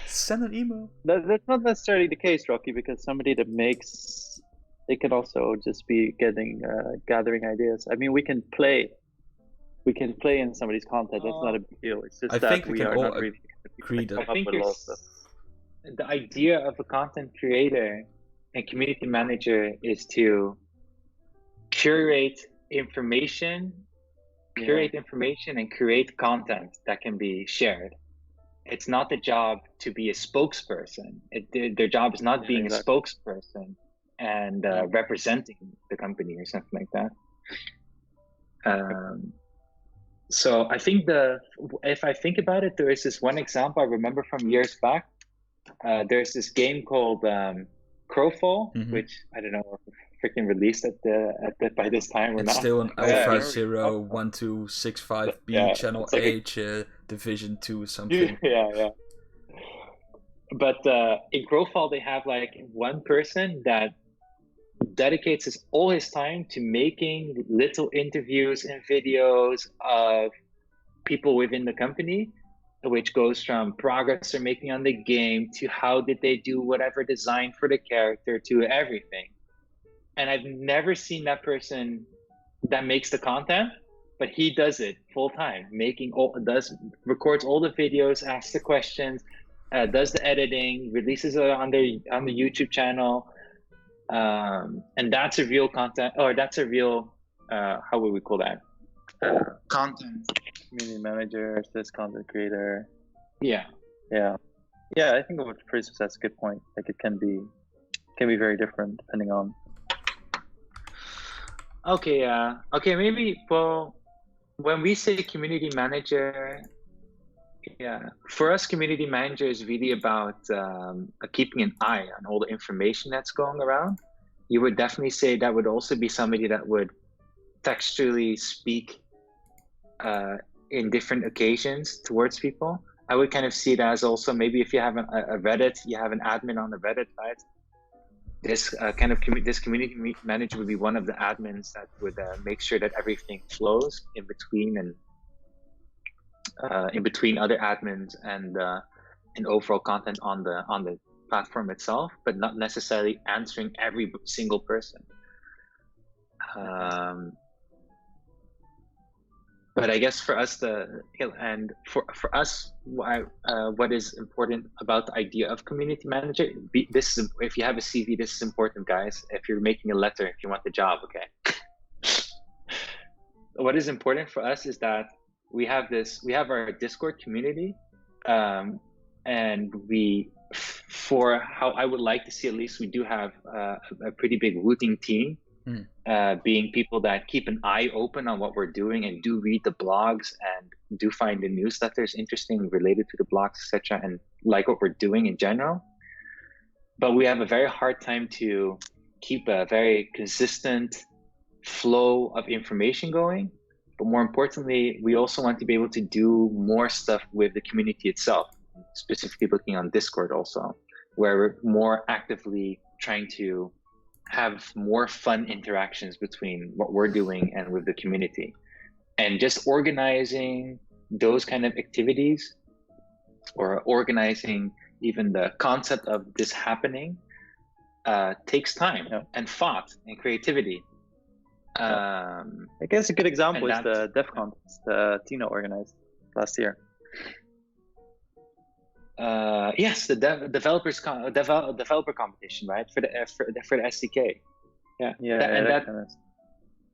send an email. That's not necessarily the case, Rocky, because somebody that makes, it can also just be gathering ideas. I mean, we can play in somebody's content. That's not a big deal. It's just that we are not really agree that. I think the idea of a content creator and community manager is to curate information and create content that can be shared. It's not the job to be a spokesperson. Their job is not being a spokesperson and representing the company or something like that. So I think if I think about it, there is this one example I remember from years back. There's this game called Crowfall, Mhm. which I don't know if freaking released by this time or It's not. still an Yeah, I Alpha remember. 01265B Yeah, Channel it's like H Division 2 something. yeah. But in Crowfall, they have like one person that dedicates all his time to making little interviews and videos of people within the company, which goes from progress they're making on the game to how did they do whatever design for the character to everything. And I've never seen that person that makes the content, but he does it full time, records all the videos, asks the questions, does the editing, releases it on the YouTube channel, and that's a real content, or that's a real how would we call that? Content. Community manager, this content creator. Yeah. I think what Chris says, that's a good point. Like it can be very different depending on. Okay. Maybe. Well, when we say community manager, for us, community manager is really about keeping an eye on all the information that's going around. You would definitely say that would also be somebody that would textually speak in different occasions towards people. I would kind of see it as also maybe if you have a Reddit, you have an admin on the Reddit, right? This this community manager would be one of the admins that would make sure that everything flows in between and in between other admins and overall content on the platform itself, but not necessarily answering every single person. But I guess for us, for us, what is important about the idea of community manager? If you have a CV, this is important, guys. If you're making a letter, if you want the job, okay. What is important for us is that we have our Discord community, and for how I would like to see, at least we do have a pretty big Wooting team. Being people that keep an eye open on what we're doing and do read the blogs and do find the newsletters interesting related to the blogs, etc., and like what we're doing in general. But we have a very hard time to keep a very consistent flow of information going. But more importantly, we also want to be able to do more stuff with the community itself, specifically looking on Discord also, where we're more actively trying to have more fun interactions between what we're doing and with the community. And just organizing those kind of activities, or organizing even the concept of this happening, takes time and thought and creativity. I guess a good example is the DEF contest Tina organized last year. Yes, the developer competition, right, for the SDK.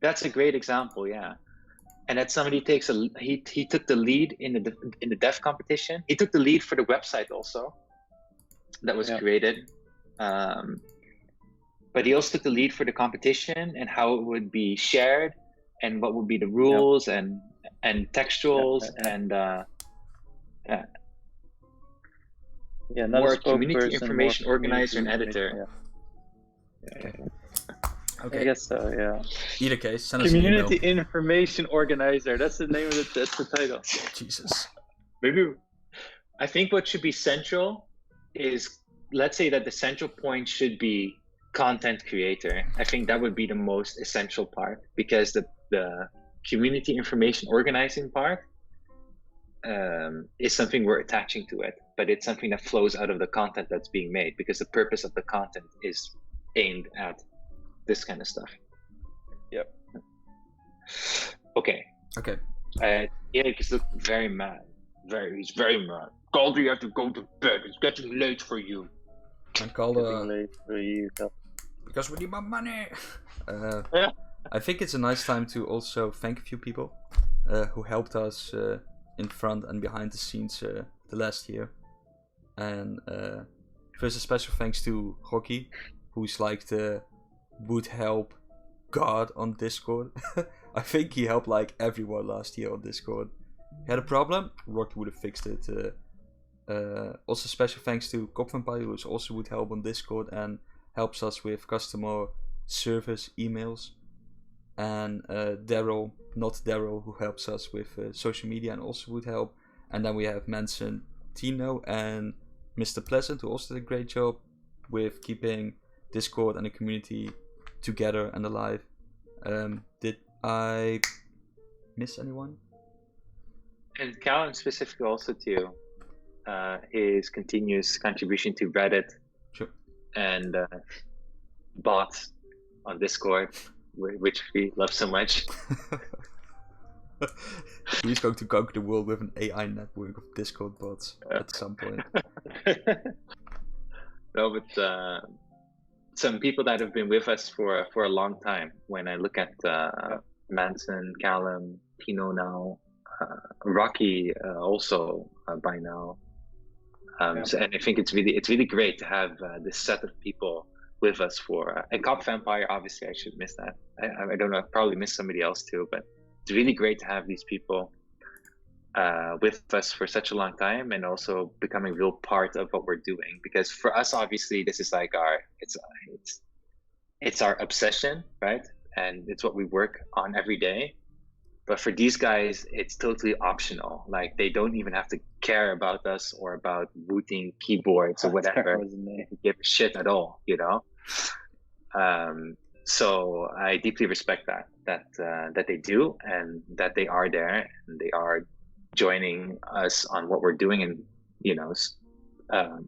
That's a great example, yeah. And that somebody he took the lead in the dev competition. He took the lead for the website also that was created, but he also took the lead for the competition and how it would be shared and what would be the rules and textuals and more community information organizer and editor. Okay. I guess so, yeah. Either case, send us Community an email. information organizer. That's the name of it. That's the title. Jesus. Maybe I think what should be central is, let's say that the central point should be content creator. I think that would be the most essential part, because the community information organizing part is something we're attaching to it, but it's something that flows out of the content that's being made, because the purpose of the content is aimed at this kind of stuff. Yep. Okay. Erik is looking very mad. He's very mad. Calder, you have to go to bed. It's getting late for you. And Calder, late for you. because we need my money. Yeah. I think it's a nice time to also thank a few people who helped us in front and behind the scenes the last year. And first, a special thanks to Rocky, who's like the would help God on Discord. I think he helped like everyone last year on Discord. He had a problem, Rocky would have fixed it. Also special thanks to Cop Vampire, who also would help on Discord and helps us with customer service emails, and Daryl, not Daryl, who helps us with social media and also would help. And then we have Manson, Tino, and Mr. Pleasant, who also did a great job with keeping Discord and the community together and alive. Did I miss anyone? And Callum specifically also to his continuous contribution to Reddit. Sure. And bots on Discord, which we love so much. He's going to conquer the world with an AI network of Discord bots at some point. No, but some people that have been with us for a long time. When I look at Manson, Callum, Tino now, Rocky also by now. So, and I think it's really great to have this set of people with us for and Cop Vampire. Obviously, I should miss that. I don't know. I probably miss somebody else too, but it's really great to have these people with us for such a long time, and also becoming a real part of what we're doing. Because for us, obviously, this is like it's our obsession, right? And it's what we work on every day. But for these guys, it's totally optional. Like, they don't even have to care about us or about Wooting keyboards or whatever. They give a shit at all, you know? So I deeply respect that they do, and that they are there, and they are joining us on what we're doing, and, you know,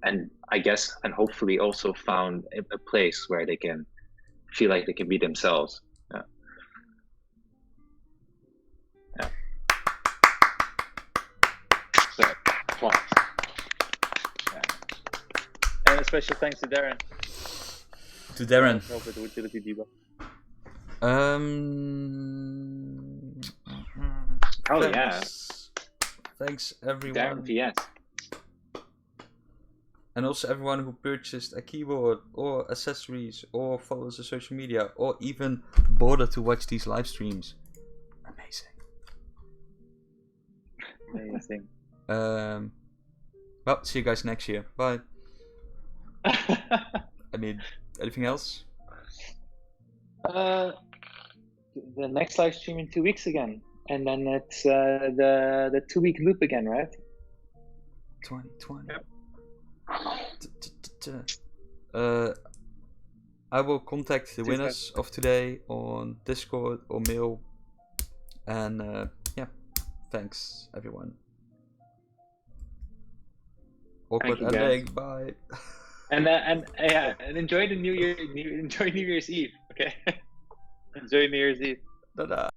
and I guess, and hopefully also found a place where they can feel like they can be themselves. So, applause. And a special thanks to Darren. To Darren. Help with the utility debug. Oh, thanks. Thanks everyone. Darren, yes. And also everyone who purchased a keyboard or accessories or follows the social media or even bothered to watch these live streams. Amazing. Amazing. Well, see you guys next year. Bye. I mean, anything else? The next live stream in 2 weeks again, and then it's the 2-week loop again, right? 2020. Yep. I will contact the winners of today on Discord or mail, and yeah, thanks everyone. Awkward ending. Bye. And yeah, and enjoy the New Year. Enjoy New Year's Eve. Okay. Enjoy New Year's Eve. Ta-da.